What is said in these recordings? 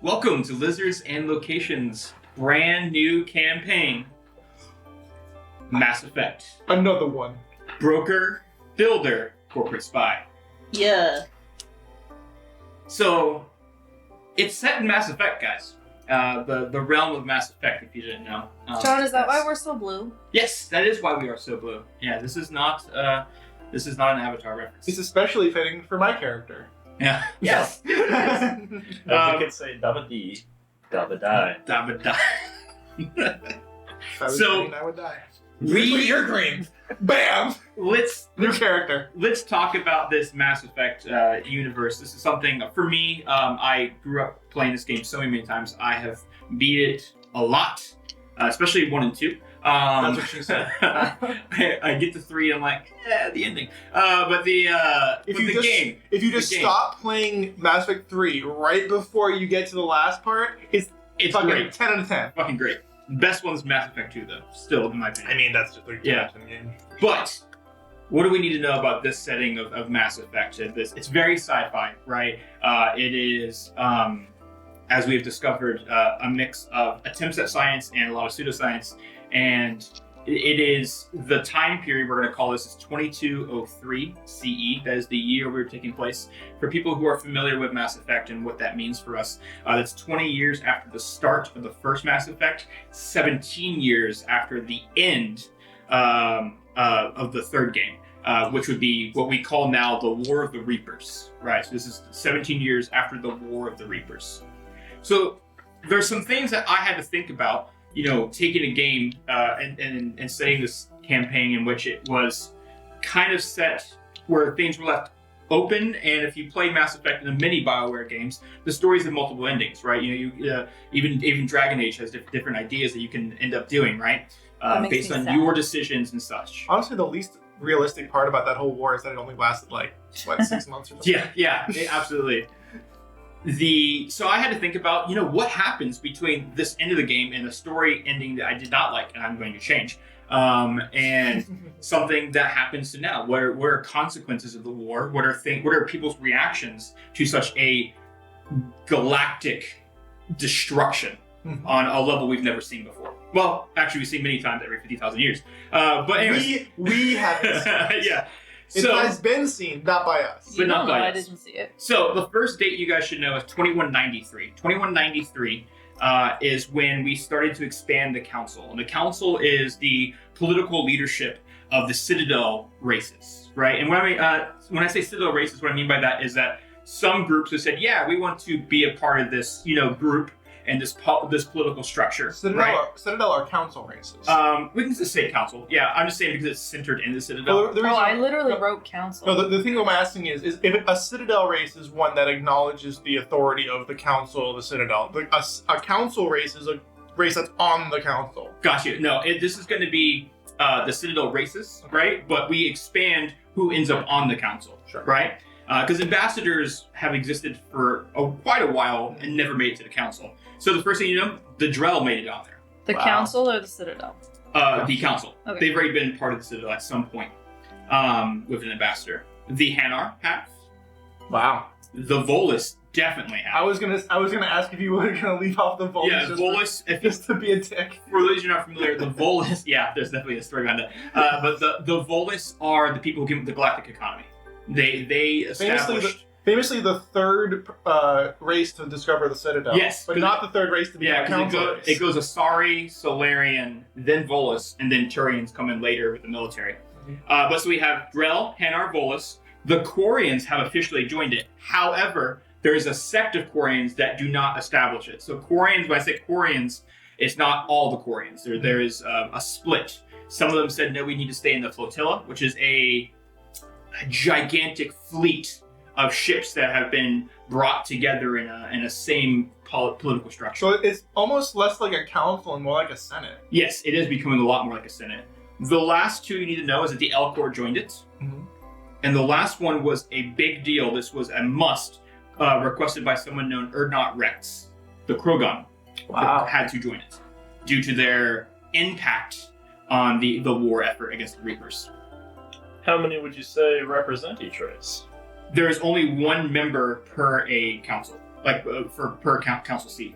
Welcome to Lizards and Locations' brand new campaign, Mass Effect. Another one. Broker, Builder, Corporate Spy. Yeah. So, it's set in Mass Effect, guys. The realm of Mass Effect, if you didn't know. John, is that why we're so blue? Yes, that is why we are so blue. Yeah, this is not an Avatar reference. It's especially fitting for my character. Yeah. Yes. You could say dabba dee, dabba die. Dabba die. If I was So, green, I would die. You're green. Bam! New character. Let's talk about this Mass Effect universe. This is something, for me, I grew up playing this game so many times. I have beat it a lot, especially 1 and 2. That's what she said. I get to 3 and I'm like, the ending. But If you just stop playing Mass Effect 3 right before you get to the last part, it's fucking great. 10 out of 10. Fucking great. Best one's Mass Effect 2, though. Still, in my opinion. I mean, that's just like Yeah. in the game. But what do we need to know about this setting of Mass Effect? It's very sci-fi, right? It is, as we've discovered, a mix of attempts at science and a lot of pseudoscience. And it is the time period we're going to call this is 2203 CE. That is the year we're taking place. For people who are familiar with Mass Effect and what that means for us, that's 20 years after the start of the first Mass Effect, 17 years after the end of the third game, which would be what we call now the War of the Reapers, right? So this is 17 years after the War of the Reapers. So there's some things that I had to think about, taking a game and setting this campaign in which it was kind of set where things were left open. And if you play Mass Effect in the many BioWare games, the stories have multiple endings, right? Even Dragon Age has different ideas that you can end up doing, right? Based on your decisions and such. Honestly, the least realistic part about that whole war is that it only lasted 6 months or something. Yeah, absolutely. So I had to think about, what happens between this end of the game and a story ending that I did not like, and I'm going to change. And something that happens to now. What are consequences of the war? What are people's reactions to such a galactic destruction on a level we've never seen before? Well, actually, we've seen many times every 50,000 years. But anyways, we haven't seen it. Yeah. It has been seen, not by us. But not by us. I didn't see it. So the first date you guys should know is 2193. 2193 is when we started to expand the council. And the council is the political leadership of the Citadel races, right? And when I say Citadel races, what I mean by that is that some groups have said, yeah, we want to be a part of this, group and this political structure. Citadel are council races. We can just say council. Yeah, I'm just saying because it's centered in the Citadel. Well, I literally wrote council. No, the thing I'm asking is if a Citadel race is one that acknowledges the authority of the council of the Citadel. A council race is a race that's on the council. Got you. No, this is going to be the Citadel races, right? But we expand who ends up on the council, Sure. right? Because ambassadors have existed for quite a while and never made it to the council. So the first thing you know, the Drell made it on there. The council or the Citadel? The council. Okay. They've already been part of the Citadel at some point with an ambassador. The Hanar have. Wow. The Volus definitely have. I was gonna ask if you were gonna leave off the Volus. Yeah, Volus. Just to be a dick. For those who are not familiar, the Volus. Yeah, there's definitely a story behind that. But the Volus are the people who give the galactic economy. They established. Famously, the third race to discover the Citadel. Yes, but not the third race to be a council race. It goes Asari, Solarian, then Volus, and then Turians come in later with the military. But so we have Drell, Hanar, Volus. The Quarians have officially joined it. However, there is a sect of Quarians that do not establish it. So Quarians, when I say Quarians, it's not all the Quarians. There is a split. Some of them said, no, we need to stay in the flotilla, which is a gigantic fleet of ships that have been brought together in a same political structure. So it's almost less like a council and more like a senate. Yes, it is becoming a lot more like a senate. The last two you need to know is that the Elcor joined it. Mm-hmm. And the last one was a big deal. This was a must requested by someone known Erdnot Rex. The Krogan had to join it due to their impact on the war effort against the Reapers. How many would you say represent each race? There is only one member per a council. like for per council seat.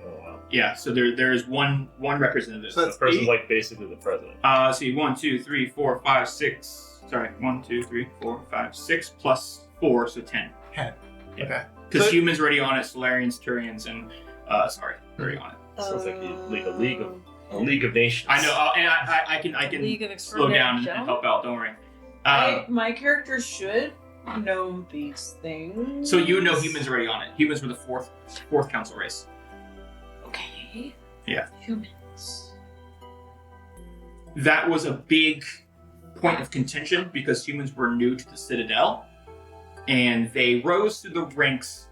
Oh wow. Yeah, so there is one representative. So The that's person's 8. like basically the president. Let's see, 1, 2, 3, 4, 5, 6. Sorry, 1, 2, 3, 4, 5, 6 plus 4, so 10. 10. Yeah. Okay. Because So- humans already on it, Solarians, Turians, and already on it. Sounds like a league of nations. I know, and I can League of slow down and Extraordinary help out. Don't worry. My character should know these things. So you know humans already on it. Humans were the fourth council race. Okay. Yeah. Humans. That was a big point of contention because humans were new to the Citadel, and they rose through the ranks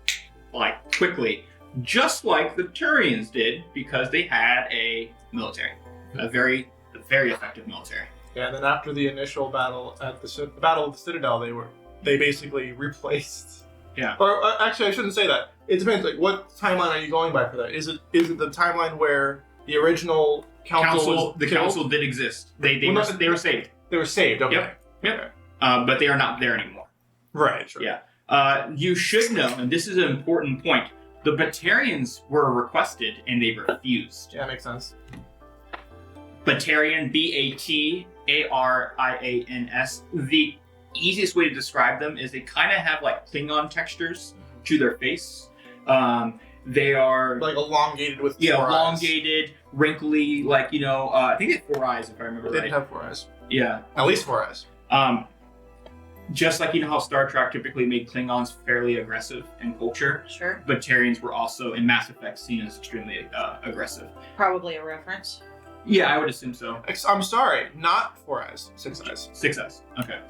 like quickly, just like the Turians did, because they had a military, a very effective military. Yeah, and then after the initial battle at the Battle of the Citadel, they basically replaced. Yeah. Or actually, I shouldn't say that. It depends. Like, what timeline are you going by for that? Is it the timeline where the original council The council did exist. They Well, were saved. They were saved. Okay. Yep. Yep. Okay. But they are not there anymore. Right. Sure. Yeah. You should know, and this is an important point. The Batarians were requested, and they refused. Yeah, makes sense. Batarian, Batarians. The easiest way to describe them is they kind of have like Klingon textures to their face. They are Like elongated with 4 eyes. elongated, wrinkly, like I think they have 4 eyes if I remember They right. didn't have 4 eyes. Yeah. At least 4 eyes. Just like how Star Trek typically made Klingons fairly aggressive in culture, Sure. Batarians were also in Mass Effect seen as extremely aggressive. Probably a reference. Yeah, I would assume so. I'm sorry, not 4 eyes, 6 eyes. 6 eyes. Okay.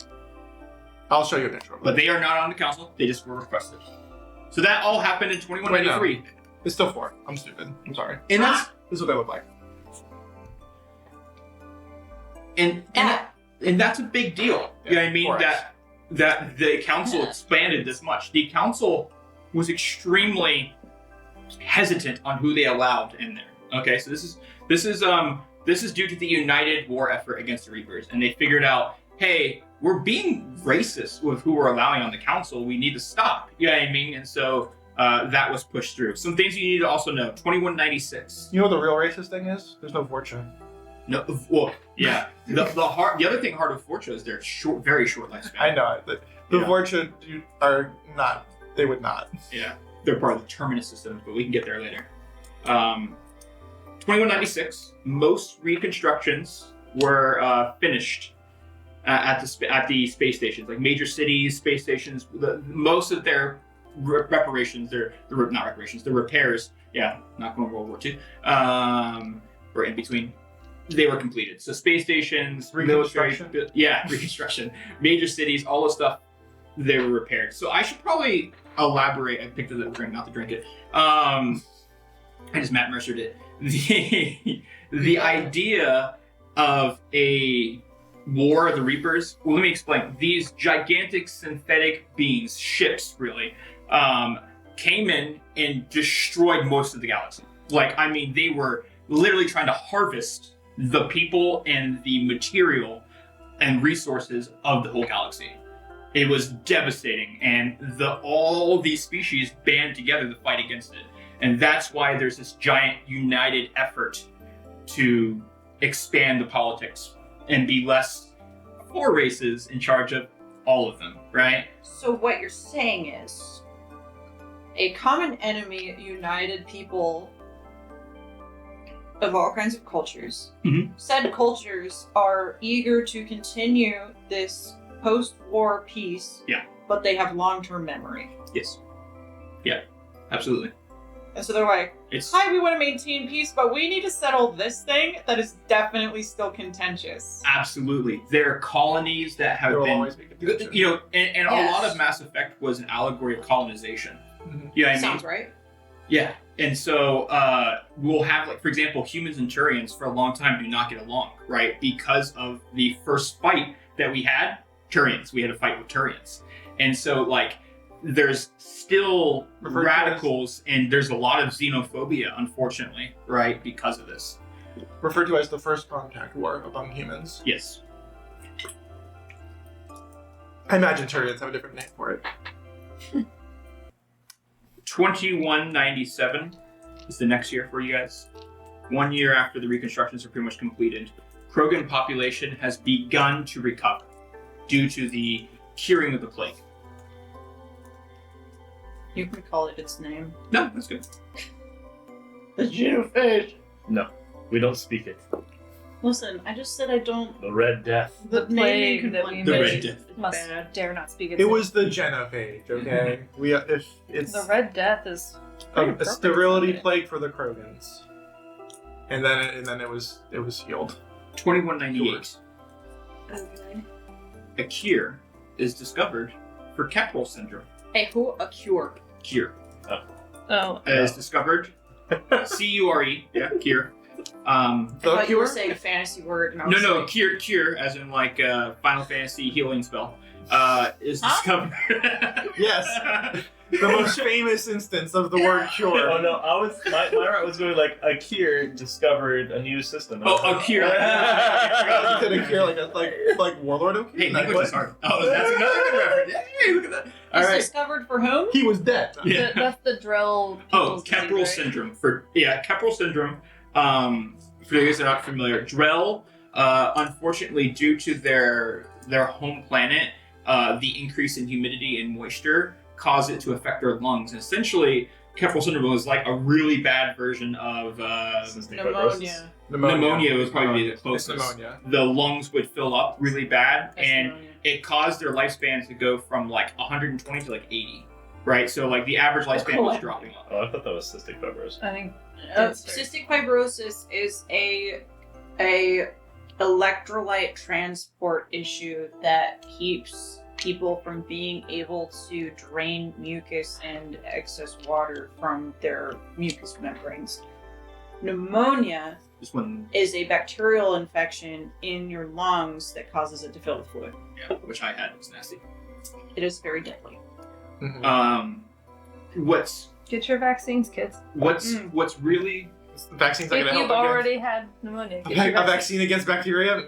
I'll show you a picture. But they are not on the council. They just were requested. So that all happened in 2193. It's still 4. I'm stupid. I'm sorry. And that's This is what they look like. and that's a big deal. You know what I mean? of course. That the council expanded this much. The council was extremely hesitant on who they allowed in there. Okay, so this is due to the united war effort against the Reapers, and they figured out, hey, we're being racist with who we're allowing on the council. We need to stop. You know what I mean? And so that was pushed through. Some things you need to also know: 2196. You know what the real racist thing is? There's no fortune. No, well, yeah. The other thing hard with Fortune is their very short lifespan. I know it. The Yeah. fortune are not. They would not. Yeah, they're part of the terminus system, but we can get there later. 2196. Most reconstructions were finished at the space stations, like major cities, space stations. Most of their reparations, the repairs. Yeah, not going World War II. Or in between. They were completed. So space stations, Reconstruction? military, yeah, reconstruction, major cities, all the stuff, they were repaired. So I should probably elaborate. I picked up the drink, not to drink it. I just Matt Mercered it. The idea of a war of the Reapers. Well, let me explain. These gigantic synthetic beings, ships, really, came in and destroyed most of the galaxy. Like, I mean, they were literally trying to harvest the people and the material and resources of the whole galaxy. It was devastating, and all these species band together to fight against it. And that's why there's this giant united effort to expand the politics and be less 4 races in charge of all of them, right? So what you're saying is, a common enemy united people of all kinds of cultures. Mhm. Said cultures are eager to continue this post-war peace, Yeah. but they have long-term memory. Yes. Yeah, absolutely. And so they're like, It's hi, we want to maintain peace, but we need to settle this thing that is definitely still contentious. absolutely. There are colonies that have There will been, always be contention. and a lot of Mass Effect was an allegory of colonization. Mhm. You know what I mean? Sounds right. Yeah, and so we'll have, like, for example, humans and Turians for a long time do not get along, right? Because of the first fight that we had, Turians. We had a fight with Turians. And so, like, there's still Referred to radicals, and there's a lot of xenophobia, unfortunately, right? Because of this. Referred to as the first contact war among humans. Yes. I imagine Turians have a different name for it. 2197 is the next year for you guys. 1 year after the reconstructions are pretty much completed, Krogan population has begun to recover due to the curing of the plague. You can call it its name. No, that's good. The genophage. No, we don't speak it. Listen, I just said I don't. The Red Death. The naming plague that we convention The made Red Death. is must bad. dare not speak It was the genophage, okay? We if it's the Red Death is a sterility plague for the Krogans, and then it was healed. 2198. A cure is discovered for Keppel syndrome. Hey, who? A cure. Cure Oh, is discovered. C-U-R-E. Yeah, cure. I thought you were cure? saying a fantasy word. And I was No, like, cure, as in like Final Fantasy healing spell, is discovered. Yes. The most famous instance of the word cure. Oh no, my route was going like Akir discovered a new system. Oh, Akir. You said a cure like Warlord of Hey, Like, language is hard. Oh, that's another good reference. Hey, look at that. All It's right. discovered for whom? He was dead. Yeah. that's the Drell. Oh, people's Keppel disease, right? syndrome. Keppel syndrome. For those that are not familiar, Drell, unfortunately, due to their home planet, the increase in humidity and moisture caused it to affect their lungs. And essentially, Keppel syndrome is like a really bad version of Cystic fibrosis. pneumonia. Was probably the It's closest. pneumonia. The lungs would fill up really bad, That's and pneumonia. it caused their lifespan to go from like 120 to like 80. Right, so like the average lifespan was dropping off. Oh, I thought that was cystic fibrosis. I think that's fair. Cystic fibrosis is a electrolyte transport issue that keeps people from being able to drain mucus and excess water from their mucous membranes. Pneumonia This one, is a bacterial infection in your lungs that causes it to fill with fluid. yeah, which I had, was nasty. It is very deadly. Mhm. What's Get your vaccines, kids. what's really Vaccines are If going to you've help already had pneumonia, against get your a vaccine. vaccine against bacteria.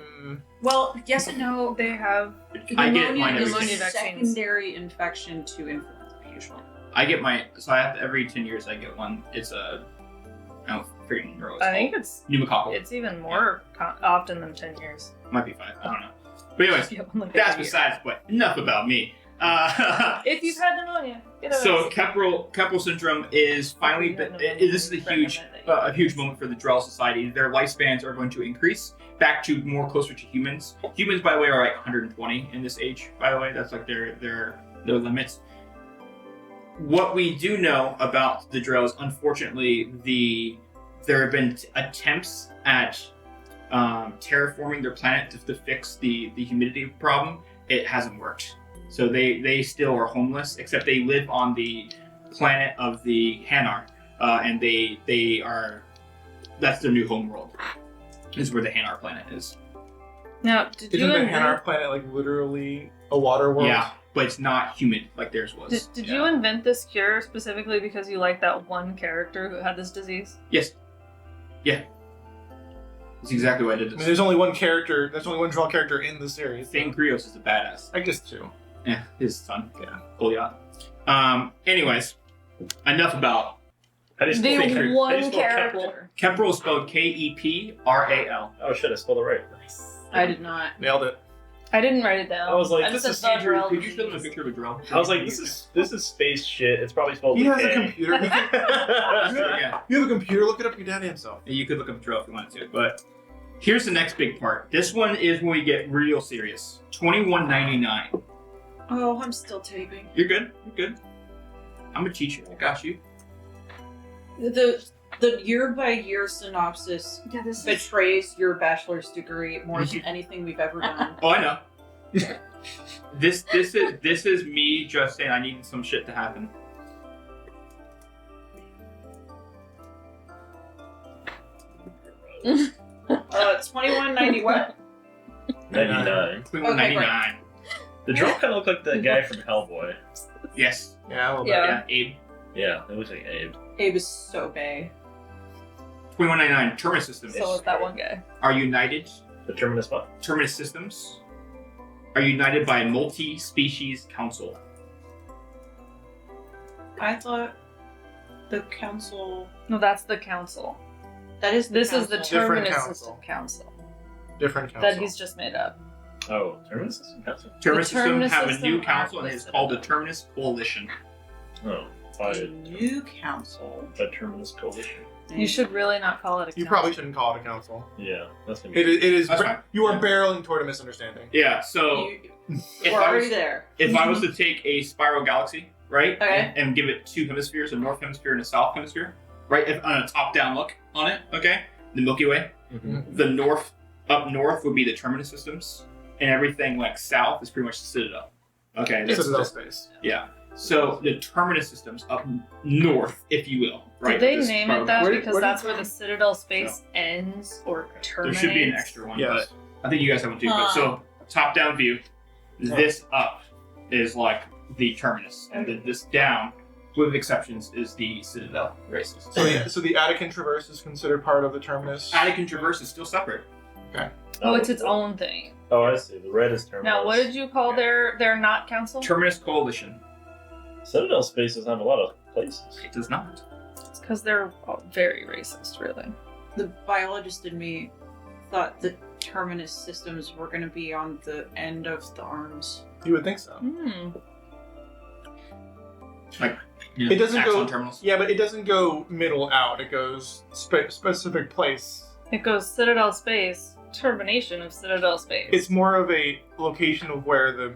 Well, yes and no. No, they have. I get mine Pneumonia every is a 10 years. secondary infection to influenza, usually. I get my I have every 10 years I get one. It's a I don't freaking know what it's I think called. it's Pneumococcal. even more often than 10 years. Might be 5. I don't know. But anyways, You have one like that's every year. besides. But enough about me. If you've had pneumonia, get a So vaccine. Keppel syndrome is finally. If you have This is a pneumonia, huge, recommend that you a huge moment for the Drell Society. Their lifespans are going to increase back to more closer to humans. Humans, by the way, are like 120 in this age. By the way, that's like their limits. What we do know about the Drells, unfortunately, there have been attempts at terraforming their planet to fix the humidity problem. It hasn't worked. So they still are homeless, except they live on the planet of the Hanar, and they are, that's their new home world, is where the Hanar planet is. Now, did Isn't you the invent, Hanar planet like literally a water world? Yeah, but it's not humid like theirs was. did Yeah. you invent this cure specifically because you like that one character who had this disease? Yes. Yeah. That's exactly why I did I mean, this. there's only one character. There's only one Drell character in the series. Thane Krios is a badass. I guess two. Yeah, his son. Yeah, Goliath. Anyways, enough about How do you spell The Keppel? How do you one spell character. Keppel is spelled Kepral. Oh shit, I spelled it right. I did not. Nailed it. I didn't write it down. I was like, I just this said is the Drell Could you show them a disease. picture of a drill? I was like, this is space shit. It's probably spelled He with has a K. computer. He can- Yeah. You have a computer. Look it up. Your dad himself. You could look up a drill if you wanted to, but here's the next big part. This one is when we get real serious. 2199. Oh, I'm still taping. You're good. You're good. I'm a teacher. I got you. The year by year synopsis Yeah, this is. betrays your bachelor's degree more than anything we've ever done. Oh, I know. This is me just saying I need some shit to happen. It's 2190 what? 99. 2199. The drone kind of looked like the guy from Hellboy. Yes. Yeah, a little Yeah. Yeah. Abe. Yeah, it looks like Abe. Abe is so bae. 2199. Terminus systems So is that one guy. are united. The terminus what? Terminus systems are united by a multi-species council. I thought The council. No, that's the council. That is. This is the council. Different Terminus council. System Council Different council. that he's just made up. Oh, Terminus System Council. Terminus system Terminus have a system new are council and it's called the listed. Terminus Coalition. Oh, A new council. a Terminus Coalition. You should really not call it a council. You probably shouldn't call it a council. Yeah, that's gonna be. It is. That's fine. You are Yeah. barreling toward a misunderstanding. Yeah, so You- if We're I already was, there. if I was to take a spiral galaxy, right, Okay. and give it two hemispheres, a north hemisphere and a south hemisphere, right, if, on a top-down look on it, okay, the Milky Way, Mhm. the north, up north would be the Terminus systems, and everything like south is pretty much the Citadel. Okay, that's Citadel space. yeah. So the Terminus systems up north, if you will, right? Did they this name spiral it that galaxy. because where that's did- where the Citadel space ends or There terminates? should be an extra one, Yes. but I think you guys have one too. But so top-down view, this up is like the Terminus, and then this down, with exceptions, is the Citadel races. So the Attican Traverse is considered part of the Terminus. Attic Traverse is still separate. Oh, it's its own thing. Oh, I see. The red is Terminus. Now, what did you call their not council? Terminus Coalition. Citadel space doesn't have a lot of places. It does not. It's because they're very racist, really. The biologist in me thought the terminus systems were going to be on the end of the arms. You would think so. Hmm. You know, It doesn't axon go- terminals. Yeah, but it doesn't go middle out. It goes specific place. It goes Citadel space, termination of Citadel space. It's more of a location of where the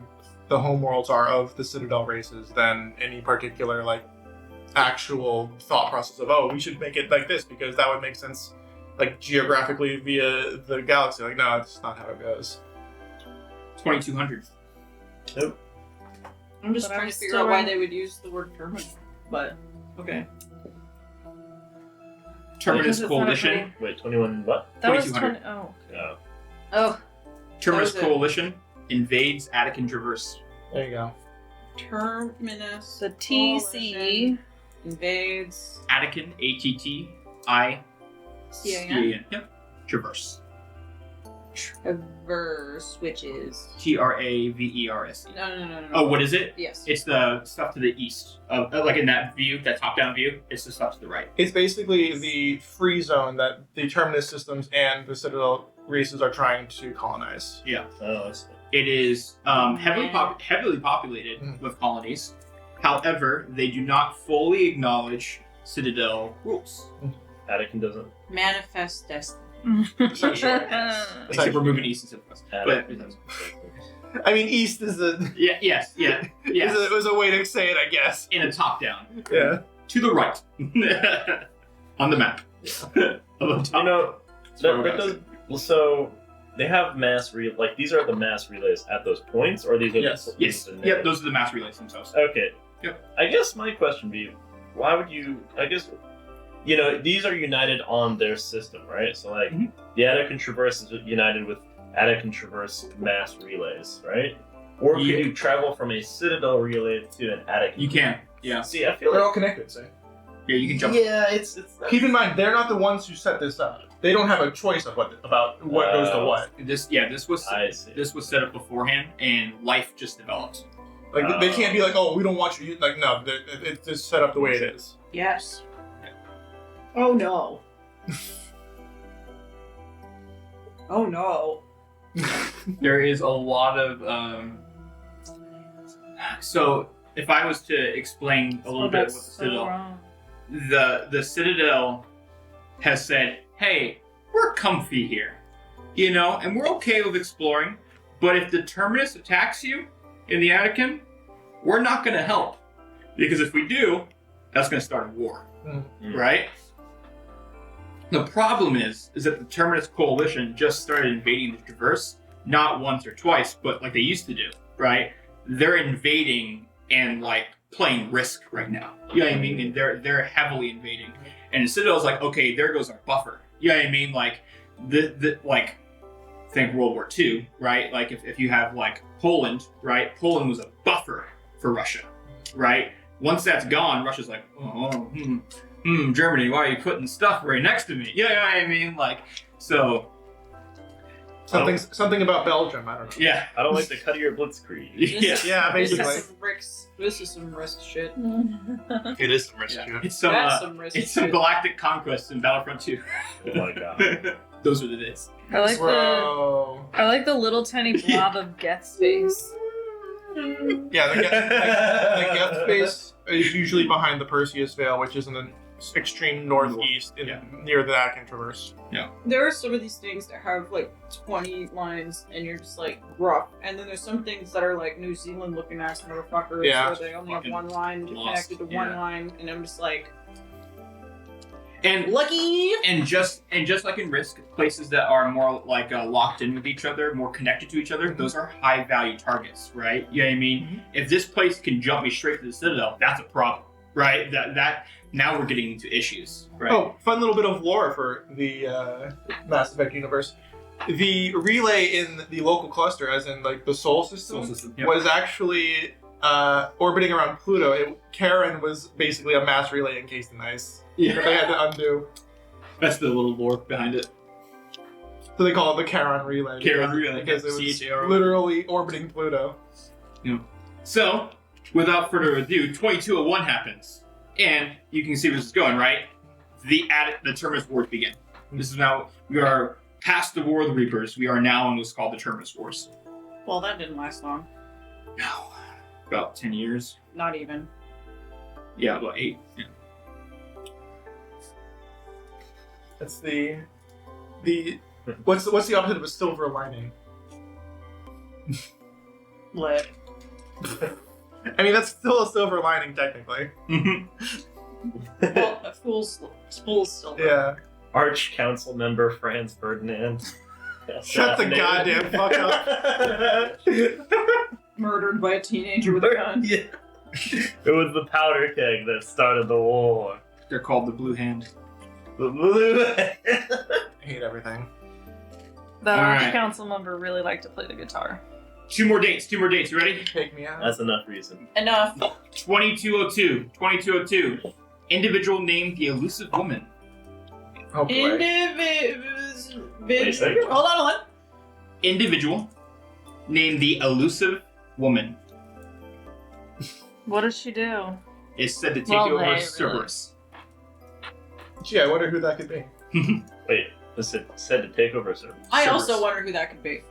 homeworlds are of the Citadel races than any particular like actual thought process of, oh, we should make it like this because that would make sense like geographically via the galaxy. Like, no, that's not how it goes. 2200. I'm just But trying I'm to figure still out why in- they would use the word terminal. But okay. Terminus Because it's not Coalition. Wait, 21 what? That was 2200. 20. Oh. Oh. Oh, Terminus That was it. Coalition invades Attic Traverse. There you go. terminus. The TC. invades Attican, A-T-T-I. CIN. Yep. Traverse. Traverse, which is T-R-A-V-E-R-S-E. no. Oh, what is it? Yes. It's the stuff to the east. Of, like in that view, that top-down view, it's the stuff to the right. It's basically the free zone that the Terminus systems and the Citadel races are trying to colonize. Oh, I see. It is heavily populated Mm. with colonies. However, they do not fully acknowledge Citadel rules. Attican doesn't. Manifest destiny. Except we're moving east instead of west. But Attican. I mean, East is a yes. was a way to say it, I guess. In a top-down. Yeah. To the right. On the map. On the top. You know, Spiral that galaxy. does. So they have mass like these are the mass relays at those points, or these are Yes. Yes. the Yep, those are the mass relays themselves. Okay. Yep. I guess my question would be, why would you? I guess, you know, these are united on their system, right? So like, Mhm. the Attican Traverse is united with Attican Traverse mass relays, right? Or could Yeah. you travel from a Citadel relay to an Attican? You can. Yeah. See, I feel They're all like. connected, so. Yeah, you can jump. Yeah, it's. Keep in mind, they're not the ones who set this up. They don't have a choice of what goes to what. This was I see. this was set up beforehand, and life just developed. Like they can't be like, oh, we don't want you. Like, no, it's just set up the way it is. Yes. Oh no. Oh no. There is a lot of so if I was to explain a little bit what the Citadel, the Citadel has said, hey, we're comfy here, you know, and we're okay with exploring, but if the Terminus attacks you in the Attican, we're not going to help, because if we do, that's going to start a war, right? The problem is that the Terminus Coalition just started invading the Traverse, not once or twice, but like they used to do, right? They're invading and like playing Risk right now. You know what I mean? And they're heavily invading. And the Citadel's like, okay, there goes our buffer. You know what I mean? Like the like think World War II, right? Like if you have like Poland, right? Poland was a buffer for Russia, right? Once that's gone, Russia's like, Germany, why are you putting stuff right next to me? You know what I mean? Like, so Something about Belgium. I don't know. Yeah. I don't like the cut of your blitzkrieg. Yeah. Yeah, basically. This is some risk shit. It is some risk Yeah. too. It's some That's some risk it's some shit. galactic conquest in Battlefront 2. Oh my god. Those are the days. I like the Bro. little tiny blob of Geth's face. Yeah, the Geth space is usually behind the Perseus Veil, which is in the extreme northeast near the Akin Traverse. There are some of these things that have like 20 lines and you're just like rough. And then there's some things that are like New Zealand looking ass motherfuckers Yeah. where they only have Fucking one line lost. connected to one Yeah. line and I'm just like And lucky. and just like in Risk, places that are more like locked in with each other, more connected to each other, those are high value targets, right? You know what I mean? If this place can jump me straight to the Citadel, that's a problem, right? That now we're getting into issues, right? Oh, fun little bit of lore for the Mass Effect universe. The relay in the local cluster, as in like the Sol system, Yep. was actually orbiting around Pluto. Karen was basically a mass relay encased in ice that they had to undo. That's the little lore behind it. So they call it the Charon relay. Charon relay, because it was CHARON. literally orbiting Pluto. So, without further ado, 2201 happens. And you can see where this is going, right? The Terminus Wars begin. This is now, we are past the War of the Reapers. We are now in what's called the Terminus Wars. Well, that didn't last long. No. About 10 years. Not even. Yeah, about 8. Yeah. That's the what's the opposite of a silver lining? Lit. I mean, that's still a silver lining technically. Well, a fool's still lit. Yeah. Arch Council member Franz Ferdinand. Shut the goddamn fuck up. Murdered by a teenager with a gun. Yeah. It was the powder keg that started the war. They're called the Blue Hand. The blue. I hate everything. That All Arch right. Council member really liked to play the guitar. 2 more dates. You ready? Take me out. That's enough reason. Enough. 2202. Individual named the Elusive Woman. Oh boy. Wait a second. Hold on. Individual named the Elusive Woman What does she do? is said to take Well, over they really- Cerberus. Gee, I wonder who that could be. Wait, this is said to take over service. I Cerberus. also wonder who that could be.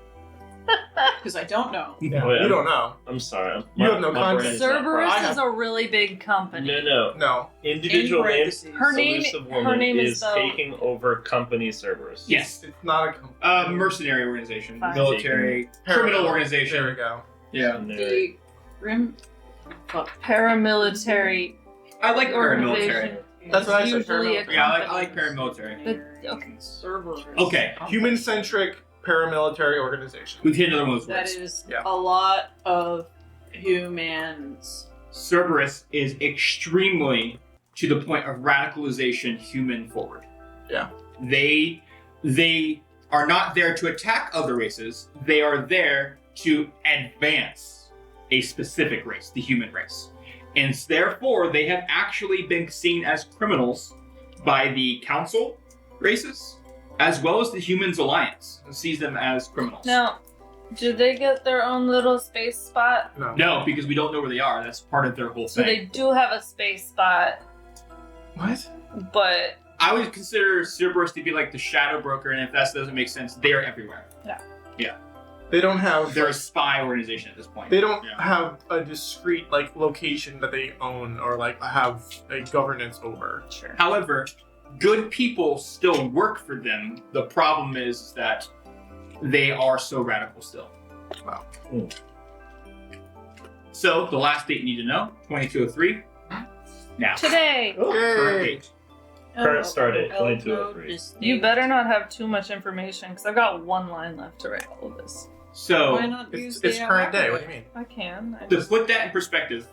Because I don't know. Yeah, Wait, you don't know. I'm sorry. You have no my brain context. is not Cerberus I have- is a really big company. No. No. Individual In name. parentheses. Her name- Elusive her woman name is is the- taking over company Cerberus. Yes. It's not a Mercenary organization. Fine. Military. Criminal organization. There we go. Yeah. The Grim. Fuck. Paramilitary I like organization. paramilitary. That's what I said, Usually a paramilitary. Yeah, I company. like paramilitary. But- okay. Cerberus. Okay. Human-centric paramilitary organization. We've hit another one of those That words. is Yeah. a lot of humans. Cerberus is extremely, to the point of radicalization, human forward. Yeah. They are not there to attack other races. They are there to advance a specific race, the human race. And therefore, they have actually been seen as criminals by the Council races, as well as the Humans Alliance, and sees them as criminals. Now, do they get their own little space spot? No. No, because we don't know where they are. That's part of their whole So thing. they do have a space spot, What? but I would consider Cerberus to be like the shadow broker, and if that doesn't make sense, they are everywhere. They don't have. They're a spy organization at this point. They don't Yeah. have a discrete location that they own or have a governance over. sure. However, good people still work for them. The problem is that they are so radical still. Wow. So the last date you need to know, 2203. Now. Today, Current date. Current start date, Oh, 2203. you better not have too much information because I've got one line left to write all of this. So Why not use It's the current day. What do you mean? I can. I to just, put that in perspective,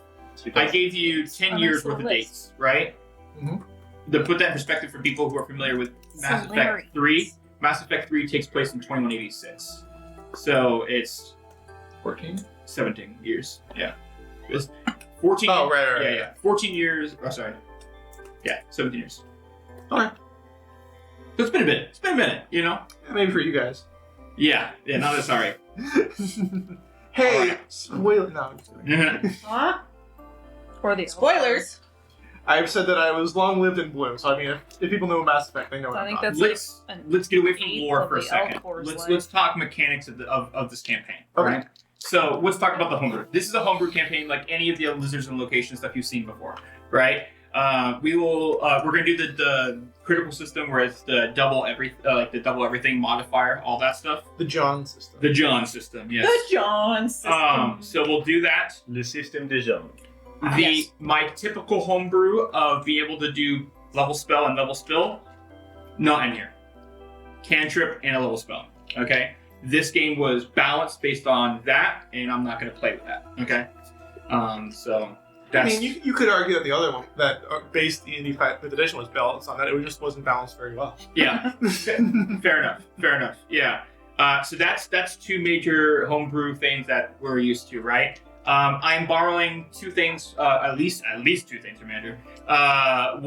I gave you 10 on years this worth of list. dates, right? Mhm. To put that in perspective for people who are familiar with Mass Hilarious. Effect 3, Mass Effect 3 takes place in 2186. So it's 14? 17 years. Yeah. It's 14. Oh, right. Yeah. 14 years. Oh, sorry. Yeah, 17 years. Okay. So it's been a bit. It's been a minute, you know? Yeah, maybe for you guys. Yeah, not as sorry. Hey, Alright. spoiler. No, I'm just kidding. Huh? Or the Spoilers. I've said that I was long-lived in blue, so I mean, if people know Mass Effect, they know what I I'm think talking that's let's get away from eighth lore of for a the second. L-Core's life. Let's talk mechanics of this campaign. Okay. Right? So let's talk about the homebrew. This is a homebrew campaign like any of the other lizards and location stuff you've seen before, right? We're gonna do the critical system where it's the double everything modifier, all that stuff. The John system. The John system, yes. The John system. So we'll do that. Le système de Jean. Yes. My typical homebrew of be able to do level spell and level spill, not in here. Cantrip and a level spell. Okay. This game was balanced based on that, and I'm not going to play with that. Okay. So that's. I mean, you could argue that the other one, that based D&D 5th edition was balanced on that, it just wasn't balanced very well. Yeah. Fair enough. Yeah. So that's two major homebrew things that we're used to, right? I'm borrowing two things, at least two things from Andrew.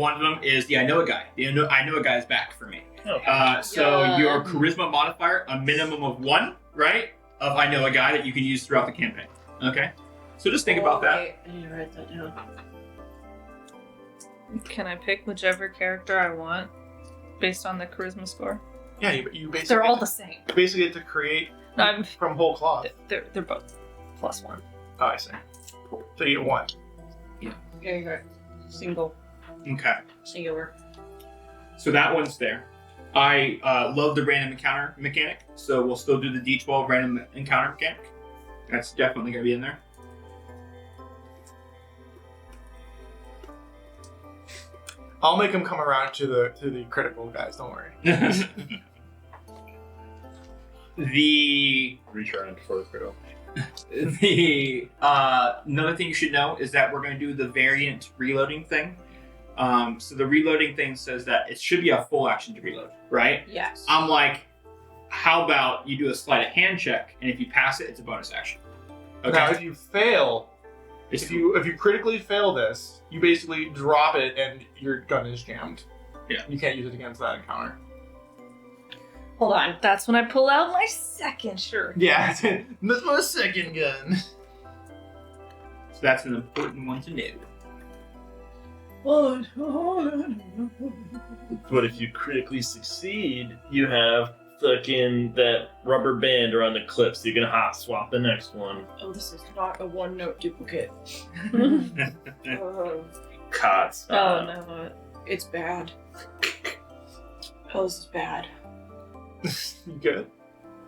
One of them is the I know a guy. I know a guy is back for me. So Yeah. your charisma modifier, a minimum of 1, right? Of I know a guy that you can use throughout the campaign. Okay. So just think about that. Wait, I need to write that down. Can I pick whichever character I want based on the charisma score? Yeah, you basically They're all the same. you basically get to create No, I'm, from whole cloth. they're both +1. Oh, I see. So you get 1. There you go. Single. Okay. Singular. So that one's there. I love the random encounter mechanic, so we'll still do the D12 random encounter mechanic. That's definitely going to be in there. I'll make them come around to the critical guys. Don't worry. The Return for the critical. another thing you should know is that we're going to do the variant reloading thing. So the reloading thing says that it should be a full action to reload, right? Yes. I'm like, how about you do a sleight of hand check, and if you pass it, it's a bonus action. Okay. Now, if you fail, It's if you critically fail this, you basically drop it and your gun is jammed. Yeah. You can't use it against that encounter. Hold on. That's when I pull out my second shirt. Yeah, that's my second gun. So that's an important one to know. But if you critically succeed, you have fucking that rubber band around the clip, so you can hot swap the next one. Oh, this is not a one-note duplicate. Cots. Oh no. It's bad. Oh, this is bad. You good?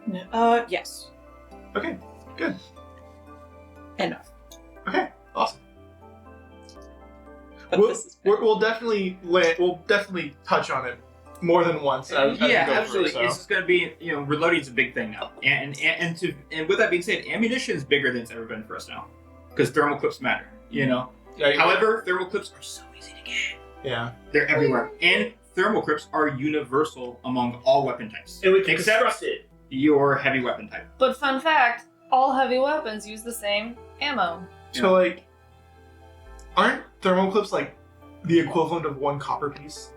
No. Yes. Okay, good. Enough. Okay, awesome. But We'll, this is bad. we'll definitely touch on it more than once. As we Yeah, go absolutely. Through, It's just going to be, reloading's a big thing now, and with that being said, ammunition is bigger than it's ever been for us now, because thermal clips matter. Yeah, However, thermal clips are so easy to get. yeah. They're everywhere, and thermal clips are universal among all weapon types, And we can except trust it. your heavy weapon type. But fun fact, all heavy weapons use the same ammo. So like, aren't thermal clips like the equivalent of 1 copper piece?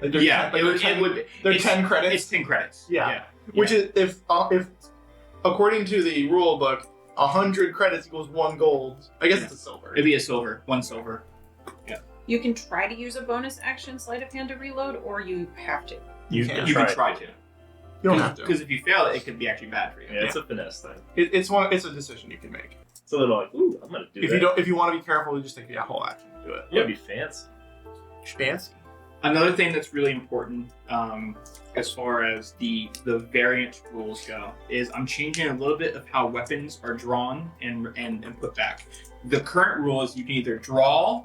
Like they're Yeah, 10, like it would. They're it's- 10 credits. It's 10 credits. Yeah. Which is if according to the rule book, 100 credits equals 1 gold. I guess it's a silver. It'd be a silver, 1 silver. You can try to use a bonus action sleight of hand to reload, or you have to. You can can't. You try can it. try to. You don't have to. Because if you fail it, it could be actually bad for you. Yeah, it's a finesse thing. It's a decision you can make. So they're like, ooh, I'm gonna do If that. you want to be careful, you just take the whole action and do it. You gotta be fancy. Fancy. Another thing that's really important, as far as the variant rules go, is I'm changing a little bit of how weapons are drawn and put back. The current rule is you can either draw,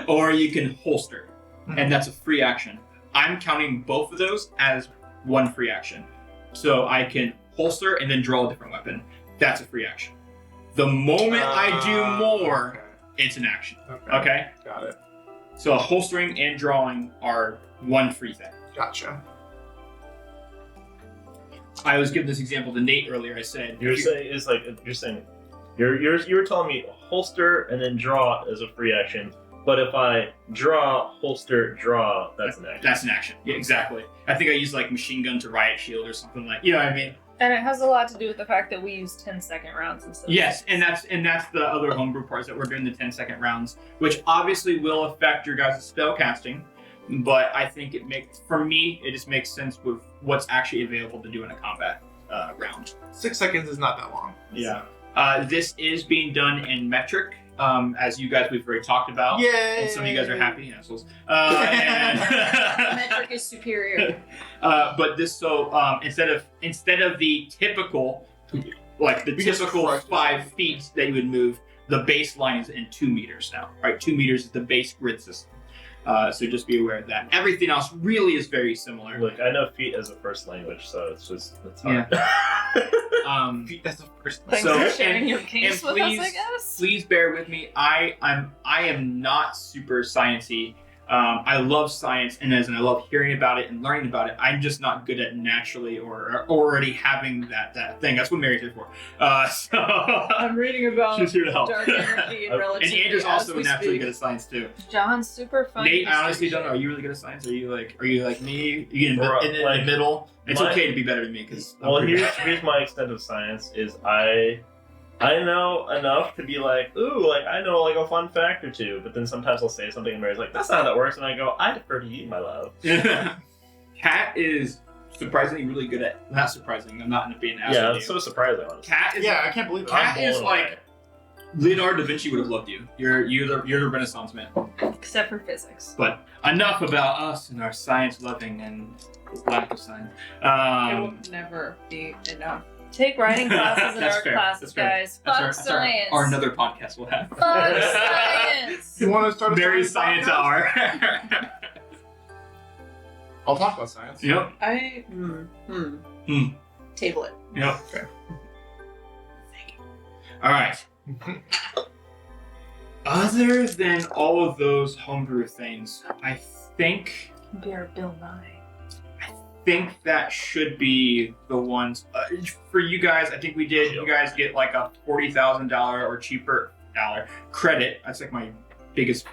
or you can holster, and that's a free action. I'm counting both of those as 1 free action, so I can holster and then draw a different weapon. That's a free action. The moment I do more, it's an action. Okay? Got it. So holstering and drawing are 1 free thing. Gotcha. I was giving this example to Nate earlier. I said, You're saying you were telling me holster and then draw as a free action, But if I draw, holster, draw, that's an action. That's an action. Yeah, exactly. I think I use like machine gun to riot shield or something like. You know what I mean? And it has a lot to do with the fact that we use 10-second rounds instead. Yes, and that's the other homebrew parts that we're doing the 10-second rounds, which obviously will affect your guys' spell casting. But I think for me, it just makes sense with what's actually available to do in a combat round. 6 seconds is not that long. Yeah. This is being done in metric, as you guys we've already talked about. Yay! And some of you guys are happy assholes. Metric is superior. But this instead of the typical, like the We just typical crushed it. 5 feet that you would move, the baseline is in 2 meters now. Right, 2 meters is the base grid system. So just be aware of that. Everything else really is very similar. Look, I know feet as a first language, so it's hard. That's the first. Thanks So, for sharing your and case with please- us, I guess. Please bear with me. I am not super sciencey. I love science and I love hearing about it and learning about it. I'm just not good at naturally or already having that thing. That's what Mary's here for. So I'm reading about she's here to help. dark energy and And relativity. Andrew's as also we naturally speak. good at science too. John's super funny. Nate, I honestly don't know. Are you really good at science? Are you like me? You in Bro, the like, middle? It's my- okay to be better than me because Well, here's my extent of science is I know enough to be like, ooh, like I know like a fun fact or two, but then sometimes I'll say something and Mary's like, that's not how that works, and I go, I defer to you, my love. Cat is surprisingly really good at. Not surprising. I'm not being an Yeah, asshole. it's so surprising, honestly. Cat is Yeah, I can't believe it. Cat I'm is blown like away. Leonardo da Vinci would have loved you. You're the Renaissance man. Except for physics. But enough about us and our science loving and lack of science. It will never be enough. Take writing classes in That's our fair, classes, that's fair. guys. Fuck science. Our another podcast we'll have. Fuck science. You want to start a Very science podcast? hour. I'll talk about science. Yep. Table it. Yep. Okay. All right. Other than all of those homebrew things, I think Bear Bill Nye. that should be the ones for you guys. I think we did. You guys get like a $40,000 or cheaper credit. That's like my biggest.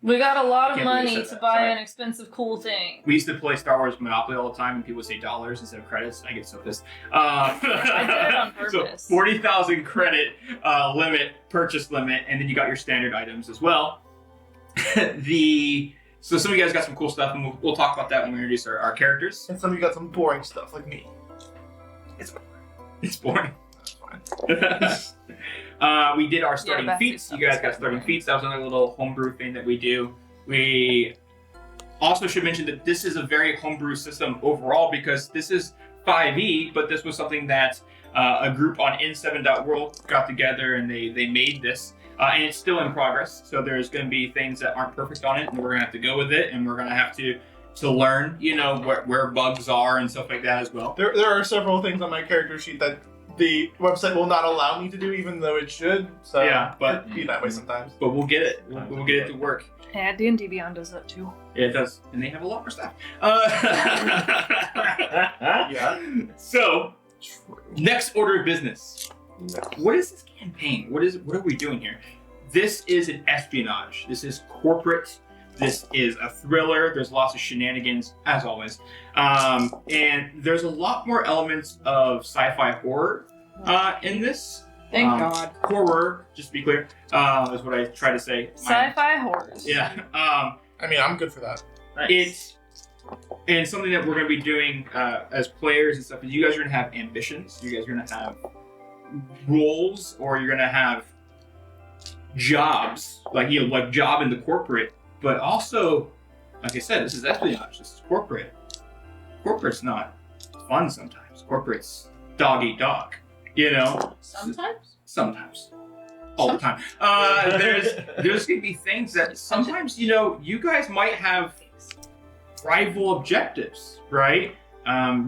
We got a lot of Can't believe I money said to that. buy Sorry. an expensive, cool thing. We used to play Star Wars Monopoly all the time, and people say dollars instead of credits. I get so pissed. I did it on purpose. So 40,000 credit purchase limit, and then you got your standard items as well. So some of you guys got some cool stuff, and we'll talk about that when we introduce our characters. And some of you got some boring stuff like me. It's boring. That's fine. We did our starting back feats. stuff You guys is got starting boring. feats. That was another little homebrew thing that we do. We also should mention that this is a very homebrew system overall because this is 5e, but this was something that a group on N7.world got together and they made this. And it's still in progress, so there's going to be things that aren't perfect on it, and we're going to have to go with it, and we're going to have to learn, where bugs are and stuff like that as well. There are several things on my character sheet that the website will not allow me to do, even though it should. So Yeah, but- it'd be that way sometimes. But we'll get it. We'll get it to work. Yeah, D&D Beyond does that too. Yeah, it does, and they have a lot more stuff. Yeah. So, next order of business. What is this campaign? What are we doing here? This is an espionage. This is corporate. This is a thriller. There's lots of shenanigans, as always. And there's a lot more elements of sci-fi horror in this. Thank God. Horror, just to be clear, is what I try to say. Sci-fi horrors. Yeah. I mean, I'm good for that. It's and something that we're going to be doing as players and stuff is you guys are going to have ambitions. You guys are going to have roles, or you're going to have jobs, like job in the corporate. But also, like I said, this is espionage. This is corporate. Corporate's not fun sometimes. Corporate's dog eat dog. Sometimes? Sometimes. All the time. There's going to be things that sometimes, you guys might have rival objectives, right?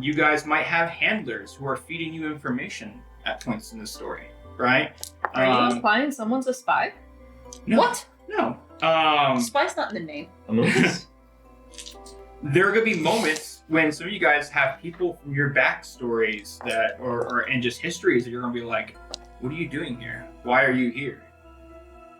You guys might have handlers who are feeding you information at points in the story, right? Are you implying someone's a spy? No, What? No. Spy's not in the name. There are going to be moments when some of you guys have people from your backstories that, and just histories that you're going to be like, what are you doing here? Why are you here?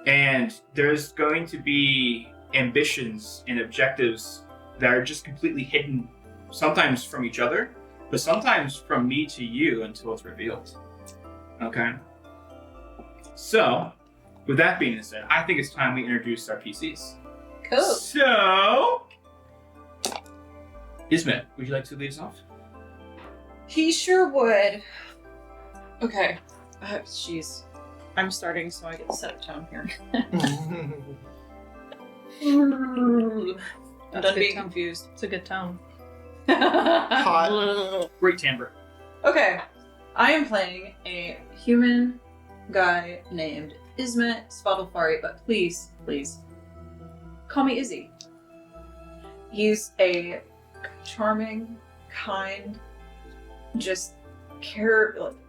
And there's going to be ambitions and objectives that are just completely hidden, sometimes from each other, but sometimes from me to you until it's revealed. Okay? So, with that being said, I think it's time we introduce our PCs. Cool. So, Ismet, would you like to lead us off? He sure would. Okay. Jeez. I'm starting, so I get to set a tone here. I'm done being confused. It's a good tone. Hot. Great timbre. Okay. I am playing a human guy named Ismet Svadilfari, but please, call me Izzy. He's a charming, kind, just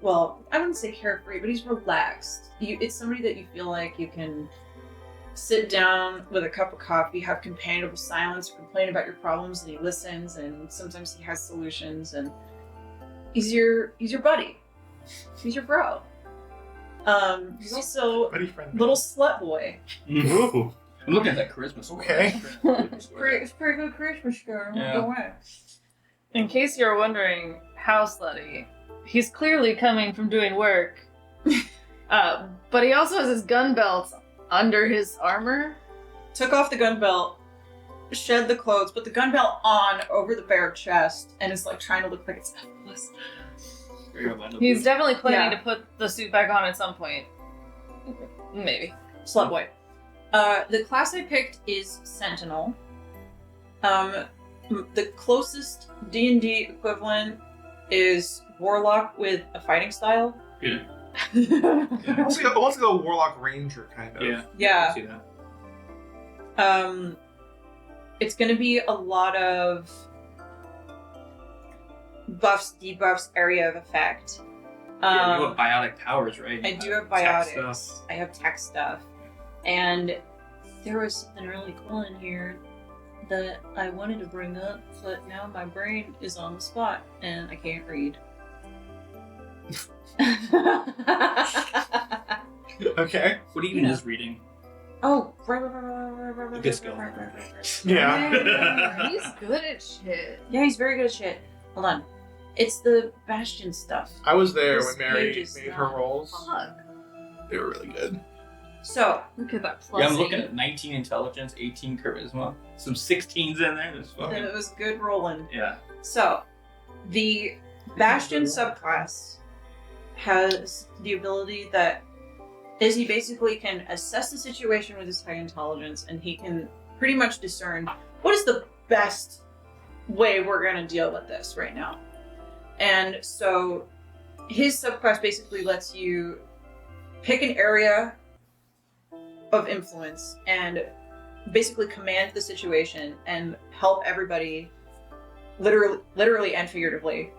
well, I wouldn't say carefree, but he's relaxed. It's somebody that you feel like you can sit down with a cup of coffee, have companionable silence, complain about your problems, and he listens, and sometimes he has solutions, and he's your buddy. He's your bro. He's also Buddy friend. little slut boy. Ooh. I'm looking at that charisma score. Okay. It's pretty good Christmas score. Yeah. Go away. In case you're wondering how slutty, he's clearly coming from doing work. But he also has his gun belt under his armor. Took off the gun belt, shed the clothes, put the gun belt on over the bare chest, and is like trying to look like it's effortless. He's definitely planning Yeah. to put the suit back on at some point. Maybe. Slut boy. The class I picked is Sentinel. The closest D&D equivalent is Warlock with a fighting style. Yeah. Let's go Warlock Ranger kind of. Yeah. Yeah. I see that. It's gonna be a lot of buffs, debuffs, area of effect. Yeah, you have biotic powers, right? I do have Tech biotics. stuff. I have tech stuff. And there was something really cool in here that I wanted to bring up, but now my brain is on the spot and I can't read. Okay. What are you even just reading? Oh, A good skill. Yeah. He's good at shit. Yeah, he's very good at shit. Hold on. It's the Bastion stuff. I was there This when Mary page is made her not- rolls. Fuck. They were really good. So, Look at that plus Yeah, I'm looking 8. at 19 intelligence, 18 charisma, some 16s in there. That's then fucking. it was good rolling. Yeah. So, the Bastion subclass has the ability that Izzy basically can assess the situation with his high intelligence, and he can pretty much discern what is the best way we're going to deal with this right now. And so, his subclass basically lets you pick an area of influence and basically command the situation and help everybody literally and figuratively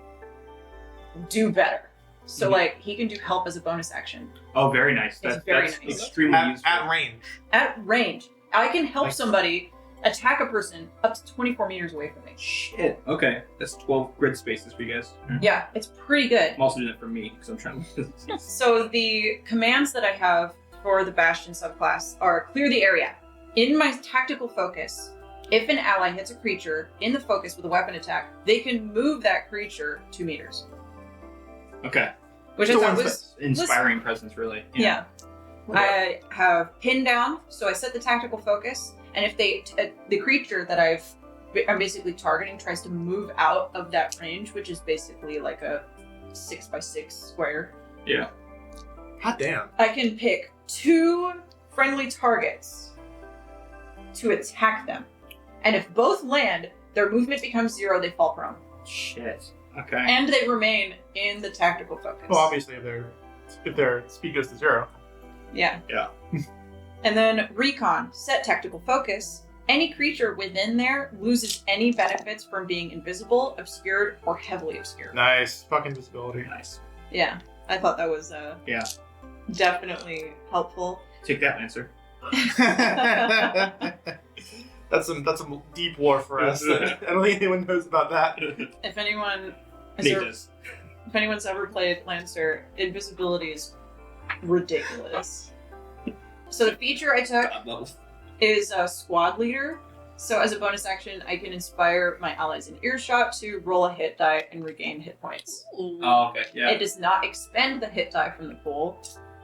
do better. So like he can do help as a bonus action Oh, very nice. It's That's very that's nice. extremely useful. At range. at range. I can help Like- somebody attack a person up to 24 meters away from me. Shit. Okay, that's 12 grid spaces for you guys. Yeah, it's pretty good. I'm also doing it for me because I'm trying to. So the commands that I have for the Bastion subclass are clear the area. In my tactical focus, if an ally hits a creature in the focus with a weapon attack, they can move that creature 2 meters. Okay. Which I So thought one's was Inspiring presence, really. yeah. I have pinned down, so I set the tactical focus, and if the creature that I'm basically targeting tries to move out of that range, which is basically like a 6x6 square, Yeah. Hot damn. I can pick 2 friendly targets to attack them. And if both land, their movement becomes 0, they fall prone. Shit. Okay. And they remain in the tactical focus. Well, obviously, if their speed goes to 0. Yeah. Yeah. And then recon, set tactical focus. Any creature within there loses any benefits from being invisible, obscured, or heavily obscured. Nice. Fucking visibility. Nice. Yeah, I thought that was Yeah. definitely helpful. Take that, Lancer. That's some deep lore for us. I don't think anyone knows about that. If anyone Nate does. if anyone's ever played Lancer, invisibility is ridiculous. So the feature I took God level. is a squad leader. So as a bonus action, I can inspire my allies in earshot to roll a hit die and regain hit points. Oh, okay. Yeah. It does not expend the hit die from the pool,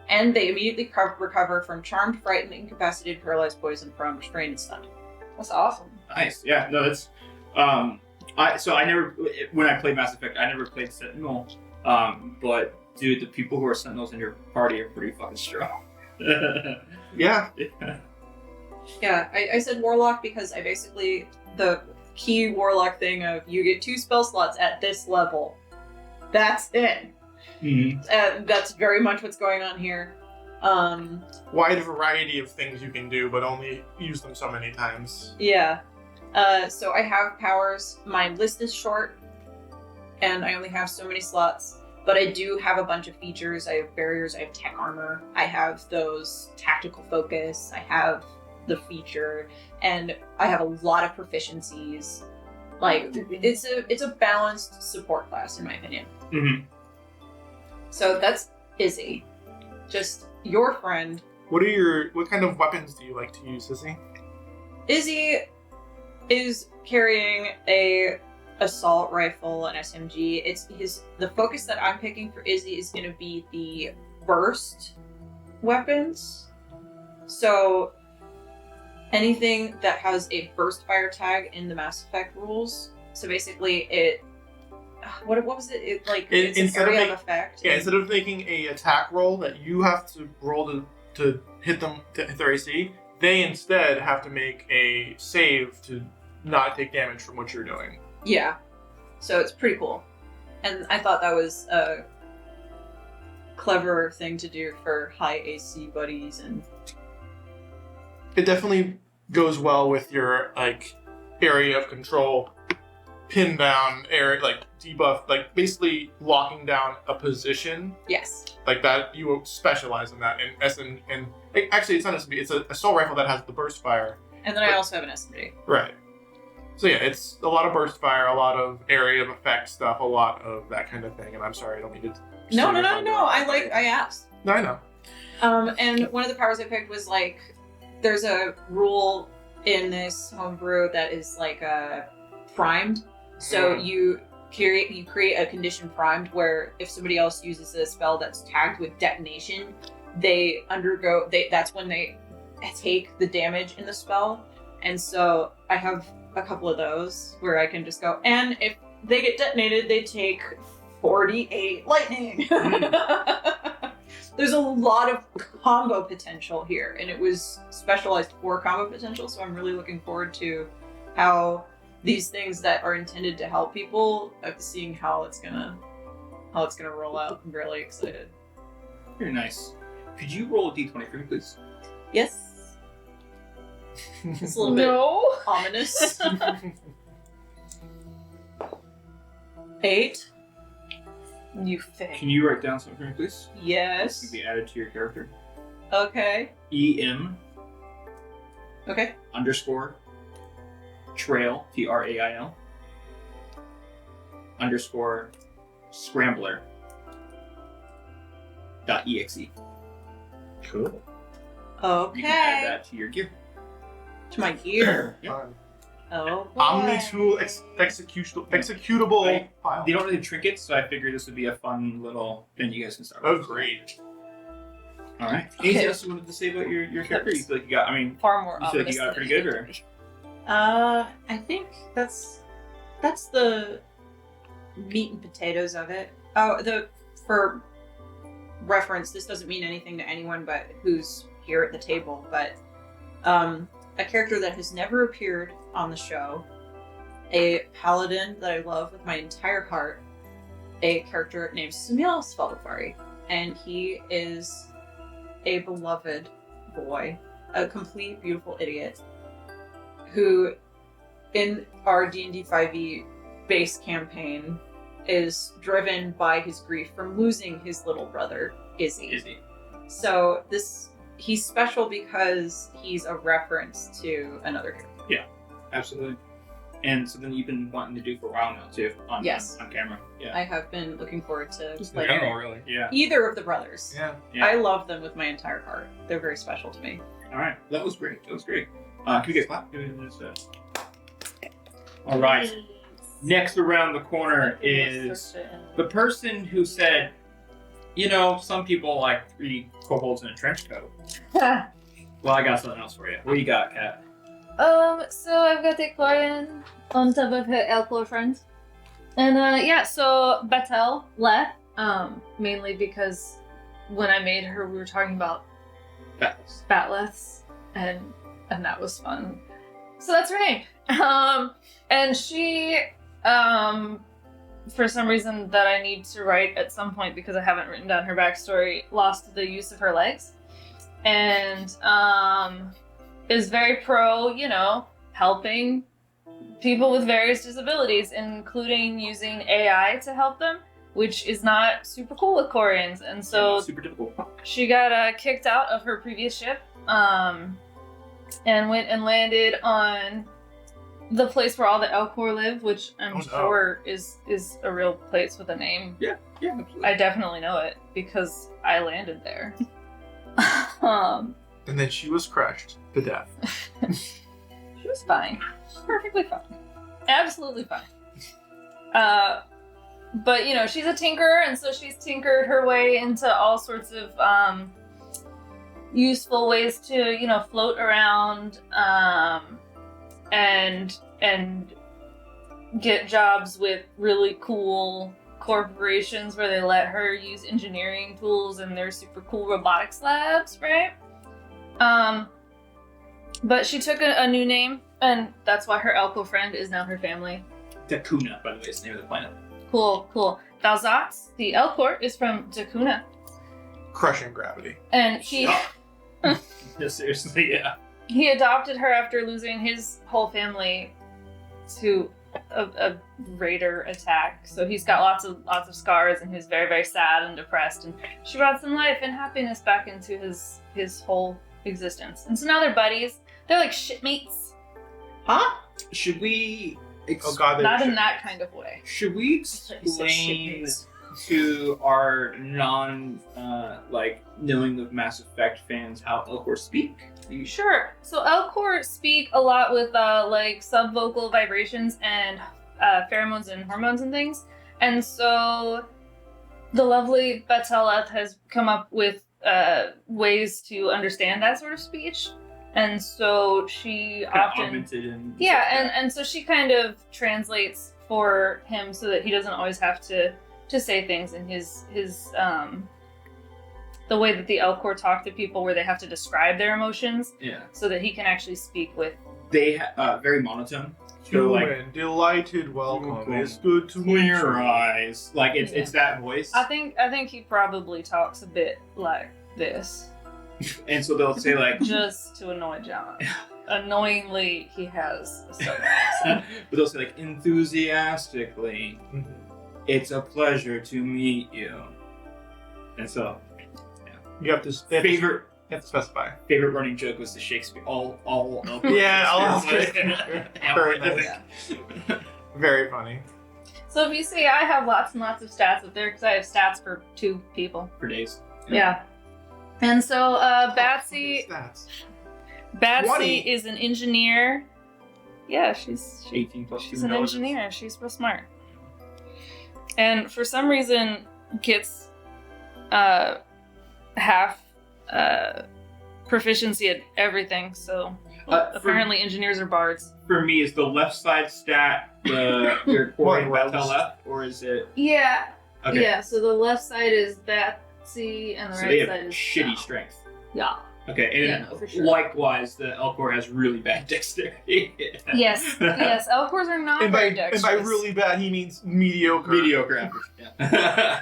and they immediately recover from charmed, frightened, incapacitated, paralyzed, poisoned, prone, restrained, and stunned. That's awesome. Nice. Yeah. No, that's. I never when I played Mass Effect, I never played Sentinel. But dude, the people who are Sentinels in your party are pretty fucking strong. Yeah. Yeah, I said warlock because I basically the key warlock thing of you get 2 spell slots at this level. That's it. Mm-hmm. That's very much what's going on here. Wide variety of things you can do, but only use them so many times. Yeah. So I have powers. My list is short, and I only have so many slots. But I do have a bunch of features. I have barriers. I have tech armor. I have those tactical focus. I have the feature, and I have a lot of proficiencies. Like it's a balanced support class in my opinion. Mm-hmm. So that's Izzy, just your friend. What kind of weapons do you like to use, Izzy? Izzy is carrying a assault rifle, an SMG. The focus that I'm picking for Izzy is going to be the burst weapons. So anything that has a burst fire tag in the Mass Effect rules. So basically, what was it? It's an area of effect. Yeah, instead of making a attack roll that you have to roll to hit their AC, they instead have to make a save to not take damage from what you're doing. Yeah, so it's pretty cool, and I thought that was a clever thing to do for high AC buddies, and it definitely goes well with your area of control, pin down area, debuff, basically locking down a position. Yes. Like that, you specialize in that. And actually, it's not SMG. It's an assault rifle that has the burst fire. And then I also have an SMG. Right. So yeah, it's a lot of burst fire, a lot of area of effect stuff, a lot of that kind of thing. And I'm sorry, I don't mean to. No. I asked. No, I know. And one of the powers I picked was there's a rule in this homebrew that is primed. So you create a condition primed where if somebody else uses a spell that's tagged with detonation, that's when they take the damage in the spell. And so I have a couple of those where I can just go, and if they get detonated, they take 48 lightning. There's a lot of combo potential here, and it was specialized for combo potential, so I'm really looking forward to how these things that are intended to help people, seeing how it's gonna roll out. I'm really excited. Very nice. Could you roll a d20 for me, please? Yes. It's a little bit ominous. 8. You think? Can you write down something for me, please? Yes. This can be added to your character. Okay. EM Okay. _ trail TRAIL _ scrambler .exe. Cool. You can add Okay. that to your gear. To my gear. Yeah. Oh. Boy. Omni-tool executable Right. file. They don't really trinkets, so I figured this would be a fun little thing you guys can start Oh, with. great. All right. Okay. Anything else you wanted to say about your character? You feel like you got? I mean, Far more you feel like you got it pretty good, or? I think that's the meat and potatoes of it. Oh, for reference, this doesn't mean anything to anyone but who's here at the table, but a character that has never appeared on the show, a paladin that I love with my entire heart, a character named Samil Svaldafari, and he is a beloved boy, a complete beautiful idiot, who in our D&D 5e base campaign is driven by his grief from losing his little brother, Izzy. So he's special because he's a reference to another character. Absolutely. And so then you've been wanting to do for a while now too, on Yes. on camera. Yeah. I have been looking forward to Just in playing general, really. Yeah. either of the brothers. Yeah. Yeah. I love them with my entire heart. They're very special to me. All right. That was great. Can we get clap? All right. Next around the corner is the person who said, some people like 3 kobolds in a trench coat. Well, I got something else for you. What do you got, Kat? So I've got a Korean on top of her Elcor friend. And so Batel left, mainly because when I made her, we were talking about Batleths, and that was fun. So that's her name. And she, for some reason that I need to write at some point because I haven't written down her backstory, lost the use of her legs. And, is very pro, helping people with various disabilities, including using AI to help them, which is not super cool with Koreans. And so Super difficult. she got kicked out of her previous ship, and went and landed on the place where all the Elcor live, which I'm sure is a real place with a name. Yeah, absolutely. I definitely know it because I landed there. And then she was crushed to death. She was fine. Perfectly fine. Absolutely fine. But, she's a tinkerer, and so she's tinkered her way into all sorts of useful ways to, float around and get jobs with really cool corporations where they let her use engineering tools in their super cool robotics labs, right? But she took a new name, and that's why her Elko friend is now her family. Dakuna, by the way, is the name of the planet. Cool. Dalzatz, the Elcor, is from Dakuna. Crushing gravity. And he Yeah, seriously, yeah. he adopted her after losing his whole family to a raider attack. So he's got lots of scars, and he's very, very sad and depressed. And she brought some life and happiness back into his whole existence. And so now they're buddies. They're like shipmates. Huh? Should we... Oh god, they Not were in that shit. kind of way. Should we You said explain shipmates. to our knowing of Mass Effect fans how Elcor speak? Sure. So Elcor speak a lot with subvocal vibrations and pheromones and hormones and things. And so the lovely Bateleth has come up with ways to understand that sort of speech. And so she Kind of often augmented and and so she kind of translates for him so that he doesn't always have to say things in his the way that the Elcor talk to people, where they have to describe their emotions, yeah. so that he can actually speak with. They very monotone. So Human, delighted, welcome. Welcome. It's good to meet clear you. your eyes. Like it's that voice. I think he probably talks a bit like this, And so they'll say like, just to annoy John. Annoyingly, he has a southern accent. but they'll say like enthusiastically, Mhm. it's a pleasure to meet you. And so You have to they have to- favorite you have to specify. favorite running joke was the Shakespeare all Yeah, all Shakespeare. Very nice. Very funny. So if you see, I have lots and lots of stats up there because I have stats for 2 people. For days. Yeah. And so Batsy Stats. 20 20. is an engineer. Yeah, she's 18 plus she's an intelligence. engineer. She's real smart. And for some reason gets half proficiency at everything. So apparently engineers are bards. For me, is the left side stat your core What, battle left, or is it Yeah. okay? Yeah, so the left side is Batsy and the So right they have side is shitty Sal. strength. Yeah. Okay, and Yeah, no, for sure. likewise, the Elcor has really bad dexterity. Yes. Yes. Elcors are not And very by dexterous. really bad, he means mediocre. Mediocre average. Yeah.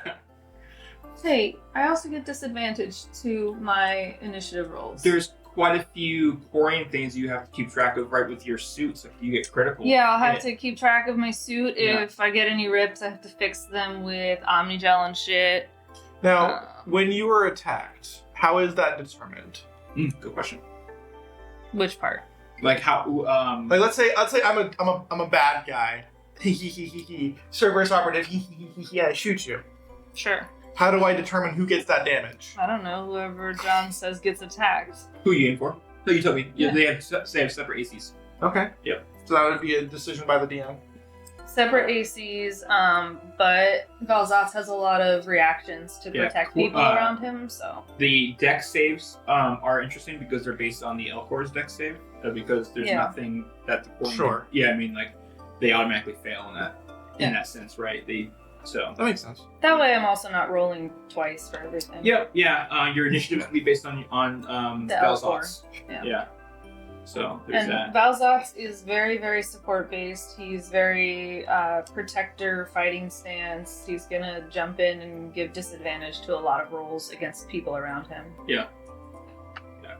Hey, I also get disadvantage to my initiative rolls. There's quite a few Quarian things you have to keep track of right with your suit, so if you get critical. Yeah, I'll have to keep track of my suit. Yeah. If I get any rips, I have to fix them with Omnigel and shit. Now, when you were attacked, how is that determined? Good question. Which part? Like how? Like let's say I'm a bad guy. Cerberus operative. I shoot you. Sure. How do I determine who gets that damage? I don't know. Whoever John says gets attacked. Who are you aiming for? No, you told me. Yeah, Yeah. they have separate ACs. Okay. Yep. So that would be a decision by the DM. Separate ACs, but Valzatz has a lot of reactions to Yeah, protect cool. people around him, so. The dex saves are interesting because they're based on the Elcor's dex save. Because there's Yeah. nothing that the core. Sure. Yeah, I mean, like they automatically fail in that Yeah. sense, right? So. That makes sense. That way I'm also not rolling twice for everything. Yep. Yeah. Your initiative will be based on The Valzatz. Yeah. Yeah. So there's And that. Valzatz is very, very support based. He's very protector, fighting stance. He's gonna jump in and give disadvantage to a lot of rolls against people around him. Yeah.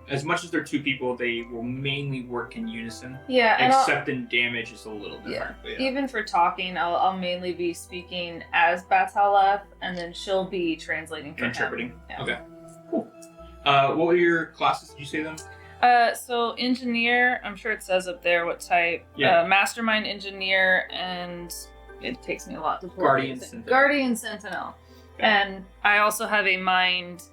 As much as they're two people, they will mainly work in unison. Yeah, and Except in damage, it's a little different. yeah. But Even for talking, I'll mainly be speaking as Bataleth, and then she'll be translating for Interpreting. him. Yeah. Okay. Cool. What were your classes? Did you say them? So engineer, I'm sure it says up there what type. Yeah. Mastermind engineer, and it takes me a lot to pull Guardian it. Sentinel. Guardian Sentinel. Okay. And I also have a mind,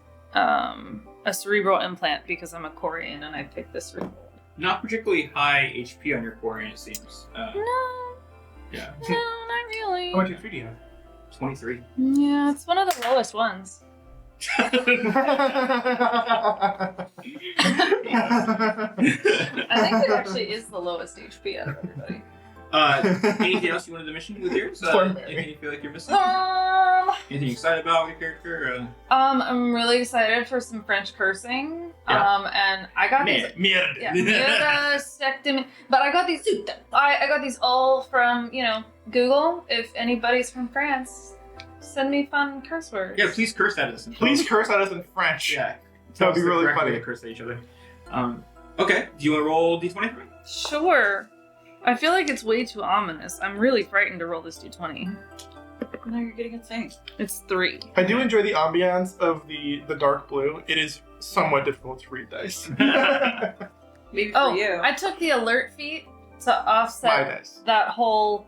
a cerebral implant because I'm a Quarian and I picked this cerebral. Not particularly high HP on your core, it seems. No, Yeah. no, not really. How much HP do you have? 23. Yeah, it's one of the lowest ones. I think it actually is the lowest HP out of everybody. Anything else you wanted to mention with yours? Poor Anything you feel like you're missing? Anything you excited about with your character? I'm really excited for some French cursing. Yeah. And I got these. Merde. Yeah, myrtectomy. But I got these. I got these all from Google. If anybody's from France, send me fun curse words. Yeah, please curse at us. Please curse at us in French. Yeah. That would be Tell us the really correct way funny. to curse at each other. Okay. Do you want to roll d20 for me? Sure. I feel like it's way too ominous. I'm really frightened to roll this d20. Now you're getting a thing. It's 3. I do enjoy the ambiance of the dark blue. It is somewhat difficult to read dice. Maybe for Oh, you. I took the alert feat to My offset dice. that whole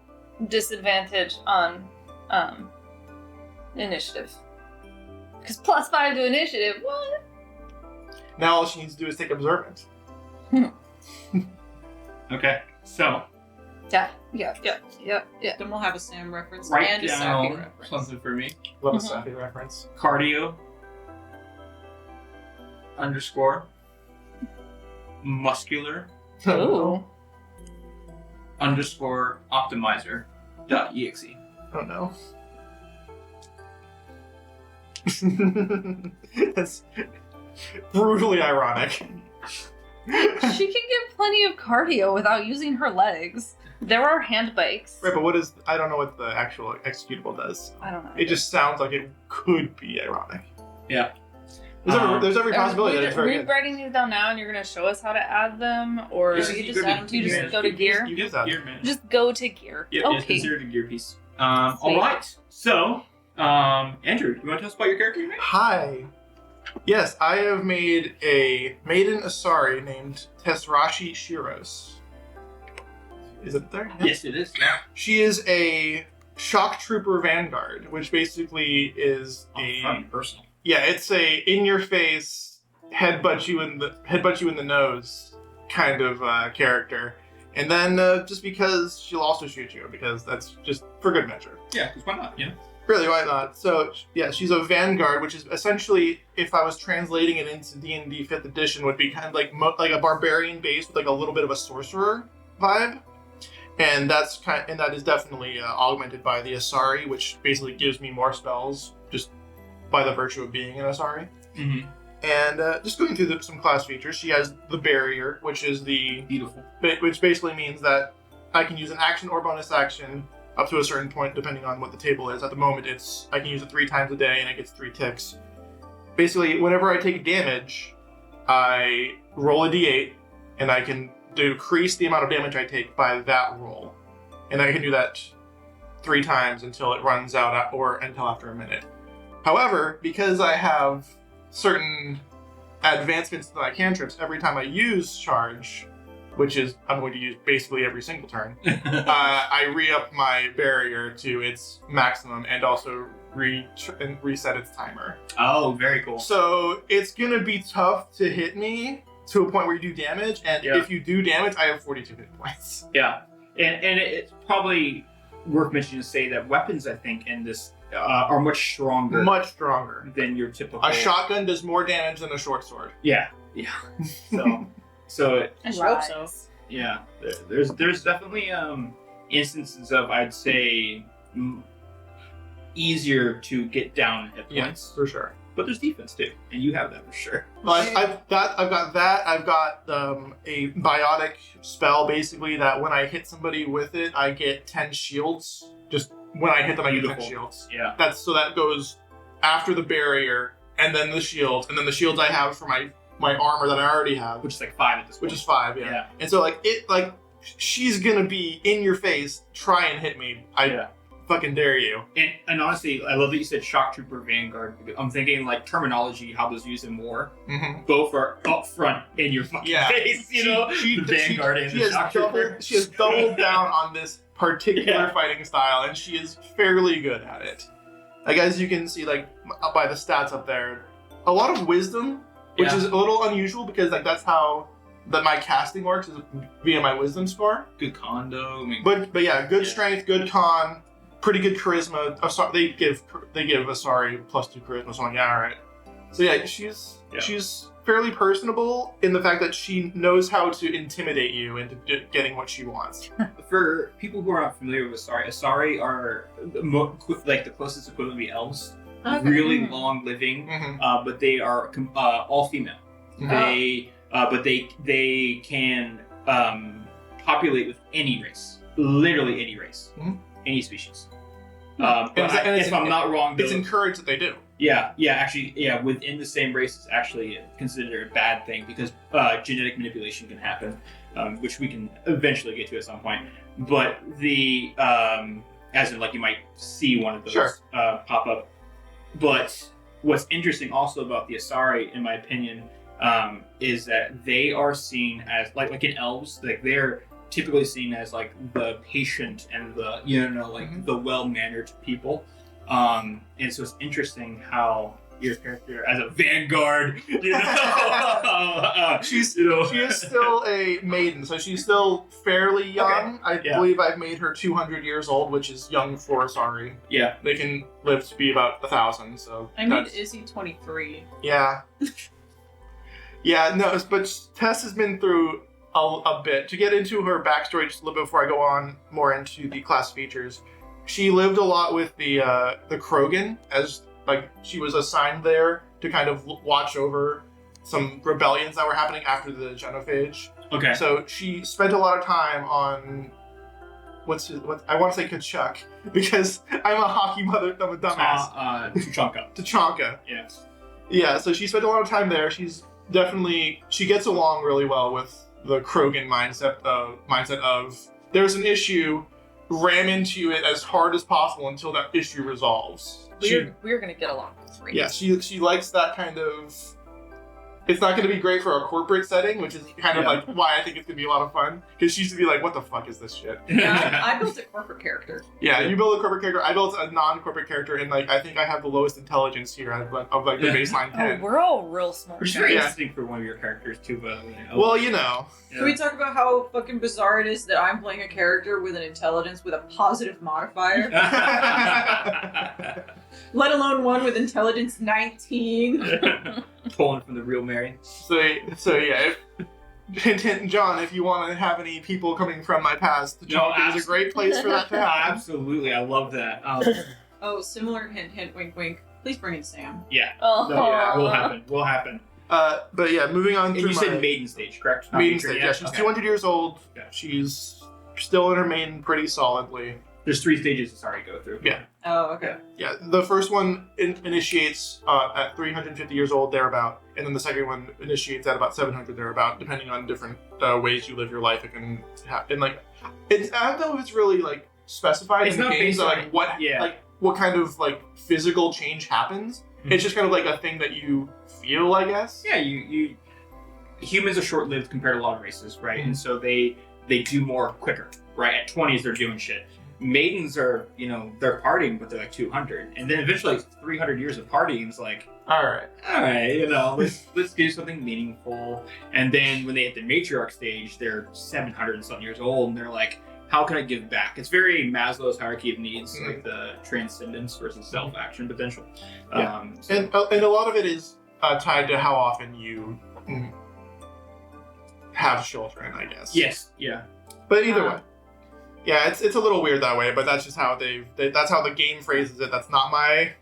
disadvantage on initiative. Because +5 to initiative, what? Now all she needs to do is take observant. Okay. So, Yeah. Then we'll have a Sam reference write and a Sappy down reference. something for me. Love a Mhm. Sappy reference. Cardio _ muscular Ooh. _ optimizer.exe. Oh no. That's brutally ironic. She can get plenty of cardio without using her legs. There are hand bikes. Right, but what is... I don't know what the actual executable does. I don't know. It just sounds like it could be ironic. Yeah. There's every possibility that it's very Are we good. writing these down now and you're going to show us how to add them? Or Yes, you you just go add to- them to you your just go to gear? You use that. Gear, man. Just go to gear. Yep, it's Okay. considered a gear piece. All right. So, Andrew, you want to tell us about your character you made? Hi. Yes, I have made a maiden Asari named Tesrashi Shiros. Is it there? Yes, it is. Yeah. She is a shock trooper vanguard, which basically is Personal. yeah, it's a in-your-face headbutt you in the nose kind of character, and then just because she'll also shoot you because that's just for good measure. Yeah, because why not? You know. Really, why not? So, yeah, she's a vanguard, which is essentially, if I was translating it into D&D 5th edition, would be kind of like a barbarian base with like a little bit of a sorcerer vibe, and that is definitely augmented by the Asari, which basically gives me more spells just by the virtue of being an Asari. Mm-hmm. And just going through some class features, she has the barrier, which is Beautiful. which basically means that I can use an action or bonus action up to a certain point, depending on what the table is. At the moment, I can use it 3 times a day, and it gets 3 ticks. Basically, whenever I take damage, I roll a d8, and I can decrease the amount of damage I take by that roll. And I can do that 3 times until it runs out, or until after a minute. However, because I have certain advancements to my cantrips, every time I use charge, which is I'm going to use basically every single turn, I re-up my barrier to its maximum and also reset its timer. Oh, very cool. So it's gonna be tough to hit me to a point where you do damage, and if you do damage, I have 42 hit points. Yeah, and it's probably worth mentioning to say that weapons, I think, in this are much stronger. Much stronger than your typical. A shotgun does more damage than a short sword. Yeah. So I should hope so. yeah, there's definitely instances of, I'd say, easier to get down hit points. Yes, for sure. But there's defense too, and you have that for sure. Well, I've got that. I've got a biotic spell basically that when I hit somebody with it, I get 10 shields. Just when I hit them, I get 10 shields. Yeah. That goes after the barrier, and then the shields, and then the shields I have for my armor that I already have, Which is like 5 at this point. which is 5. Yeah. And so she's gonna be in your face, try and hit me. I fucking dare you. And honestly, I love that you said Shock Trooper Vanguard. I'm thinking like terminology, how those used in war. Mm-hmm. Both are up front in your fucking face, the Vanguard and the Shock Trooper. She has doubled down on this particular fighting style, and she is fairly good at it. Like, as you can see, like by the stats up there, a lot of wisdom, which is a little unusual because like that's how my casting works, is via my wisdom score. Good condo. I mean, but yeah, good strength, good con. Pretty good charisma. They give Asari +2 charisma. So I'm like, all right. So yeah, she's fairly personable in the fact that she knows how to intimidate you into getting what she wants. For people who are not familiar with Asari are the closest equivalent to elves. Okay. Really long living, but they are all female. But they can populate with any race, literally any race, any species. If I'm not wrong, it's encouraged that they do. Actually, within the same race, it's actually considered a bad thing because genetic manipulation can happen, which we can eventually get to at some point. But as in, like, you might see one of those pop up. But what's interesting also about the Asari, in my opinion, is that they are seen as like in elves, like they're typically seen as like the patient and the the well-mannered people, and so it's interesting how your character as a vanguard, she is still a maiden, so she's still fairly young. I believe I've made her 200 years old, which is young for Asari. Yeah, they can live to be about 1,000. So I made Izzy 23. Yeah. No, but Tess has been through a bit. To get into her backstory just a little bit before I go on more into the class features, she lived a lot with the Krogan, as like she was assigned there to kind of watch over some rebellions that were happening after the genophage. Okay. So she spent a lot of time on what I want to say Kachuk, because I'm a hockey mother. I'm a dumbass. Tuchanka. Yes. Yeah. So she spent a lot of time there. She gets along really well with the Krogan mindset of there's an issue, ram into it as hard as possible until that issue resolves. We're gonna get along with 3. Yeah, she likes that kind of. It's not going to be great for a corporate setting, which is kind of like why I think it's going to be a lot of fun. Because she used to be like, what the fuck is this shit? Yeah, I built a corporate character. Yeah, you build a corporate character. I built a non-corporate character, and like I think I have the lowest intelligence here of the baseline 10. Oh, we're all real smart. Which is very interesting for one of your characters too, but well, you know. Can we talk about how fucking bizarre it is that I'm playing a character with an intelligence with a positive modifier? Let alone one with intelligence 19. Pulling from the real Mary. So yeah. Hint, hint, John, if you want to have any people coming from my past, the John is a great place for that to happen. Absolutely, I love that. Oh, similar hint, hint, wink, wink. Please bring in Sam. Yeah. Oh. No, yeah, will happen. But yeah, moving on. And you said maiden stage, correct? Maiden stage. Yeah, she's 200 years old. Yeah. She's still in her maiden pretty solidly. There's 3 stages to go through. Yeah. Oh, okay. Yeah, the first one initiates at 350 years old, thereabout, and then the second one initiates at about 700 thereabout, depending on different ways you live your life. It can happen. Like, I don't know if it's really like specified in the games, like what kind of like physical change happens. Mm-hmm. It's just kind of like a thing that you feel, I guess. Yeah, you humans are short-lived compared to a lot of races, right? And so they do more quicker, right? At 20s, they're doing shit. Maidens are, they're partying, but they're like 200, and then eventually 300 years of partying is like, All right. let's do something meaningful. And then when they hit the matriarch stage, they're 700 and something years old, and they're like, how can I give back? It's very Maslow's hierarchy of needs, like the transcendence versus self-action potential. Yeah. And a lot of it is tied to how often you have children, I guess. Yes, yeah. But either way. Yeah, it's a little weird that way, but that's just how that's how the game phrases it. That's not my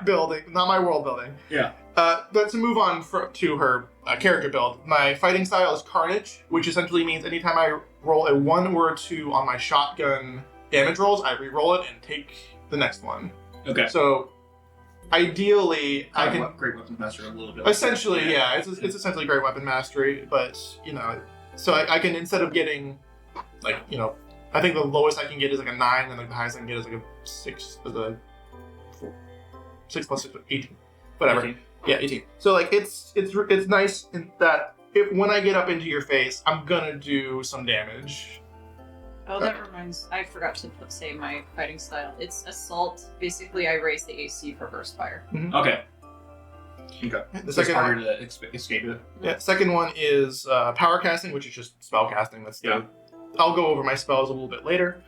building, not my world building. Yeah. But to move on to her character build, my fighting style is Carnage, which essentially means anytime I roll a 1 or a 2 on my shotgun damage rolls, I re-roll it and take the next one. Okay. So ideally, I can Great Weapons Master a little bit. essentially, it's essentially Great Weapon Mastery, but so I can, instead of getting I think the lowest I can get is like a 9, and like the highest I can get is like a 6, as a 6 plus 6, 18. Whatever. 18. Yeah, 18. So like it's nice in that when I get up into your face, I'm gonna do some damage. Oh, that reminds. I forgot to say my fighting style. It's Assault. Basically, I raise the AC for Burst Fire. Okay. The It's second harder one, to escape it. second one is Power Casting, which is just spell casting. I'll go over my spells a little bit later.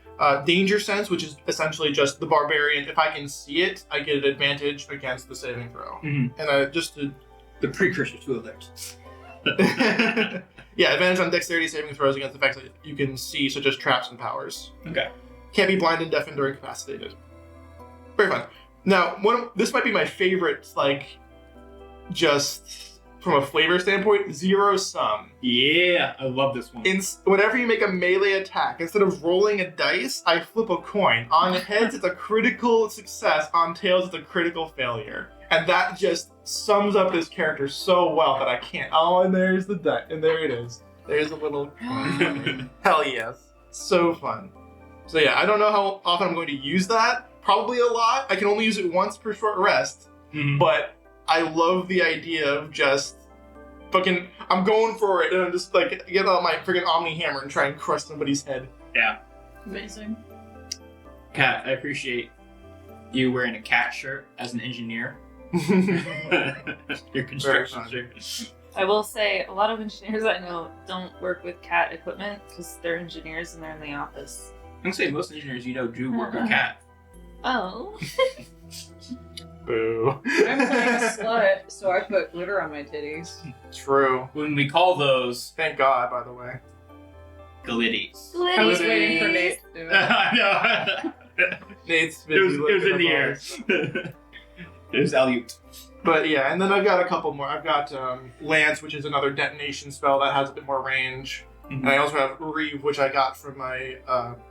Danger Sense, which is essentially just the barbarian. If I can see it, I get an advantage against the saving throw. Mm-hmm. And The precursor to alert. yeah, advantage on dexterity saving throws against effects that you can see, such as traps and powers. Okay. Can't be blinded, deafened, or incapacitated. Very fun. Now, this might be my favorite, just from a flavor standpoint, Zero Sum. Yeah, I love this one. Whenever you make a melee attack, instead of rolling a dice, I flip a coin. On heads, it's a critical success. On tails, it's a critical failure. And that just sums up this character so well that I can't. Oh, and there's the die, and there it is. There's a little. Hell yes. So fun. So yeah, I don't know how often I'm going to use that. Probably a lot. I can only use it once per short rest. Mm-hmm. But I love the idea of just I'm going for it, and I'm just get out my freaking Omni Hammer and try and crush somebody's head. Yeah. Amazing. Kat, I appreciate you wearing a cat shirt as an engineer. Your construction shirt. I will say, a lot of engineers I know don't work with cat equipment because they're engineers and they're in the office. I'm gonna say most engineers do work with cat. Oh. Boo. I'm playing a slut, so I put glitter on my titties. True. When we call those Thank God, by the way. glitties. I was waiting for Nate to do it. I know. Nate's It was in the air. It was Aleut. But yeah, and then I've got a couple more. I've got Lance, which is another detonation spell that has a bit more range. Mm-hmm. And I also have Reeve, which I got from my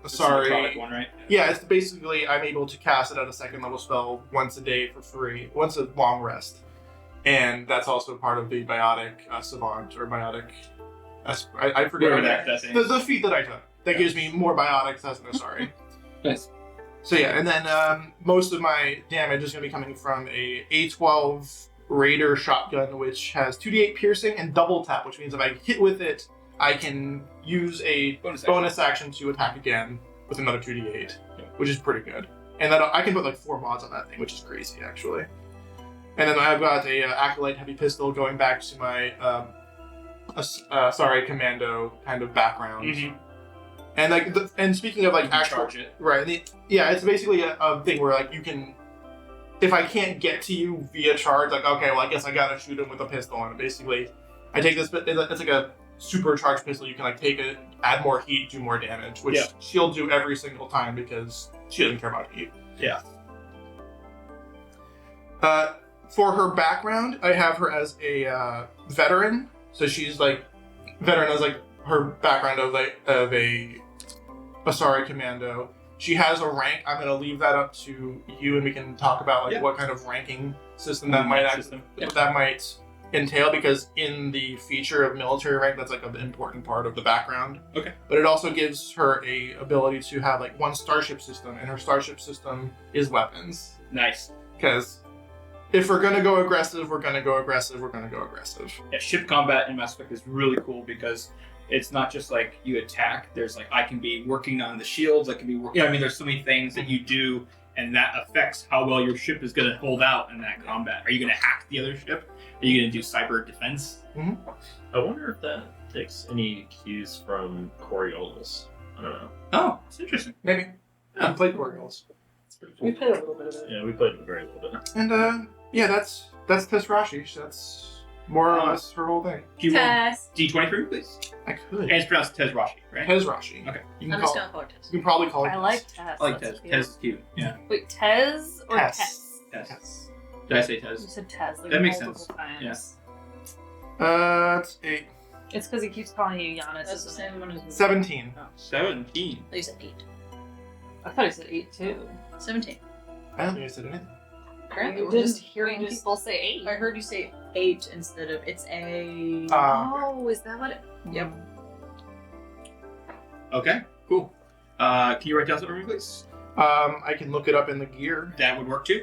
This is the product Asari. one, right? Yeah, it's basically I'm able to cast it at a 2nd level spell once a day for free, once a long rest. And that's also part of the Biotic Savant, or Biotic... I forget Whatever that. that thing. The feat that I took. That gives me more Biotics as an Asari. Nice. So yeah, and then most of my damage is going to be coming from a A12 Raider shotgun, which has 2d8 piercing and double tap, which means if I hit with it, I can use a bonus action to attack again with another 2d8, which is pretty good. And then I can put 4 mods on that thing, which is crazy, actually. And then I've got a Acolyte Heavy Pistol going back to my Commando kind of background. Mm-hmm. And and speaking of actual, charge it. right? It's basically a thing where you can, if I can't get to you via charge, okay, well I guess I gotta shoot him with a pistol. And basically, I take this, it's like a supercharged pistol. You can take it, add more heat, do more damage, which she'll do every single time because she doesn't care about heat. Yeah. For her background, I have her as a veteran. So she's veteran as her background of a Asari Commando. She has a rank. I'm gonna leave that up to you, and we can talk about what kind of ranking system that might that might entail, because in the feature of military rank, that's an important part of the background. Okay. But it also gives her a ability to have one starship system, and her starship system is weapons. Nice. Because if we're gonna go aggressive, we're gonna go aggressive. We're gonna go aggressive. Yeah, ship combat in Mass Effect is really cool because it's not just like you attack. There's like I can be working on the shields. I can be working. I mean, there's so many things that you do, and that affects how well your ship is going to hold out in that combat. Are you going to hack the other ship? Are you going to do cyber defense? I wonder if that takes any cues from Coriolis. I don't know. Oh, it's interesting. Maybe. I played Gorgons. It's pretty We cool. played a little bit of it. Yeah, we played very little bit. And yeah, that's Tessrashi. So that's more or less her whole thing. Do you want Tess. D20 for me, please? I could. And it's pronounced Tezrashi, right? Tessrashi. Okay. You can I'm call. just gonna call her Tess. You can probably call her. I like Tess. I like That's Tez. cute. Tez is cute. Yeah. Wait, Tez or Tess. Tess? Tez. Tess. Did I say You Tez? said Tez. Like That makes multiple sense. Times. It's 8. It's because he keeps calling you Giannis. That's the isn't it? same one as me. 17. 17. You said 8. I thought he said 8 too. 17. I don't think I said anything. Apparently, You we're just didn't hearing hear people say 8. I heard you say 8 instead of it's a. Oh, is that what it? Yep. Okay, cool. Can you write down something for me, please? I can look it up in the gear. That would work too.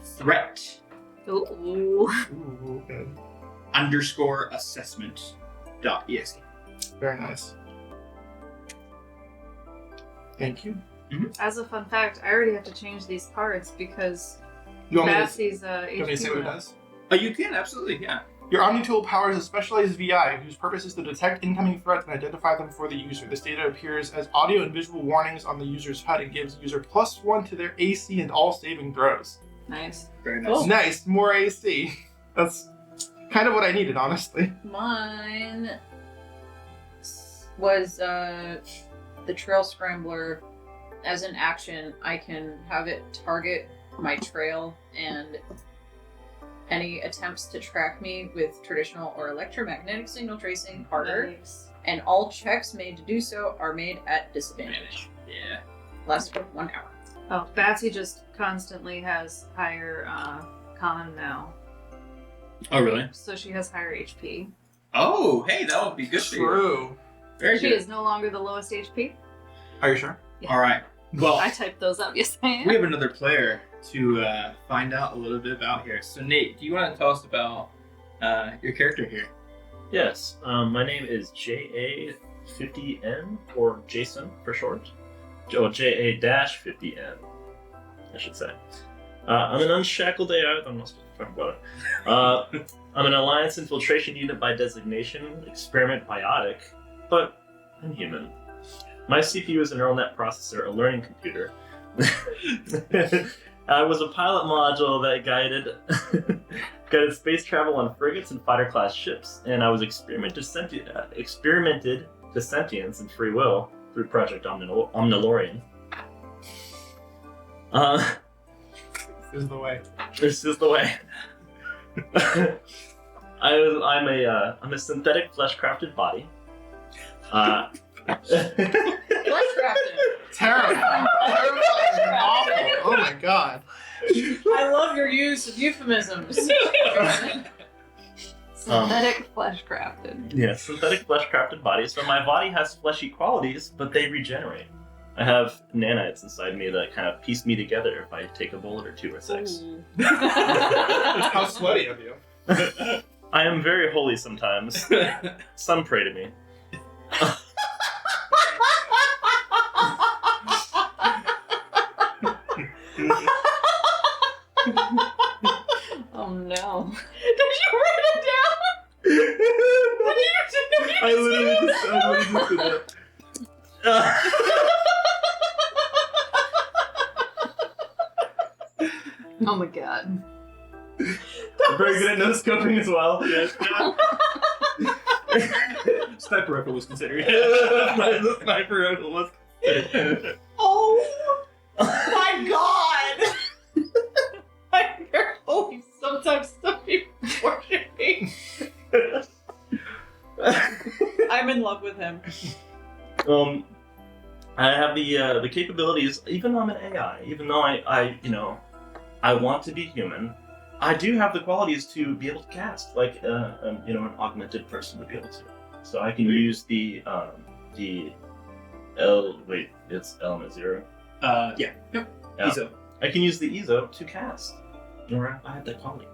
Threat Ooh. Ooh, good. _ assessment .exe. Very nice. Thank you. As a fun fact, I already have to change these cards because You want me to, Bassie's you want me to say what it HP. does? You can, absolutely, yeah. Your Omni tool powers a specialized VI whose purpose is to detect incoming threats and identify them for the user. This data appears as audio and visual warnings on the user's HUD and gives the user +1 to their AC and all saving throws. Nice. Very nice. Oh. Nice, more AC. That's kind of what I needed, honestly. Mine was the Trail Scrambler. As an action, I can have it target my trail and any attempts to track me with traditional or electromagnetic signal tracing harder, Nice. and all checks made to do so are made at disadvantage. Yeah. Lasts for 1 hour. Oh, Batsy just constantly has higher con now, Oh, really? so she has higher HP. Oh, hey, that would be good for you. True. Very She good. is no longer the lowest HP. Are you sure? All right. Well, I typed those up. Yes, I am. we have another player to find out a little bit about here. So, Nate, do you want to tell us about your character here? Yes, my name is JA50N, or Jason for short. JA-50N, I should say. I'm an unshackled AI. I'm not supposed to talk about it. I'm an Alliance infiltration unit by designation, experiment biotic, but I'm human. My CPU is a neural net processor, a learning computer. I was a pilot module that guided space travel on frigates and fighter class ships, and I was experimented to sentience and free will through Project Omnilorian. This is the way. This is the way. I'm a synthetic flesh-crafted body. Flesh crafted. Terrible. Terrifying. Awful. Oh my god. I love your use of euphemisms. Synthetic flesh crafted. Yeah, synthetic flesh-crafted body. So my body has fleshy qualities, but they regenerate. I have nanites inside me that kind of piece me together if I take a bullet or 2 or 6. How sweaty of you. I am very holy sometimes. Some pray to me. Oh no. Did you write it down? What did you do? I literally just did that. Oh my god. I'm very good at no scoping as well. Yes. Sniper rifle was considered. The sniper rifle was. Oh my god! I'm very holy. Sometimes some people worship me. I'm in love with him. I have the capabilities. Even though I'm an AI, even though I want to be human, I do have the qualities to be able to cast like an augmented person would be able to. So I can use the L. Wait, it's element 0. Yeah. Yep. Yeah. ESO. I can use the ESO to cast. Or I have that quality.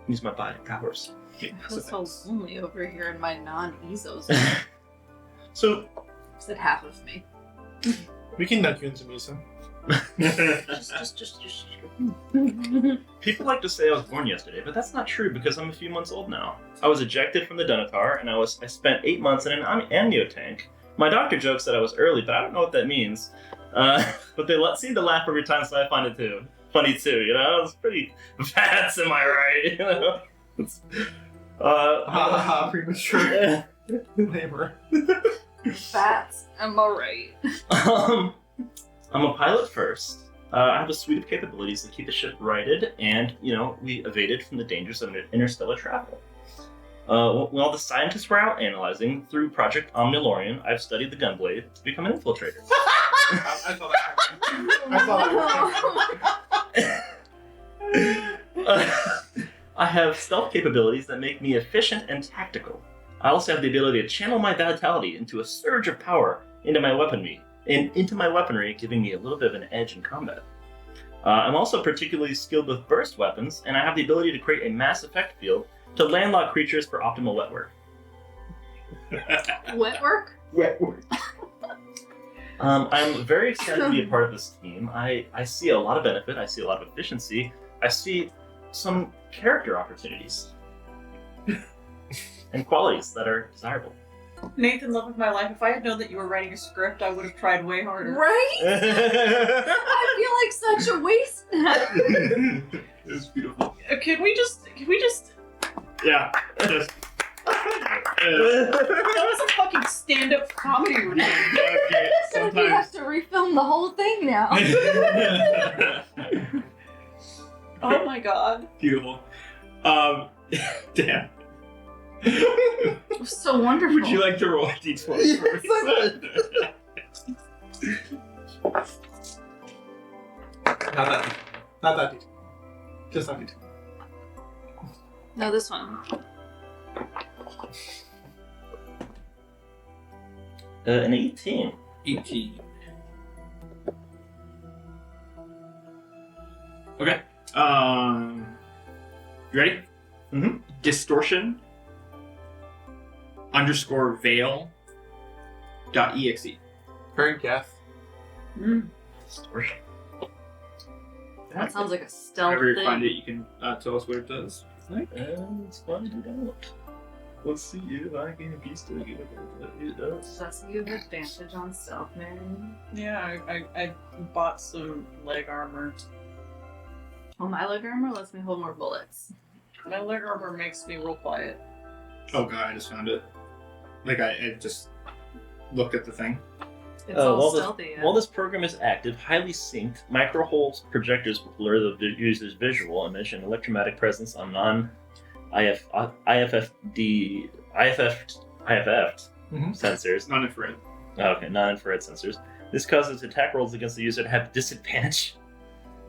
Use my body powers. I feel so lonely over here in my non-Ezos. So, Said half of me. We can nut you into Misa. just. People like to say I was born yesterday, but that's not true because I'm a few months old now. I was ejected from the Dunatar, and I spent 8 months in an amnio tank. My doctor jokes that I was early, but I don't know what that means. But they seem to laugh every time, so I find it funny too. You know, it's pretty fast. Am I right? You know. Premature labor. Fats. Am I right? I'm a pilot first. I have a suite of capabilities that keep the ship righted, and, you know, we evaded from the dangers of interstellar travel. While the scientists were out analyzing through Project Omnilorian, I've studied the gunblade to become an infiltrator. I saw that. I have stealth capabilities that make me efficient and tactical. I also have the ability to channel my vitality into a surge of power into my weaponry, giving me a little bit of an edge in combat. I'm also particularly skilled with burst weapons, and I have the ability to create a mass effect field to landlock creatures for optimal wet work. Wet work? Wet work. I'm very excited to be a part of this team. I see a lot of benefit. I see a lot of efficiency. I see some character opportunities and qualities that are desirable. Nathan, love of my life, if I had known that you were writing a script, I would have tried way harder. Right? I feel like such a waste. It was beautiful. Can we just... Yeah. Just. That was a fucking stand-up comedy routine. Okay. We have to refilm the whole thing now. Oh my god. Beautiful. Dan. It was so wonderful. Would you like to roll a d20 Yes, first? Not that deep. Just that deep. No, this one. An 18. 18. Okay. You ready? Mhm. Distortion _veil.exe. Very geth. Distortion. That sounds like a stealth Whenever you thing. find it, you can tell us what it does. It's fun to out. Let's see if I can piece together what it does. Does you have advantage on stealth, man? Yeah, I bought some leg armor. Oh, my leg armor lets me hold more bullets. My leg armor makes me real quiet. Oh god, I just found it. Like I just looked at the thing. It's all while stealthy. While this program is active, highly synced, micro-hole projectors will blur the user's visual image and electromagnetic presence on non-IFF sensors. Non-infrared. Okay, non-infrared sensors. This causes attack rolls against the user to have disadvantage.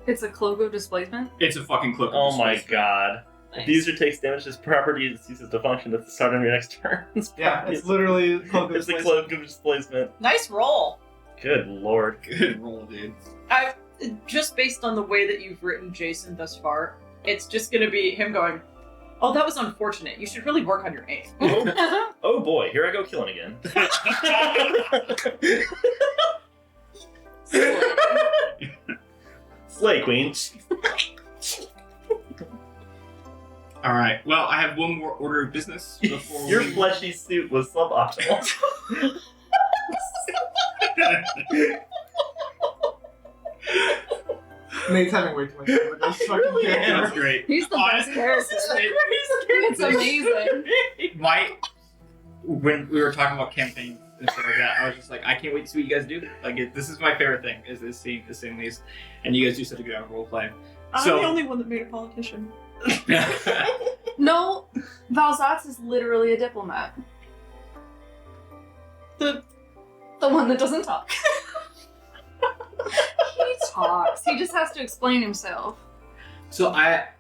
It's a Clogo displacement. It's a fucking cloak. Oh my god. Nice. If the user takes damage, this property ceases to function at the start of your next turn. Yeah, it's literally cloak of It's the displacement. cloak of displacement. Nice roll! Good lord. Good roll, dude. Just based on the way that you've written Jason thus far, it's just gonna be him going, oh, that was unfortunate. You should really work on your aim. Oh boy, here I go killing again. Slay Queen. All right. Well, I have one more order of business before Your we... fleshy suit was suboptimal. Nate's having way too much fun with this fucking Really Yeah, character. that's great. He's the best character. It's amazing. When we were talking about campaigns and stuff like that, I was just like, I can't wait to see what you guys do. Like, this is my favorite thing, is seeing these, and you guys do such a good job of role playing. I'm So- the only one that made a politician. No, Valzatz is literally a diplomat. The one that doesn't talk. He talks. He just has to explain himself. So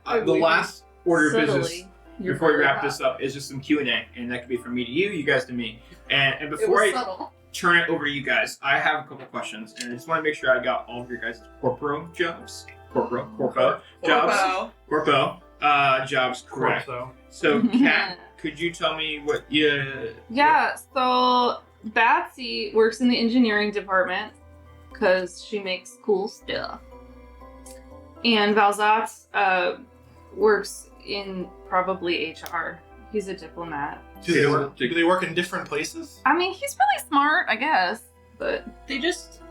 the last order of business Subtly. before we wrap this up is just some Q&A, and that could be from me to you guys to me. And It before was I subtle. turn it over to you guys, I have a couple questions, and I just want to make sure I got all of your guys' corporal jobs. Corpo. Jobs. Corpo. Jobs correct. So, Kat, could you tell me what you... Yeah, so Batsy works in the engineering department because she makes cool stuff. And Valzat works in probably HR. He's a diplomat. Do they work in different places? I mean, he's really smart, I guess, but They just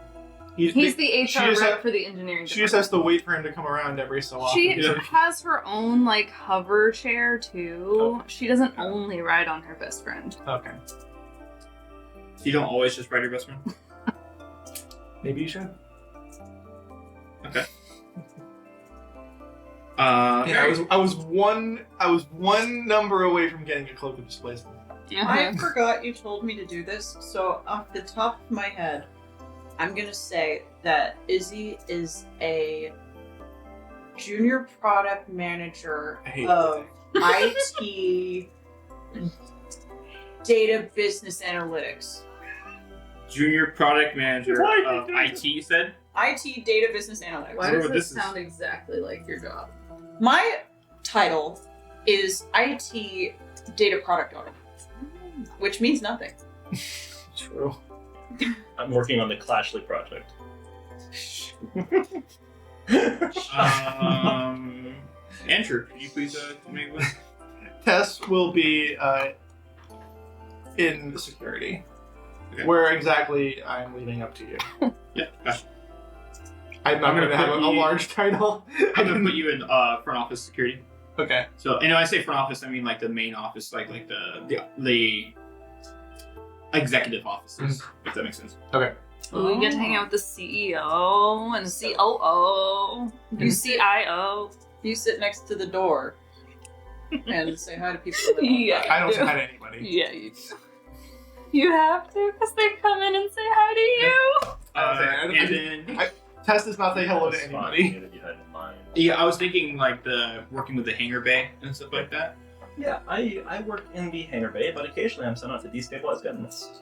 he's the she HR just rep ha- for the engineering She department. just has to wait for him to come around every so often. She has her own, like, hover chair, too. Oh. She doesn't only ride on her best friend. Okay. You don't always just ride your best friend? Maybe you should. Okay. Yeah, I was one number away from getting a cloak of displacement. I forgot you told me to do this, so off the top of my head, I'm gonna say that Izzy is a junior product manager I hate of IT data business analytics. Junior product manager Why of did you do IT, you said? IT data business analytics. Why Wonder does what this this is. sound exactly like your job? My title is IT data product owner, which means nothing. True. I'm working on the Clashly project. Andrew, could you please tell me what? Tess will be in security. Okay. Where exactly I'm leaving up to you. Yeah, gotcha. I'm not I'm going gonna to have put a you- large title. I'm gonna put you in front office security. Okay. So, and when I say front office, I mean like the main office, like the executive offices, if that makes sense. Okay. We get to hang out with the CEO and the COO, the CIO. You sit next to the door and say hi to people. Yeah. I don't say hi to anybody. Yeah, you have to, because they come in and say hi to you. And then, Tess does not say hello to That's fine, anybody. you had in mind. yeah, I was thinking like the working with the hangar bay and stuff like that. Yeah, I work in the hangar bay, but occasionally I'm sent out to destabilize guns.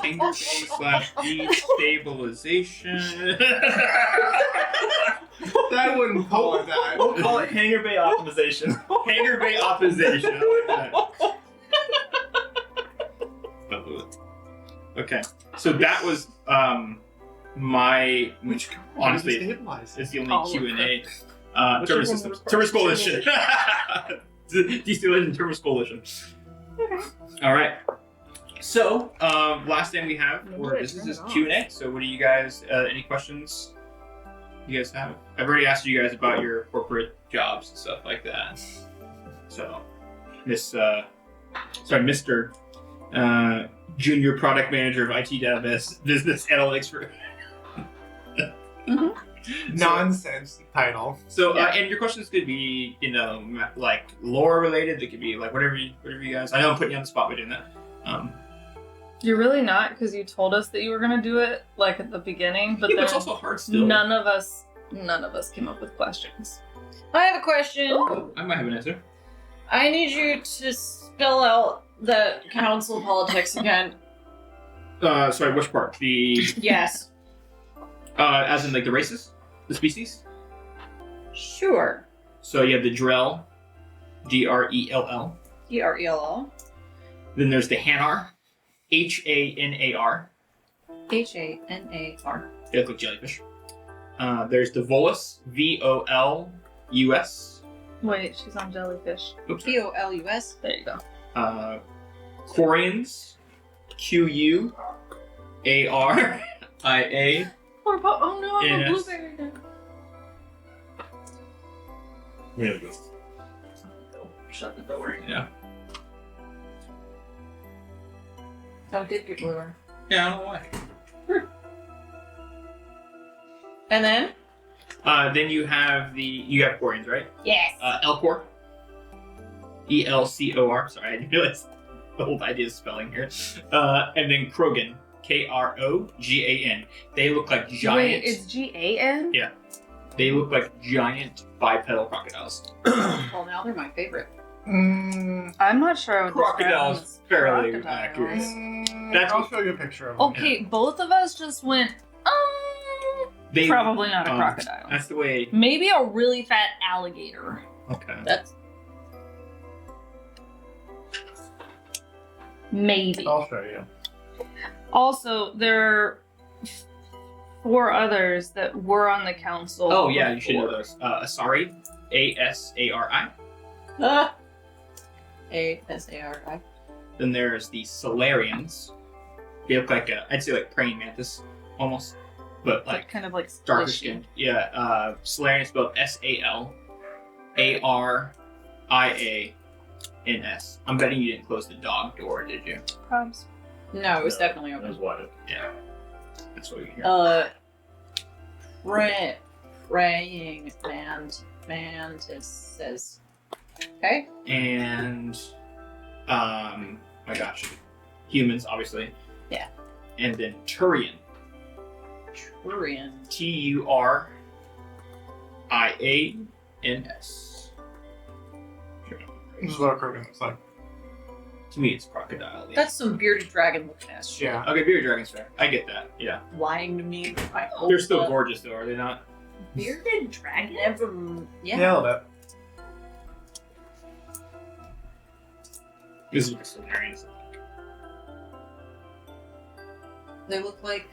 Hangar bay / destabilization. I wouldn't call it that. We'll call it hangar bay optimization. Hangar bay optimization. I like that. Okay, so that was my Which honestly stabilize? it's the only All of Q&A. Which Terminus one systems. requires Terminus coalition. Destabilization Terminus coalition. All right. So last thing we have for this is Q&A. So what do you guys? Any questions you guys have? I've already asked you guys about your corporate jobs and stuff like that. So Mr. Junior Product Manager of IT Database Business Analytics for. Nonsense title. So and your questions could be, like lore related. They could be like whatever you guys. I know I'm putting you on the spot by doing that. You're really not, because you told us that you were gonna do it like at the beginning, but Yeah, then it's also hard still. none of us came up with questions. I have a question. Oh, I might have an answer. I need you to spell out the council politics again. Sorry, which part? The Yes. as in like the races, the species. Sure. So you have the Drell, DRELL. DRELL. Then there's the Hanar, HANAR. HANAR. They look like jellyfish. There's the Volus, VOLUS. Wait, she's on jellyfish. Oops. POLUS. There you go. Quarians, QUARIA. Poor oh no, I'm a Yes. blueberry now. Really good. Shut the door. Yeah. Oh, it did get bluer. Yeah, I don't know why. And then? Then you have Quarians, right? Yes. Elcor. ELCOR. Sorry, I didn't realize the whole idea of spelling here. And then Krogan. KROGAN. They look like giant. Wait, it's GAN? Yeah. They look like giant bipedal crocodiles. Well, now they're my favorite. I'm not sure I would describe them Crocodiles, as fairly crocodiles. accurate. That's I'll what- show you a picture of them. Okay, both of us just went, Probably not a um, crocodile. That's the way. Maybe a really fat alligator. Okay. That's Maybe. I'll show you. Also, there are 4 others that were on the council. Oh yeah, you should know before. those. Asari, Asari. ASARI. Then there's the Solarians. They look like I'd say like praying mantis, almost, but like kind of like darker squishy. skinned. Yeah. Solarian is spelled SALARIANS. I'm betting you didn't close the dog door, did you? Probs. No, it was definitely That was open. wide open. Yeah. That's what we hear. Praying mantis says. Okay. And my gosh, humans obviously. Yeah. And then Turian, Turian. TURIANS. This is what a Krogan looks like. To me, it's crocodile. That's some bearded dragon looking ass shit. Yeah. Okay, bearded dragon's fair. I get that. Yeah. Lying to me. They're still gorgeous though, are they not? Bearded dragon? Never. Yeah. Yeah, a little bit. This is what the Solarians look like. They look like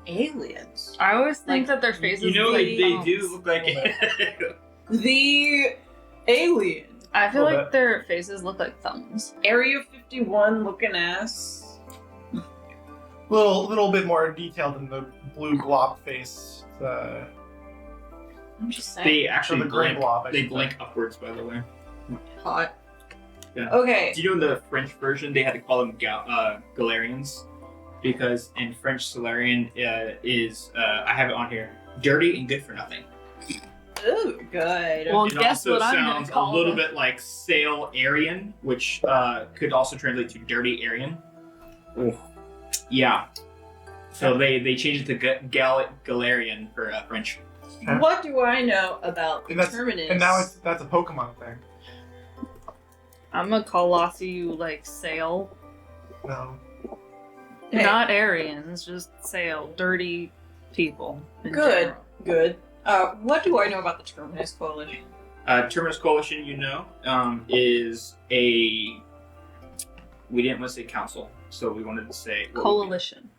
aliens. I always think Like, that their faces. You know, look like they thumbs. do look like. The alien. I feel Little like their faces look like thumbs. Area 51 looking ass. Little bit more detailed than the blue glob face. I'm just saying. They Or actually the gray blink. blob. I They should blink say. upwards, by the way. Hot. Yeah. Okay. Do you know in the French version they had to call them Galarians? Because in French, Solarian is, I have it on here, dirty and good for nothing. Ooh, good. Well, It guess also what I'm gonna sounds a call little them. bit like Sail Aryan, which could also translate to dirty Aryan. Yeah. So they changed it to Galarian for French. What do I know about the And that's- Terminus? And now that's a Pokemon thing. I'm gonna call you like Sail. No. Hey. Not Aryans, just Sail. Dirty people. in Good. general. Good. What do I know about the Terminus Coalition? Terminus Coalition, is a. We didn't want to say council, so we wanted to say Coalition.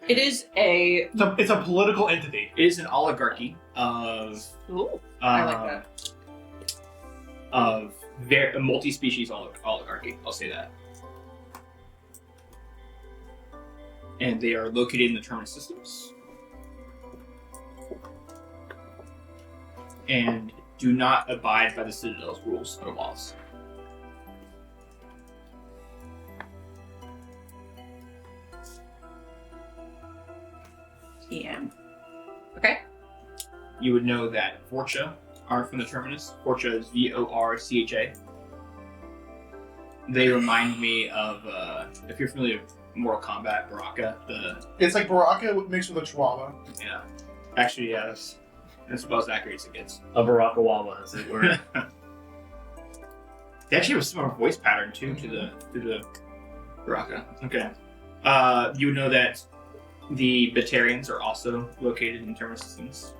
It is a. It's a political entity. It is an oligarchy of Ooh. I like that. of a multi-species oligarchy. I'll say that. And they are located in the Terminus systems. And do not abide by the Citadel's rules or laws. TM. Okay. You would know that Vorcha are from the Terminus. Vorcha is Vorcha. They remind me of, if you're familiar with Mortal Kombat, Baraka, It's like Baraka mixed with a Chihuahua. yeah. Actually, yeah, that's about as accurate as it gets. A Baraka Wawa, as it were. They actually have a similar voice pattern too to the Baraka. Okay. You would know that the Batarians are also located in Terminus systems.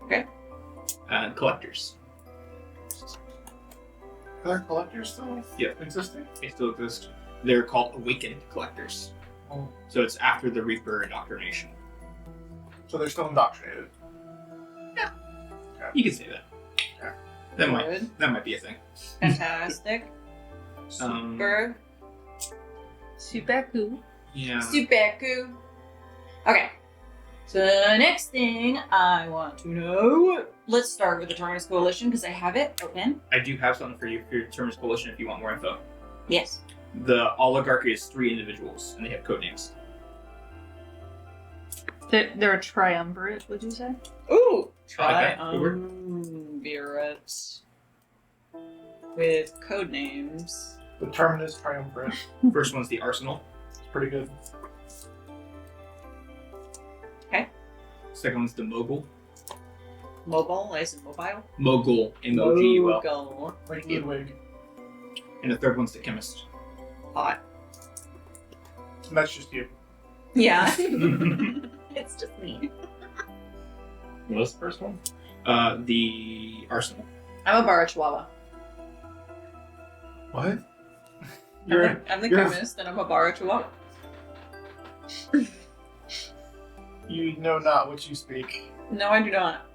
Okay. Collectors. Are there collectors still Yep. existing? They still exist. They're called Awakened Collectors. Oh. So it's after the Reaper indoctrination. So they're still indoctrinated. You can say that. Yeah. That might be a thing. Fantastic. Um, Super. Super cool. Yeah. Super cool. Okay. So the next thing I want to know. Let's start with the Terminus Coalition because I have it open. I do have something for you for your Terminus Coalition if you want more info. Yes. The oligarchy is 3 individuals, and they have code names. They're a triumvirate, would you say? Ooh. I like that. Triumvirate. With code names. The Terminus Triumvirate. First one's the Arsenal. It's pretty good. Second one's the Mogul. Mobile, as in mobile. Mogul, M-O-G-U-L. Mogul. Like Ludwig. And the third one's the Chemist. Hot. And that's just you. Yeah. It's just me. What was the first one? The arsenal. I'm a Bara Chihuahua. What? I'm the chemist, and I'm a Bara Chihuahua. You know not what you speak. No, I do not.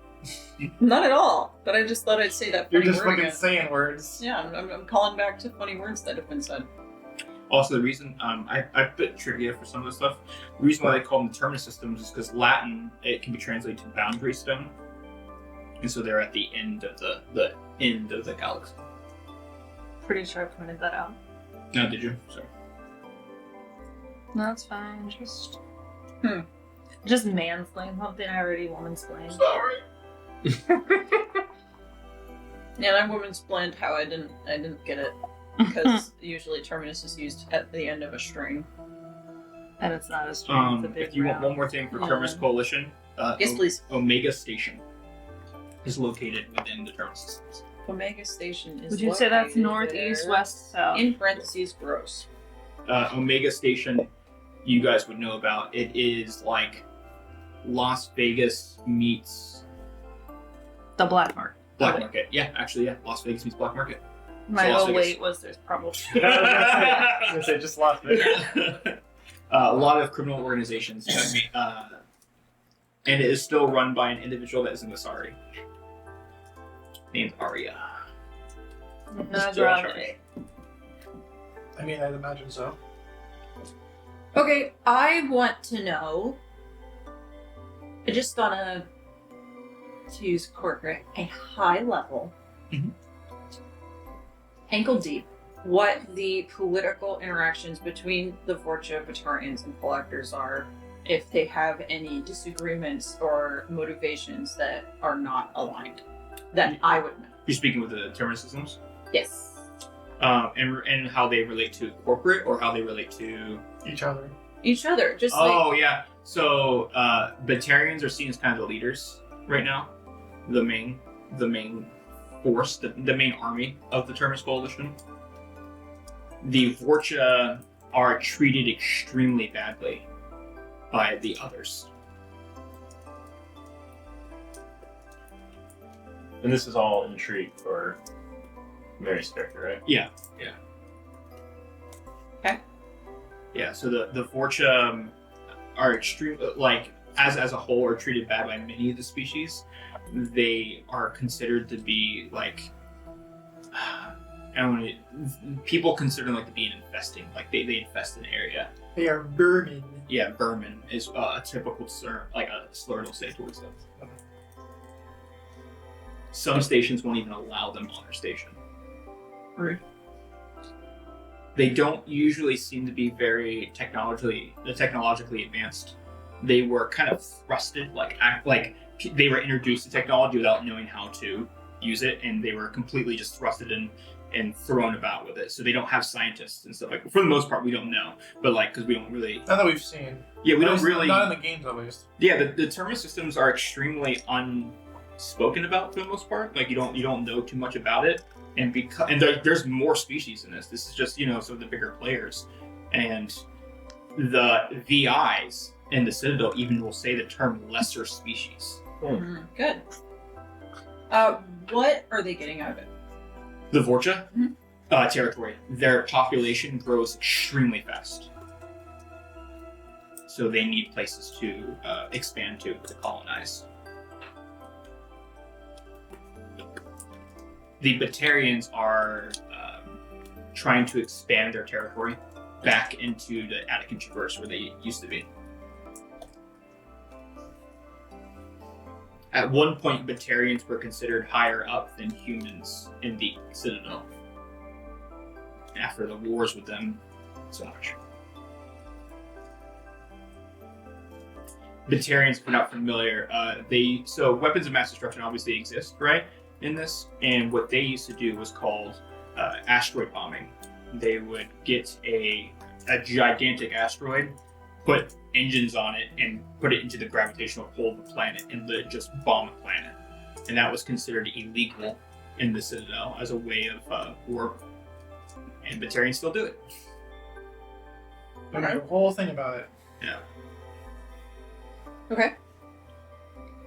Not at all. But I just thought I'd say that You're funny just word fucking again. saying words. Yeah, I'm calling back to funny words that have been said. Also, the reason I put trivia for some of this stuff. The reason why they call them terminus systems is because Latin it can be translated to boundary stone, and so they're at the end of the end of the galaxy. Pretty sure I pointed that out. No, did you? Sorry. No, it's fine. Just mansplain something I already womansplained. Sorry. Yeah, I woman-splained how I didn't get it. Because usually terminus is used at the end of a string. And it's not as strong. It's a big If you want round. one more thing for Yeah. Terminus Coalition, Yes, please. Omega Station is located within the Terminus systems. Omega Station is Would you say that's located north, east, there. west, south? In parentheses, gross. Omega Station, you guys would know about. It is like Las Vegas meets The black market. Black Market. Yeah, actually, yeah. Las Vegas meets Black Market. My Las oh Vegas. wait was there's probably. I was gonna say just lost it. A lot of criminal organizations, and it is still run by an individual that is in the Sari, named Arya. Not Still in around charge. it. I mean, I'd imagine so. Okay, I want to know. Just on a, to use corporate, a high level, Mhm. ankle deep, what the political interactions between the Vorcha, Batarians, and Collectors are, if they have any disagreements or motivations that are not aligned, that I would know. You're speaking with the Terminus systems, Yes. and how they relate to corporate or how they relate to. Each other. Each other, just Oh like yeah. So Batarians are seen as kind of the leaders right now, the main force, the main army of the Terminus Coalition. The Vorcha are treated extremely badly by the others. And this is all intrigue for Mary's character, right? Yeah. Okay. Yeah. So the Vorcha are extreme, like as a whole, are treated bad by many of the species. They are considered to be like, people consider them like to be an infesting, like they infest an area. They are vermin. Yeah, vermin is a typical term, like a slur they'll say towards them. Some stations won't even allow them on their station. Rude. They don't usually seem to be very technologically advanced. They were kind of thrusted, like they were introduced to technology without knowing how to use it, and they were completely just thrusted and thrown about with it. So they don't have scientists and stuff like. For the most part, we don't know, but like because we don't really. Not that we've seen. Yeah, we At don't least really. Not in the games, at least. Yeah, the terminus systems are extremely unspoken about for the most part. Like you don't know too much about it, and there's more species in this. This is just some of the bigger players, and the VIs in the Citadel even will say the term lesser species. Good. What are they getting out of it? The Vorcha Mhm. territory. Their population grows extremely fast, so they need places to expand to colonize. The Batarians are trying to expand their territory back into the Attican Traverse where they used to be. At one point, Batarians were considered higher up than humans in the Citadel. After the wars with them, so much. Batarians, if we're not familiar, so weapons of mass destruction obviously exist, right, in this, and what they used to do was called asteroid bombing. They would get a gigantic asteroid, put engines on it, and put it into the gravitational pull of the planet, and let it just bomb the planet. And that was considered illegal in the Citadel as a way of war. And Batarians still do it. They made a whole thing about it. Yeah. Okay.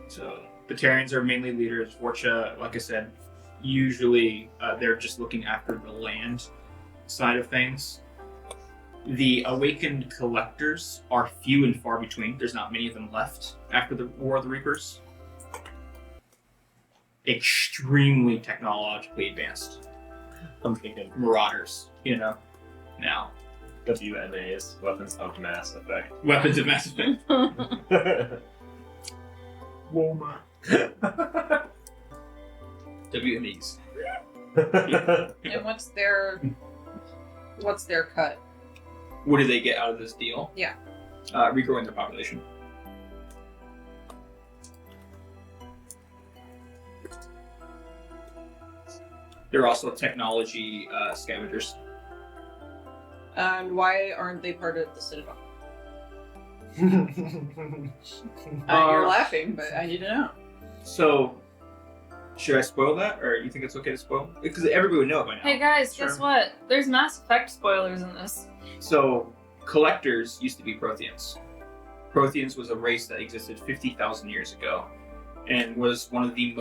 So Batarians are mainly leaders. Vorcha, like I said, usually they're just looking after the land side of things. The awakened collectors are few and far between. There's not many of them left after the War of the Reapers. Extremely technologically advanced I'm thinking marauders, now. WMAs, weapons of mass effect. Weapons of mass effect. Woma. WMEs. And what's their cut? What do they get out of this deal? Yeah. Regrowing their population. They're also technology scavengers. And why aren't they part of the Citadel? Uh, You're laughing, but I need to know. So, should I spoil that, or you think it's okay to spoil? Because everybody would know it by now. Hey guys, guess Sure. what? There's Mass Effect spoilers in this. So, collectors used to be Protheans. Protheans was a race that existed 50,000 years ago, and was one of the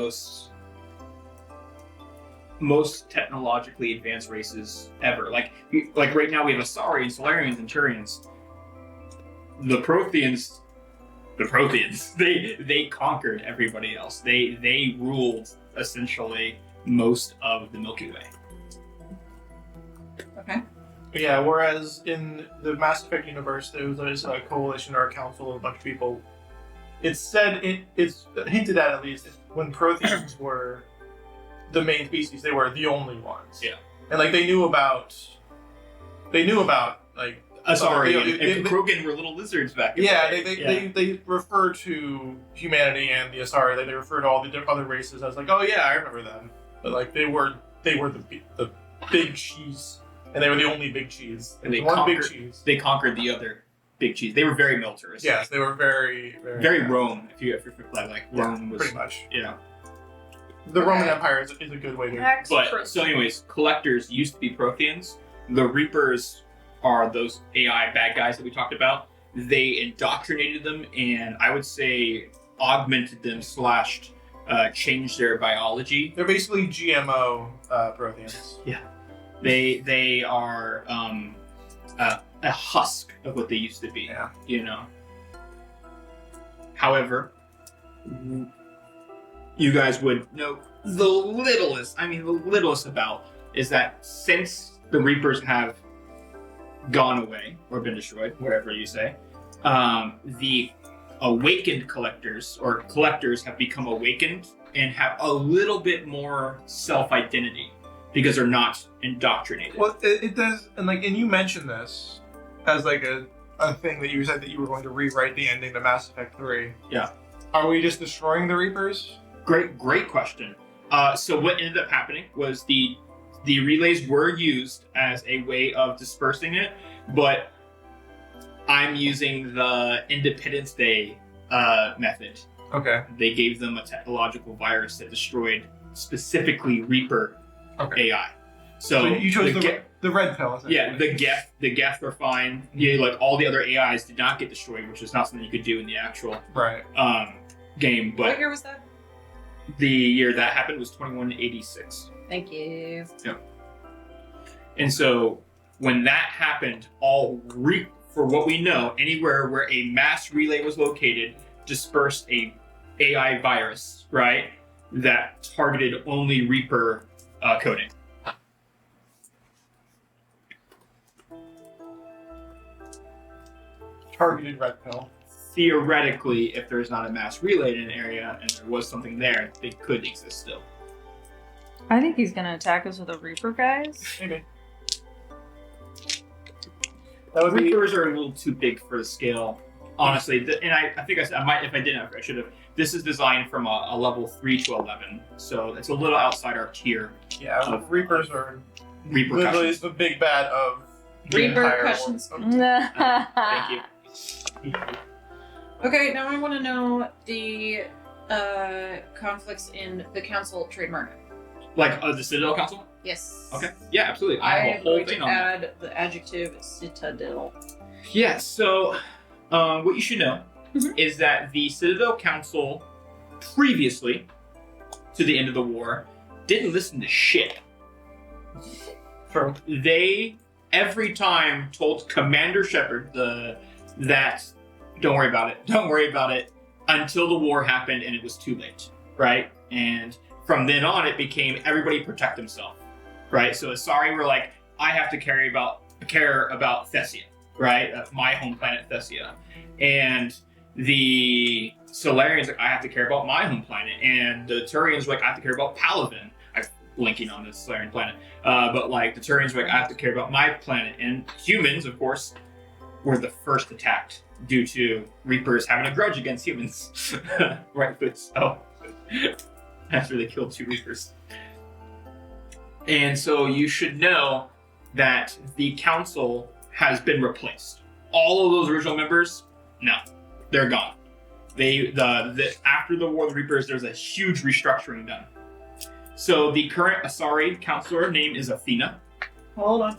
most technologically advanced races ever. Like right now we have Asari, Solarians, and Turians. The Protheans, they conquered everybody else. They ruled essentially most of the Milky Way. Okay. Yeah, whereas in the Mass Effect universe, there was a coalition or a council of a bunch of people. It's said, it's hinted at least, when Protheans were the main species, they were the only ones. Yeah. And like they knew about like Asari they- and Krogan were little lizards back in yeah, the day. they refer to humanity and the Asari. They refer to all the other races as like, oh yeah, I remember them. But like they were the big cheese, and they were the only big cheese. And they one big conquered- cheese. They conquered the other big cheese. They were very militarist. Yes, they were very Very Rome. If you're like Rome was pretty much. Yeah. The Roman Okay. Empire is a good way to. But so anyways, collectors used to be Protheans. The Reapers are those AI bad guys that we talked about. They indoctrinated them, and I would say augmented them / changed their biology. They're basically GMO Protheans. They are a husk of what they used to be. Yeah. However, you guys would know the littlest about is that since the Reapers have gone away or been destroyed, whatever you say, the awakened collectors have become awakened and have a little bit more self-identity because they're not indoctrinated. Well, it does, and you mentioned this as like a thing that you said that you were going to rewrite the ending to Mass Effect 3. Yeah. Are we just destroying the Reapers? Great question. So what ended up happening was the relays were used as a way of dispersing it, but I'm using the Independence Day method. Okay. They gave them a technological virus that destroyed specifically Reaper Okay. AI. So you chose the red pill. Essentially. yeah, the Geth are fine. Yeah, like all the other AIs did not get destroyed, which is not something you could do in the actual Right. game. What But year was that? the year that happened was 2186. Thank you. And so when that happened, for what we know, anywhere where a mass relay was located, dispersed a AI virus, right, that targeted only Reaper coding. Targeted red pill. Theoretically, if there's not a mass relay in an area and there was something there, they could exist still. I think he's gonna attack us with a Reaper, guys. Maybe. That would be. Reapers are a little too big for the scale, honestly. And I think I might, if I didn't, I should have. This is designed from a level 3 to 11, so it's a little outside our tier. Yeah, Reapers are literally Repercussions. the big bad of the entire Repercussions. world. Thank you. Okay, now I want to know the conflicts in the council trademark. Like the Citadel Council? Yes. Okay. Yeah, absolutely. I I have a am whole going thing to on that. add the adjective citadel. Yeah, so what you should know is that the Citadel Council, previously to the end of the war, didn't listen to shit. They every time told Commander Shepard that don't worry about it until the war happened and it was too late, right? And from then on, it became everybody protect himself, right? So Asari were like, I have to care about Thessia, right? My home planet Thessia, and the Solarians like, I have to care about my home planet, and the Turians were like, I have to care about Palaven. I'm blinking on this Solarian planet, but like the Turians were like, I have to care about my planet, and humans, of course, were the first attacked due to Reapers having a grudge against humans, rightfully so. After they killed 2 Reapers. And so you should know that the council has been replaced. All of those original members, no, they're gone. After the War of the Reapers, there's a huge restructuring done. So the current Asari counselor name is Athena. Hold on.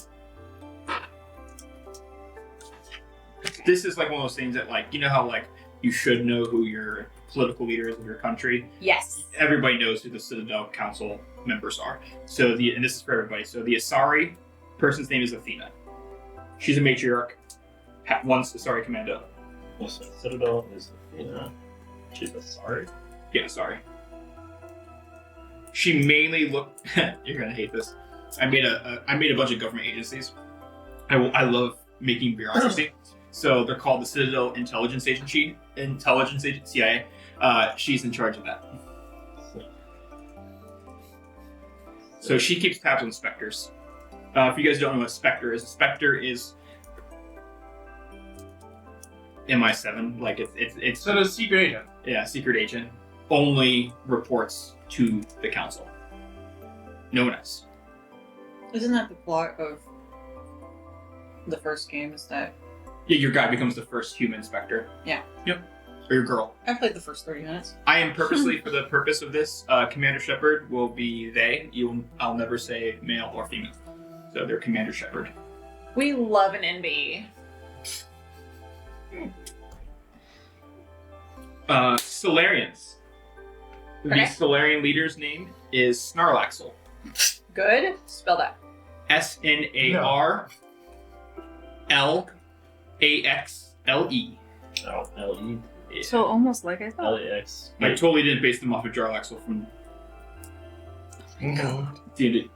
This is like one of those things that, like, you know how like you should know who your political leader is of your country. Yes. Everybody knows who the Citadel Council members are. So and this is for everybody. So the Asari person's name is Athena. She's a matriarch. Once Asari Commando. So Citadel is Athena. She's Asari. Yeah, sorry. She mainly You're gonna hate this. I made a bunch of government agencies. I love making bureaucracy. So they're called the Citadel Intelligence Agency, CIA. She's in charge of that. So she keeps tabs on Spectres. If you guys don't know what Spectre is MI7. Like it's So the secret agent. Yeah, secret agent. Only reports to the council. No one else. Isn't that the plot of the first game? Is that? Yeah, your guy becomes the first human Spectre. Yeah. Yep. Or your girl. I played the first 30 minutes. I am purposely, for the purpose of this, Commander Shepard will be they. I'll never say male or female. So they're Commander Shepard. We love an NB. Solarians. Okay. The Solarian leader's name is Snarlaxle. Good. Spell that. SNARLAXLE. Oh, L-E. Yeah. So almost like I thought. L-E-X. I totally didn't base them off of Jarlaxle from D&D.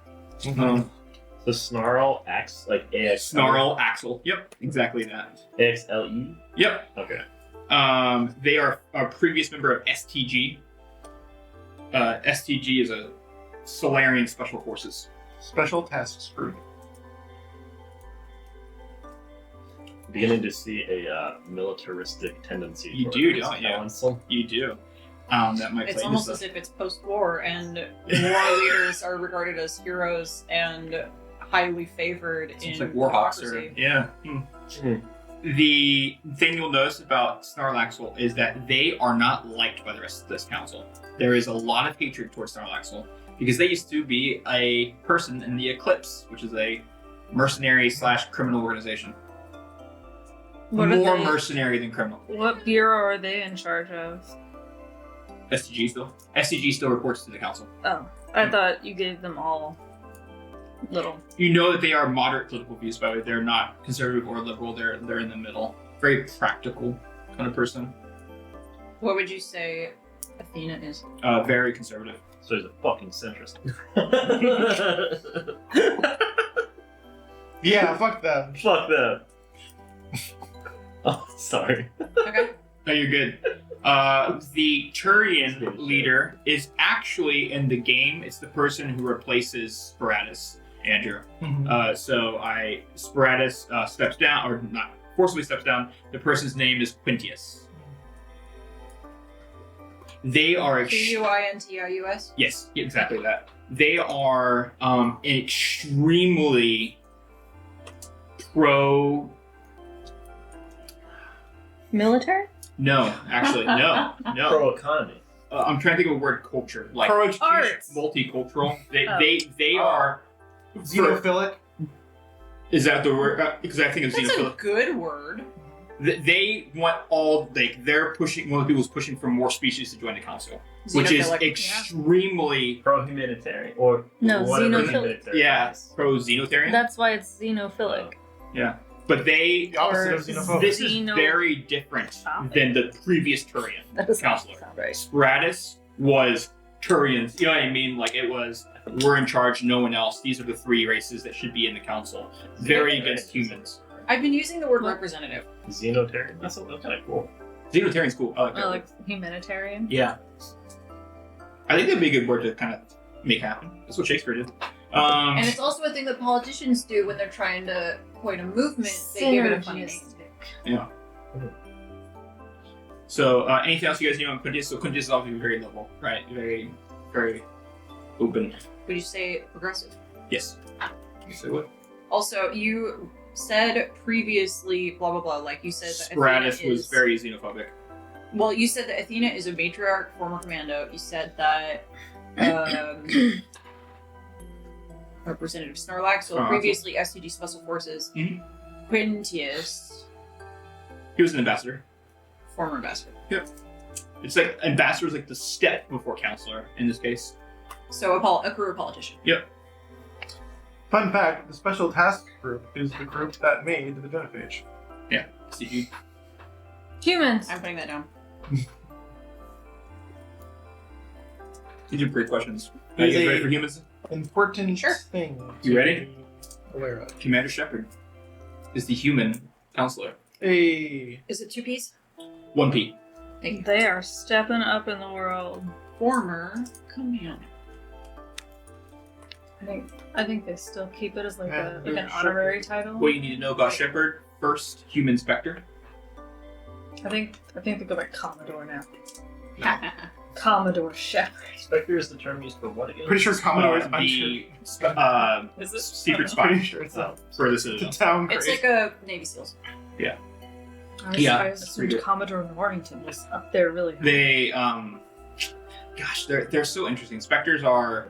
The Snarl Axe, like A-X. Snarl Axle. Yep, exactly that. A-X-L-E? Yep. Okay. They are a previous member of STG. STG is a Solarian Special Forces. Special Tasks Group. Beginning to see a militaristic tendency. You toward do, this don't you? council. You do. That might It's play almost into as if it's post-war and war leaders are regarded as heroes and highly favored It's in like Warhawks democracy. yeah. The thing you'll notice about Snarlaxle is that they are not liked by the rest of this council. There is a lot of hatred towards Snarlaxle because they used to be a person in the Eclipse, which is a mercenary / criminal organization. What are More they- mercenary than criminal. What bureau are they in charge of? STG still. STG still reports to the council. Oh, I thought you gave them all little. You know that they are moderate political views, by the way. They're not conservative or liberal. They're in the middle. Very practical kind of person. What would you say Athena is? Very conservative. So he's a fucking centrist. Yeah, fuck them. Fuck that. Oh, sorry. Okay. No, you're good. The Turian leader is actually in the game. It's the person who replaces Sparatus, Andrew. Sparatus steps down, or not forcibly steps down. The person's name is Quintius. They are Quintius? yes, exactly that. They are extremely pro. Military? No, actually, no. Pro-economy. I'm trying to think of a word. Culture, like Pro-education. Arts. multicultural. They Oh. are. Xenophilic. Is that the word? Because I think it's That's a xenophilic. good word. they want all they're pushing. One of the people is pushing for more species to join the council, which is Xenophilic. extremely Pro-humanitarian or No, whatever xenophilic. humanitarian is. pro-xenotarian. That's why it's xenophilic. But they The opposite Or of xenophobic. this is Xeno- very different Stop than the previous Turian That doesn't counselor. sound right. Stratus was Turians. You know what I mean? Like it was, we're in charge, no one else. These are the three races that should be in the council. Very against humans. I've been using the word What? representative. Xenotarian. That's kind of cool. Xenotarian's cool. I like that. Oh, like humanitarian. Yeah. I think that'd be a good word to kind of make happen. That's what Shakespeare did. And it's also a thing that politicians do when they're trying to point a movement. They give it a funny name. Yeah. So, anything else you guys know on Quintus? So Quintus is obviously very level, right? Very, very open. Would you say progressive? Yes. You say what? Also, you said previously, blah blah blah. Like you said that Stratus Athena was is, very xenophobic. Well, you said that Athena is a matriarch, former commando. You said that Representative Snorlax, so Oh, previously SCG Special Forces. Mhm. Quintius, He was an ambassador. former ambassador. It's like ambassador is like the step before counselor in this case. So a career politician. Fun fact: the Special Task Group is the group that made the genophage. See, Humans. I'm putting that down. these are great questions. Are Is you guys a- ready for humans? Important Sure. thing. You to ready? be Aware of. Commander Shepard is the human counselor. Hey. Is it 2Ps? 1P. Thank you. They are stepping up in the world. Former commander. I think they still keep it as like Yeah, an they're honorary title. What you need to know about Shepard: first human specter. I think they go by Commodore now. Commodore Shepard. Spectre is the term used for what again? Pretty sure Commodore is the unsure. Is it secret Pretty spy sure it's Oh. for the It's Citadel. a town It's crazy. like a Navy SEALs. Yeah, I that's assumed pretty good. Commodore Norrington was up there really high. They gosh, they're so interesting. Specters are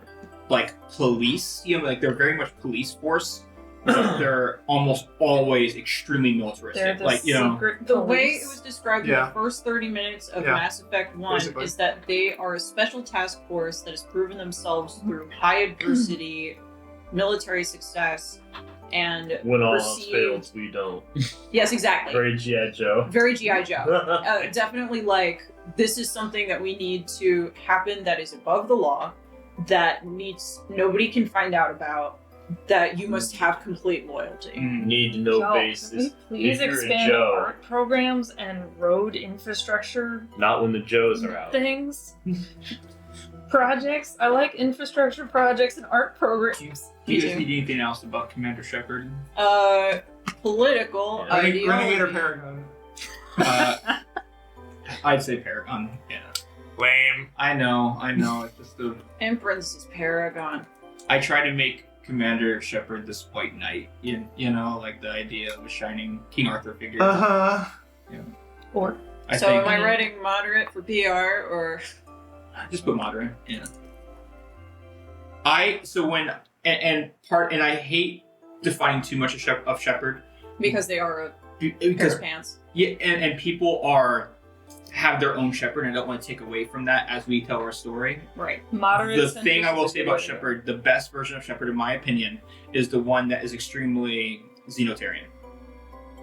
like police, you know, like they're very much police force. But they're almost always extremely They're militaristic. the Like, you know, secret The way police. it was described in Yeah. the first 30 minutes of Yeah. Mass Effect 1 Basically. is that they are a special task force that has proven themselves through high adversity, military success, and When all else perceived- fails, we don't. Yes, exactly. Very G.I. Joe. Very G.I. Joe. Definitely like, this is something that we need to happen that is above the law, that nobody can find out about, that you must have complete loyalty. mm, Need to know Y'all, basis. can we please If you're a expand Joe. art programs and road infrastructure Not when the Joes are out. things? Projects. I like infrastructure projects and art programs. do you guys need anything else about Commander Shepard? Political Yeah. ideology. Renegade or Paragon? I'd say Paragon. Yeah, Lame. I know. It's just In parentheses, Paragon. I try to make Commander Shepard this white knight. You know, like the idea of a shining King Arthur figure. Uh huh. Or I So think am I writing moderate for PR or just put moderate. Yeah. I hate defining too much of Shepard because they are a pair because of pants? yeah, and people have their own Shepard, and I don't want to take away from that as we tell our story. Right. moderate. The thing I will say about centricity. Shepard, the best version of Shepard, in my opinion, is the one that is extremely xenotarian.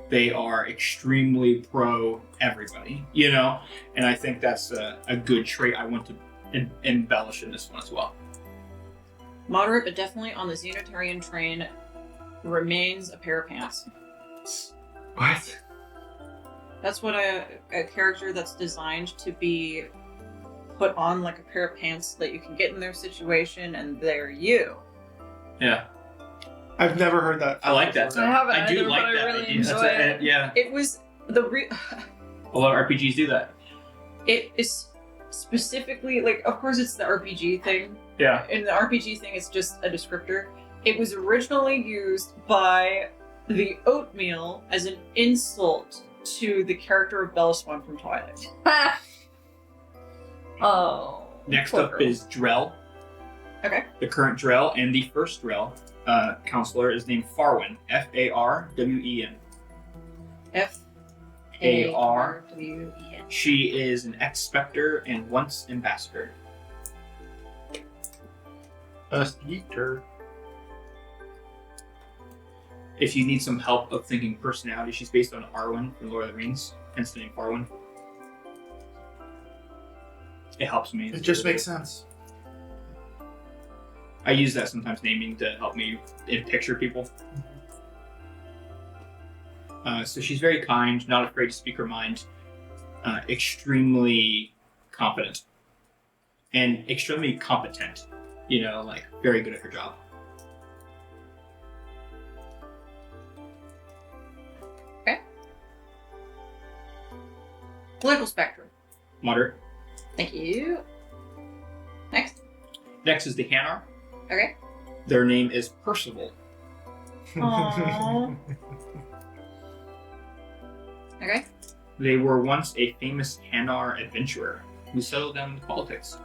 They are extremely pro everybody, you know, and I think that's a good trait I want to embellish in this one as well. Moderate, but definitely on the Xenotarian train, remains a pair of pants. What? That's what a character that's designed to be put on like a pair of pants that you can get in their situation and they're you. Yeah, I've never heard that. I like that. I haven't I do either, like but I that really idea. enjoy it. Yeah, It was the a lot of RPGs do that. it is specifically like, of course it's the RPG thing. Yeah, In the RPG thing, it's just a descriptor. It was originally used by the Oatmeal as an insult to the character of Bellaswan from Twilight. Oh. next poor up girl. is Drell. Okay. The current Drell and the first Drell counselor is named Farwen. Farwen. F A-R-W-E-N. She is an ex-Spectre and once ambassador. Yeeter. If you need some help of thinking personality, she's based on Arwen from Lord of the Rings, hence the name Arwen. It helps me. It just makes sense. I use that sometimes naming to help me picture people. So she's very kind, not afraid to speak her mind, extremely confident, and extremely competent. You know, like very good at her job. Political spectrum. Moderate. Thank you. Next. Next is the Hanar. Okay. Their name is Percival. Aww. Okay. They were once a famous Hanar adventurer who settled down into politics.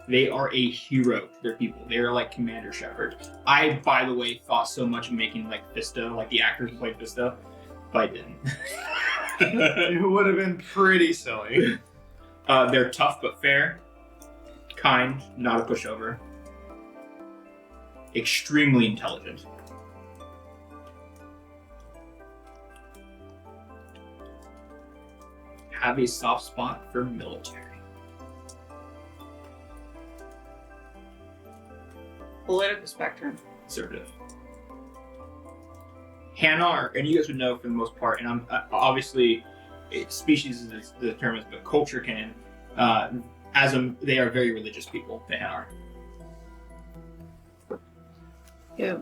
They are a hero to their people. They are like Commander Shepard. I, by the way, thought so much of making like Vista, like the actor who played Vista, but I didn't. It would have been pretty silly. They're tough but fair, kind, not a pushover, extremely intelligent. Have a soft spot for military. Political spectrum. Conservative. Hanar, and you guys would know for the most part, and I'm obviously, species is the term, but culture can. They are very religious people. The Hanar. Yeah.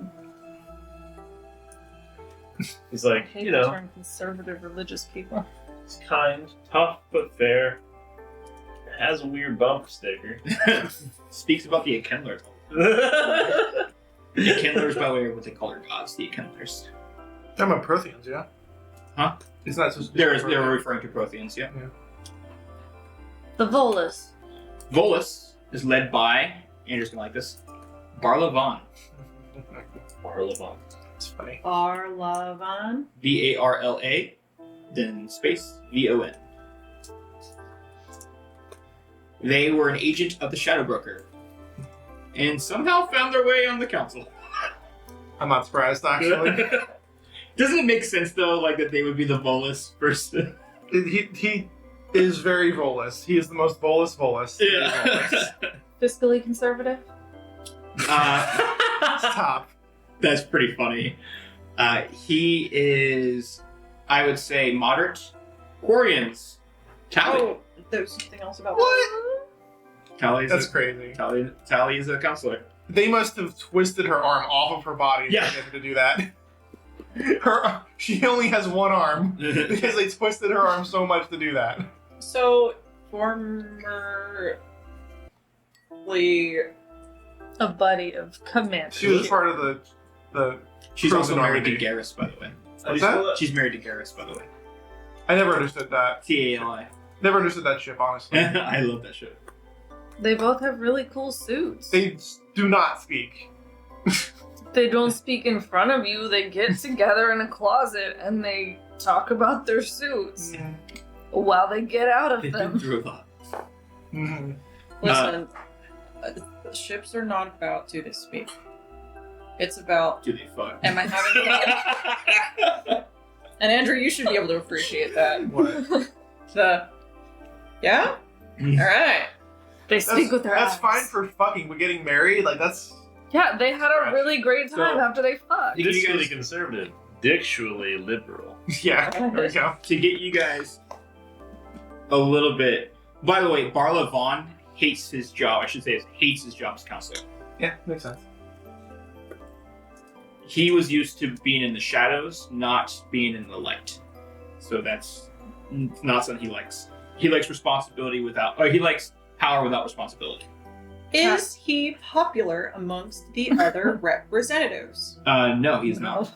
He's like, Hate you the know, term conservative religious people. he's kind, tough but fair. Has a weird bumper sticker. Speaks about the Akendlers. The Akendlers, by the way, are what they call their gods. The Akendlers. I'm a Protheans, yeah? Huh? It's not supposed to be They're Prothean. referring to Protheans, yeah. The Volus. Volus is led by, Andrew's gonna like this, Barlavan. Barlavan. It's funny. Barlavan. Varla, then space Von. They were an agent of the Shadow Broker, and somehow found their way on the council. I'm not surprised, actually. Doesn't it make sense though, like that they would be the Volus person? he is very Volus. He is the most Volus. Yeah. Fiscally conservative. Top. That's pretty funny. He is, I would say, moderate. Quarians. Tally. Oh, there's something else about What? Tally's That's crazy. Tally is a counselor. They must have twisted her arm off of her body Yeah. to get her to do that. She only has one arm because they twisted her arm so much to do that. So, A buddy of Commander. She was part of the. She's Frozen also married Army. to Garrus, by the way. What's that? She's married to Garrus, by the way. I never understood that. Tali. Never understood that ship, honestly. I love that shit. They both have really cool suits. They do not speak. They don't speak in front of you. They get together in a closet and they talk about their suits while they get out of They've them. been through a lot. Mm-hmm. listen, ships are not about do they speak. It's about Do they fuck? am I having fun? And Andrew, you should be able to appreciate that. What? Yeah? Alright. They speak with their That's eyes. fine for fucking, but getting married, like that's. Yeah, they had a really great time So- after they fucked. You Fiscally guys- conservative, dictually liberal. Yeah, there we go. To get you guys a little bit. By the way, Barla Vaughn hates his job. I should say hates his job as counselor. Yeah, makes sense. He was used to being in the shadows, not being in the light. So that's not something he likes. He likes responsibility without, or he likes power without responsibility. Is he popular amongst the other representatives? No, he's not.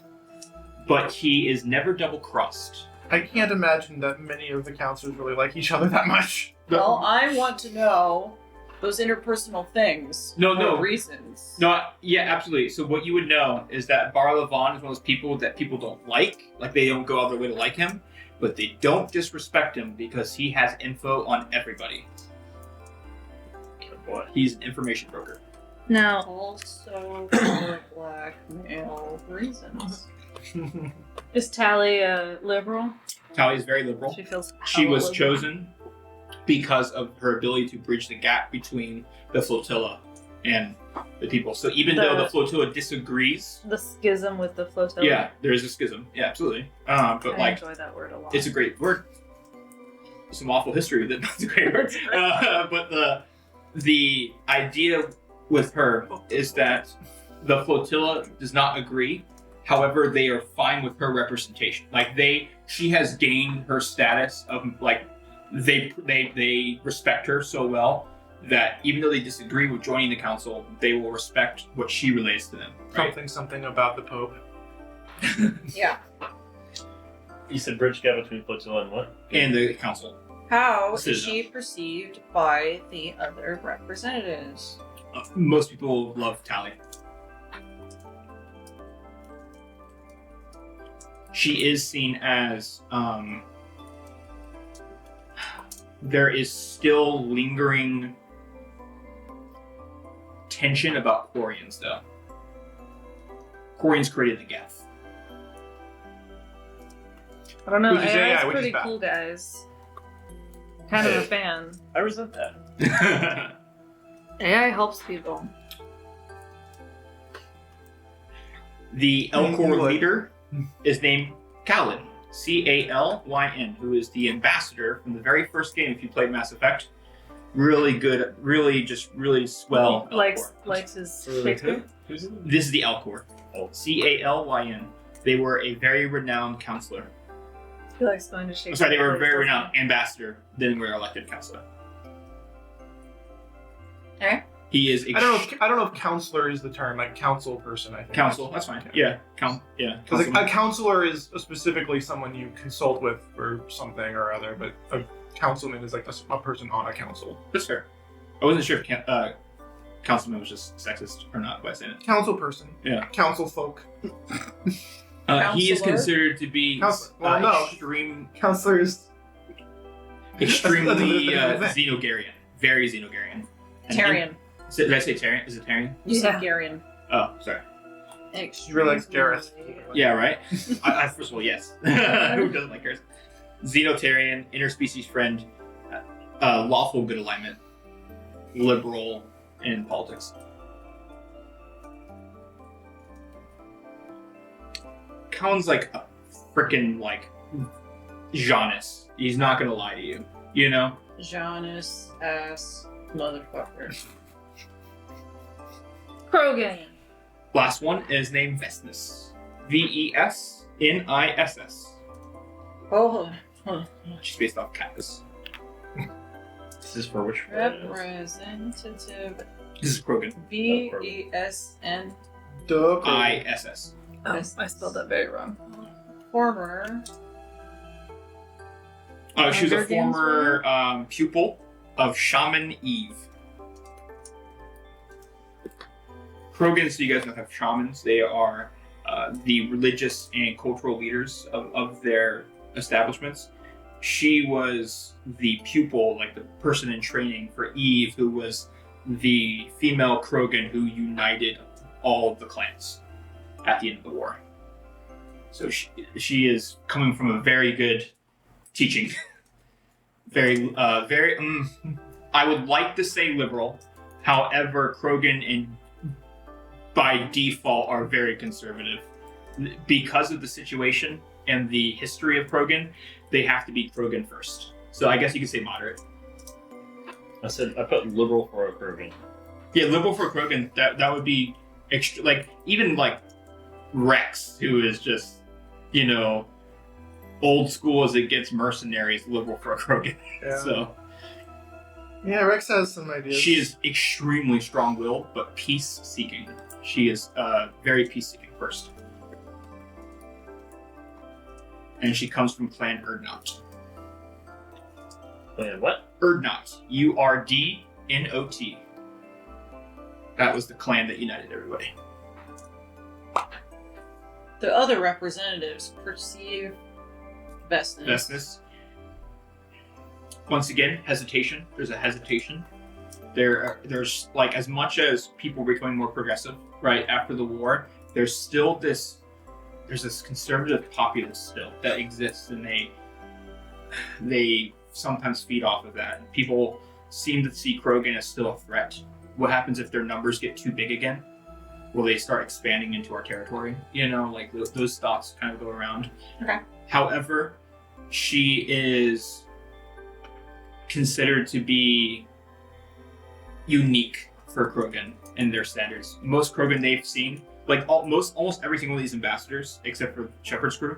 But he is never double crossed. I can't imagine that many of the counselors really like each other that much. Well, I want to know those interpersonal things. No, for no. reasons. No, yeah, absolutely. So what you would know is that Bar Levon is one of those people that people don't like. Like, they don't go out of their way to like him, but they don't disrespect him because he has info on everybody. Good boy. He's an information broker. Now, Also for blackmail reasons. is Tally a liberal? Tally is very liberal. She feels. She hella was liberal. chosen because of her ability to bridge the gap between the flotilla and the people. So even though the flotilla disagrees, The schism with the flotilla. yeah, there is a schism. Yeah, absolutely. But I like, enjoy that word a lot. it's a great word. Some awful history that's a great word. But the idea with her is that the flotilla does not agree. However, they are fine with her representation. Like, she has gained her status of, like, they respect her so well that even though they disagree with joining the council, they will respect what she relays to them. Right? Something about the Pope. Yeah. You said bridge gap between flotilla and what? And the council. How is Citadel. she perceived by the other representatives? Most people love Tally. She is seen as there is still lingering tension about Quarians, though. Quarians created the Geth. I don't know. Which is AI, AI's which is pretty bad. cool, guys. Kind of a fan. I resent that. AI helps people. The In Elcor England. leader is named Calyn, Calyn, who is the ambassador from the very first game. If you played Mass Effect, really good, really swell. Likes Elcor. his Who? Shakespeare. Who's it? This is the Elcor. Oh. Calyn. They were a very renowned counselor. He likes going to Shakespeare. I'm sorry, they were a very plays, doesn't renowned ambassador. Then were elected counselor. Okay. He is. I don't know if counselor is the term. Like council person, I think. Council. That's fine. Yeah. Yeah. Because Councilman. a counselor is specifically someone you consult with for something or other, but a councilman is like a person on a council. That's fair. I wasn't sure if councilman was just sexist or not by saying it. Council person. Yeah. Council folk. He is Counselor? considered to be Counselor. Well, no. extremely Counselors. That's a different thing. Xenogarian. Very Xenogarian. Tarian. Did I say Tarian? Is it Tarian? You Yeah. said Garian. Oh, sorry. Really likes Gareth. Yeah, right? First of all, yes. Who doesn't like Gareth? Xenotarian, interspecies friend, lawful good alignment, liberal in politics. Colin's like a freaking, like, Janus. He's not gonna lie to you, you know? Janus ass motherfucker. Krogan. Last one is named Vesnis. Vesniss. Oh, She's based off Cactus. This is for which one? representative This is Krogan. VESN Duh. ISS. Oh, I spelled that very wrong. former She was a Hunger Games former pupil of Shaman Eve. Krogans, so you guys know, have shamans. They are the religious and cultural leaders of their establishments. She was the pupil, like the person in training for Eve, who was the female Krogan who united all of the clans at the end of the war. So she is coming from a very good teaching. very, I would like to say liberal. However, Krogan by default are very conservative. Because of the situation and the history of Krogan, they have to be Krogan first. So I guess you could say moderate. I put liberal for a Krogan. Yeah, liberal for Krogan, that would be extra, like, even like Rex, who is just, you know, old school as it gets, mercenaries, liberal for a Krogan. Yeah. So Yeah, Rex has some ideas. she is extremely strong-willed, but peace-seeking. She is very peace-seeking first. And she comes from Clan Urdnot. And what? Urdnot. Urdnot. N-O-T. That was the clan that united everybody. The other representatives perceive Vestness. Vestness. Once again, hesitation. There's a hesitation. There's like, as much as people were becoming more progressive, right, after the war, there's still there's this conservative populace still that exists, and they sometimes feed off of that. People seem to see Krogan as still a threat. What happens if their numbers get too big again? Will they start expanding into our territory? You know, like those thoughts kind of go around. Okay. However, she is considered to be unique for Krogan and their standards. Most Krogan they've seen, like almost every single of these ambassadors, except for Shepard's crew,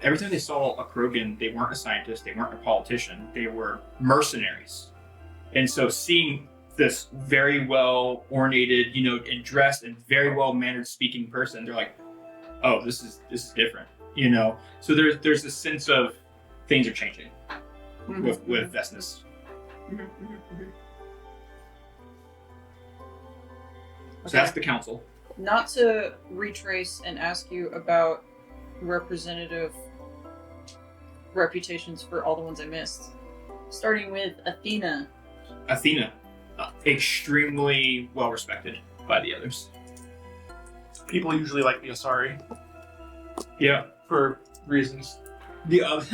every time they saw a Krogan, they weren't a scientist, they weren't a politician, they were mercenaries. And so seeing this very well ornated, you know, and dressed and very well mannered speaking person, they're like, oh, this is different, you know. So there's this sense of things are changing with Vestness. So that's the council. Not to retrace and ask you about representative reputations for all the ones I missed. Starting with Athena. Athena, extremely well respected by the others. People usually like the Asari Yeah. for reasons. The other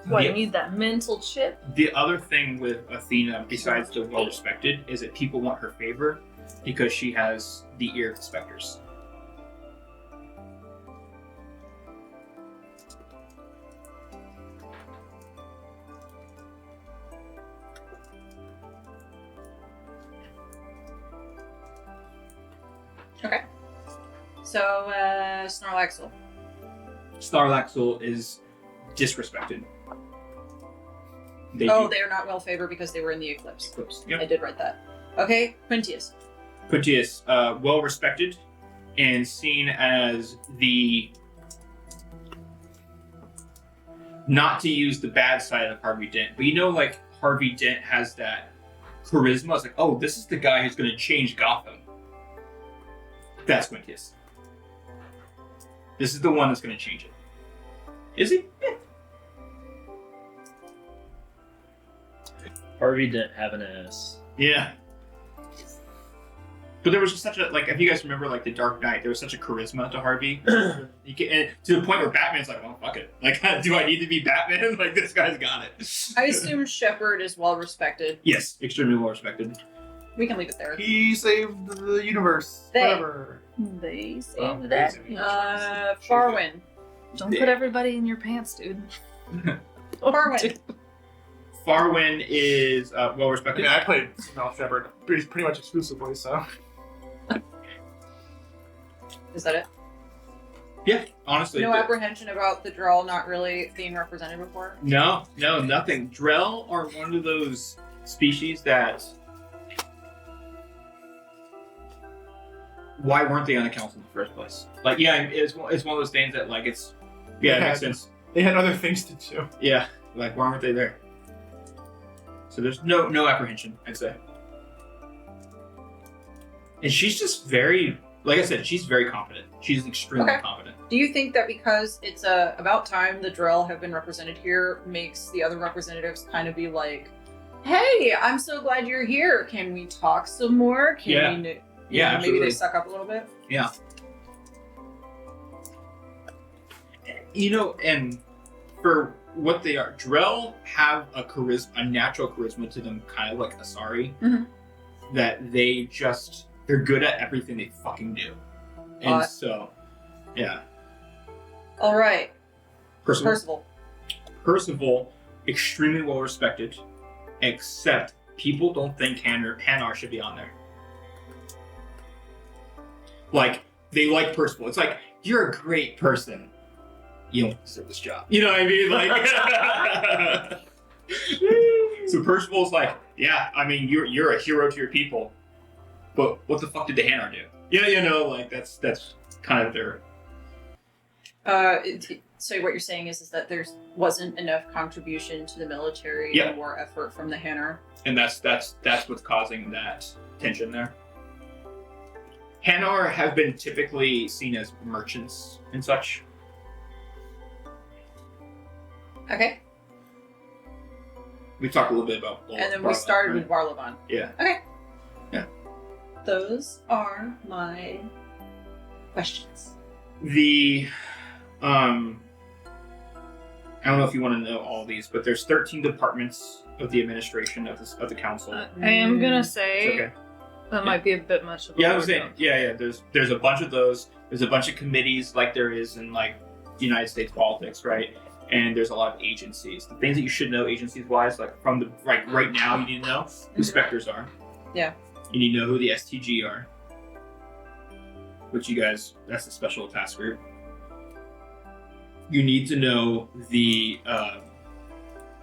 What, you the, need that mental chip? the other thing with Athena, besides the well respected, is that people want her favor because she has the ear of the specters. Okay. So, Snorlaxle. Starlaxle is disrespected. They are not well favored because they were in the eclipse. Yep. I did write that. Okay, Quintius. Quintius, well respected and seen as the, not to use the bad side of Harvey Dent, but you know, like Harvey Dent has that charisma. It's like, oh, this is the guy who's going to change Gotham. That's Quintius. This is the one that's going to change it. Is he? Yeah. Harvey didn't have an ass. Yeah. But there was just such a, like, if you guys remember, like, The Dark Knight, there was such a charisma to Harvey. And to the point where Batman's like, oh, fuck it. Like, do I need to be Batman? Like, this guy's got it. I assume Shepard is well respected. Yes, extremely well respected. We can leave it there. He saved the universe. They. Whatever. They saved Well, that. Farwin. Don't put everybody in your pants, dude. Farwin. Farwin is well I respected. mean, I played Mel Shepard pretty much exclusively, so. Is that it? Yeah, honestly. No apprehension about the Droll not really being represented before? No, nothing. Drell are one of those species that. Why weren't they on the council in the first place? Like, yeah, it's one of those things that, like, it's. Yeah, it makes sense. They had other things to do. Yeah, like, why weren't they there? So there's no apprehension, I'd say. And she's just very, like I said, she's very confident. She's extremely Okay. confident. Do you think that because it's about time the Drell have been represented here makes the other representatives kind of be like, hey, I'm so glad you're here. Can we talk some more? Can Yeah. we, Yeah, maybe they absolutely. suck up a little bit? Yeah. You know, and for what they are, Drell have a natural charisma to them, kind of like Asari, Mhm. that they're good at everything they fucking do. And so, yeah. All right. Percival. Percival. Percival, extremely well respected, except people don't think Hanar should be on there. Like, they like Percival. It's like, you're a great person. You don't deserve this job. You know what I mean? Like, so Percival's like, yeah, I mean, you're a hero to your people, but what the fuck did the Hanar do? Yeah, you know, like that's kind of their. So what you're saying is that there wasn't enough contribution to the military Yeah. or effort from the Hanar. And that's what's causing that tension there. Hanar have been typically seen as merchants and such. Okay. We talked a little bit about And then we started with Barlavan. Yeah. Okay. Yeah. Those are my questions. The I don't know if you want to know all these, but there's 13 departments of the administration of the council. I am gonna It's say okay. that might be a bit much of a Yeah, I was overkill. saying, there's a bunch of those. There's a bunch of committees like there is in like United States politics, right? And there's a lot of agencies. The things that you should know agencies wise, like from the right now, you need to know who specters are. Yeah. You need to know who the STG are. Which you guys, that's the special task group. You need to know the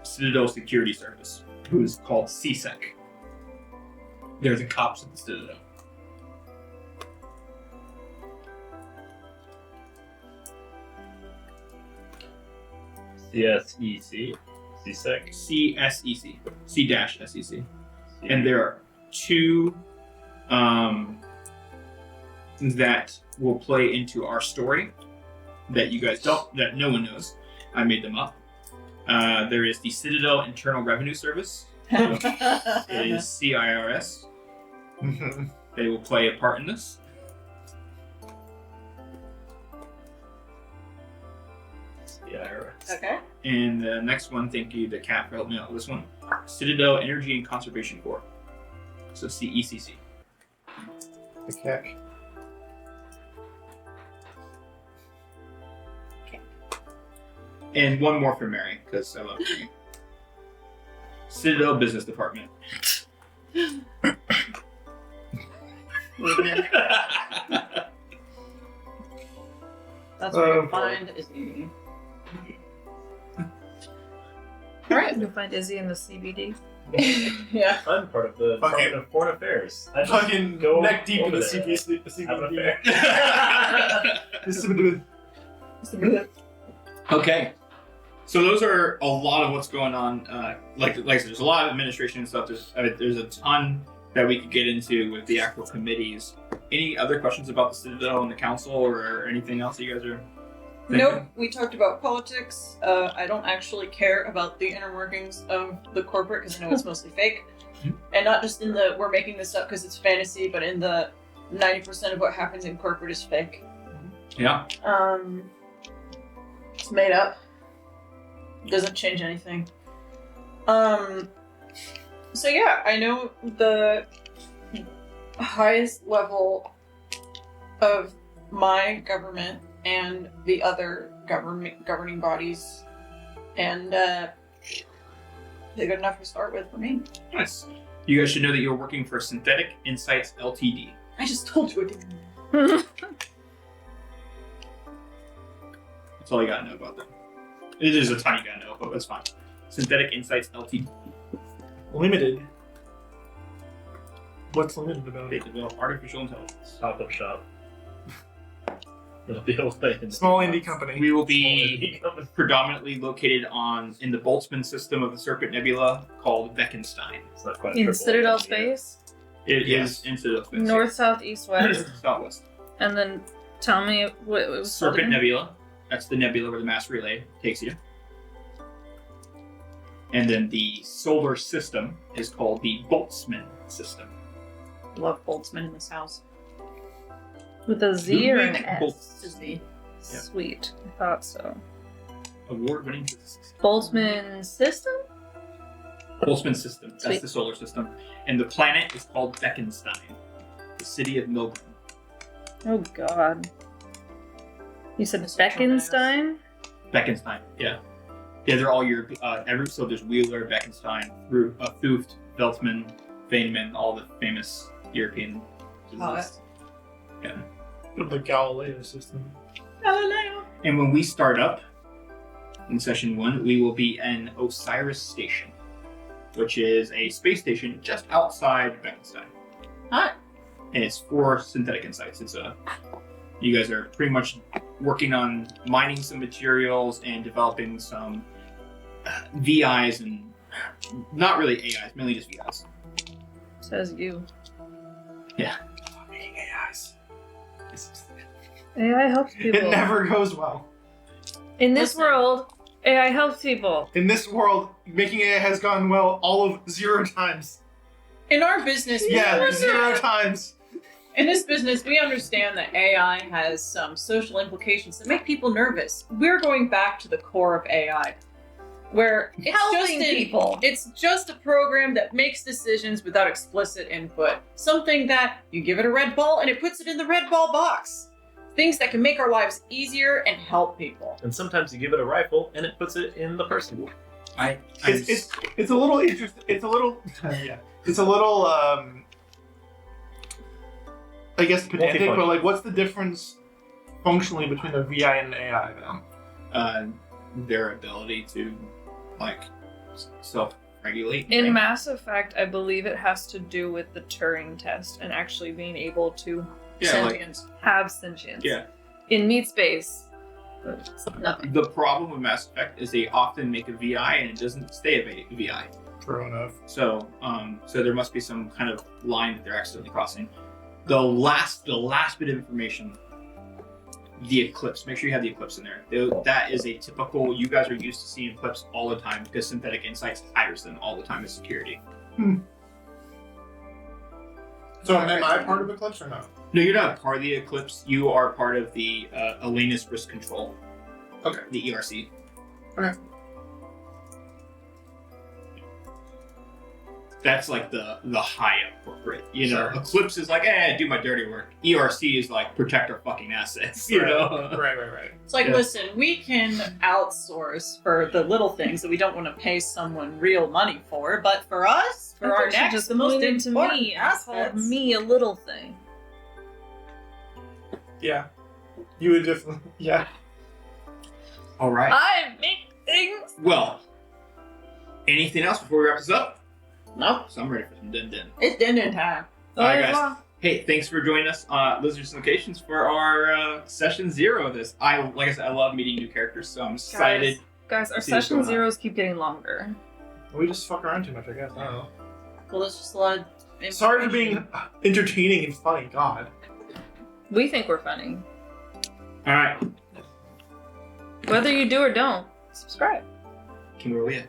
Citadel Security Service, who is called CSEC. They're the cops at the Citadel. CSEC, CSEC, CSEC, C-SEC. And there are two that will play into our story that you guys don't, that no one knows. I made them up. There is the Citadel Internal Revenue Service. It is CIRS. They will play a part in this. CIRS. Okay. And the next one, thank you to Kat for helping me out with this one. Citadel Energy and Conservation Corps. So CECC. The CAC. And one more for Mary, because I love Mary. Citadel Business Department. That's where you'll boy. find Izzy. Alright. You'll find Izzy in the CBD. Yeah. I'm part of the Fucking- Department of Foreign Affairs. I just Fucking go neck deep in over the there. CBD. Have an affair. This is Okay. So those are a lot of what's going on. Like I said, there's a lot of administration and stuff. There's a ton that we could get into with the actual committees. Any other questions about the Citadel and the council or anything else that you guys are thinking? Nope, we talked about politics. I don't actually care about the inner workings of the corporate because I know it's mostly fake. And not just in the we're making this up because it's fantasy, but in the 90% of what happens in corporate is fake. Yeah. It's made up. Doesn't change anything. So yeah, I know the highest level of my government and the other governing bodies, and they're good enough to start with for me. Nice. You guys should know that you're working for Synthetic Insights Ltd. I just told you I didn't. That's all you gotta know about them. It is a ton you gotta know, but that's fine. Synthetic Insights Ltd. limited. What's limited about They it? develop artificial intelligence. Pop-up shop. It'll be open. Small indie company. We will Small be indie company. predominantly located in the Boltzmann system of the Serpent Nebula called Bekenstein. It's not quite In triple Citadel A, space, It Yes. is in Citadel space. north, south, east, west, Southwest. and then tell me what it was. called Serpent again? Nebula. That's the nebula where the mass relay takes you. And then the solar system is called the Boltzmann system. Love Boltzmann in this house. With a Z or an Ludwig S? Boltz. Izzy. Yeah. Sweet. I thought so. Award-winning physicist. Boltzmann system? Boltzmann system. That's Sweet. the solar system. And the planet is called Bekenstein, the city of Milgram. Oh god. You said Mr. Beckenstein? Bekenstein, yeah. Yeah, they're all European. So there's Wheeler, Bekenstein, Thuft, Veltman, Feynman, all the famous European physicists. Yeah. The Galileo system. Galileo. And when we start up in session 1, we will be in Osiris Station, which is a space station just outside Bekenstein. Hi. And it's for Synthetic Insights. It's You guys are pretty much working on mining some materials and developing some VIs and not really AIs, mainly just VIs. Says you. Making AIs. AI helps people. It never goes well. In this Listen. world, AI helps people. In this world, making AI has gone well all of 0 times. In our business, Yeah, 0 times. in this business, we understand that AI has some social implications that make people nervous. We're going back to the core of AI, where Helping people. It's just a program that makes decisions without explicit input. Something that you give it a red ball and it puts it in the red ball box. Things that can make our lives easier and help people. And sometimes you give it a rifle and it puts it in the person. It's a little interesting. It's a little yeah. It's a little I guess pedantic, Multifunction. but like, what's the difference functionally between a VI and an AI then? Their ability to like self-regulate. In right? Mass Effect, I believe it has to do with the Turing test and actually being able to Yeah, like, Sentience. have sentience. yeah. In Meat Space, nothing. The problem with Mass Effect is they often make a VI and it doesn't stay a VI. True enough. So there must be some kind of line that they're accidentally crossing. The last bit of information, the Eclipse. Make sure you have the Eclipse in there. That is a typical. You guys are used to seeing Eclipse all the time because Synthetic Insights hires them all the time as security. So am I part of Eclipse or not? No, you're not part of the Eclipse. You are part of the Elena's Risk Control. Okay. The ERC. Okay. That's like the high up corporate. You know, Sure. Eclipse is like, do my dirty work. ERC is like, protect our fucking assets. You know? Right. It's like, Yeah. listen, we can outsource for the little things that we don't want to pay someone real money for, but for us, for our next, just the most pointed to important me and called aspects. me a little thing. Yeah. You would definitely. Yeah. All right. I make things. Well, anything else before we wrap this up? Nope, So I'm ready for some din-din. it's dinner time. All right, guys. Hey, thanks for joining us on Lizards and Locations for our session 0 of this. Like I said, I love meeting new characters, so I'm excited. Guys, our See what's session going on. zeros keep getting longer. We just fuck around too much, I guess. I don't know. Well, there's just a lot of Sorry for information. being entertaining and funny. God. We think we're funny. All right. Whether you do or don't, subscribe. King Rolia.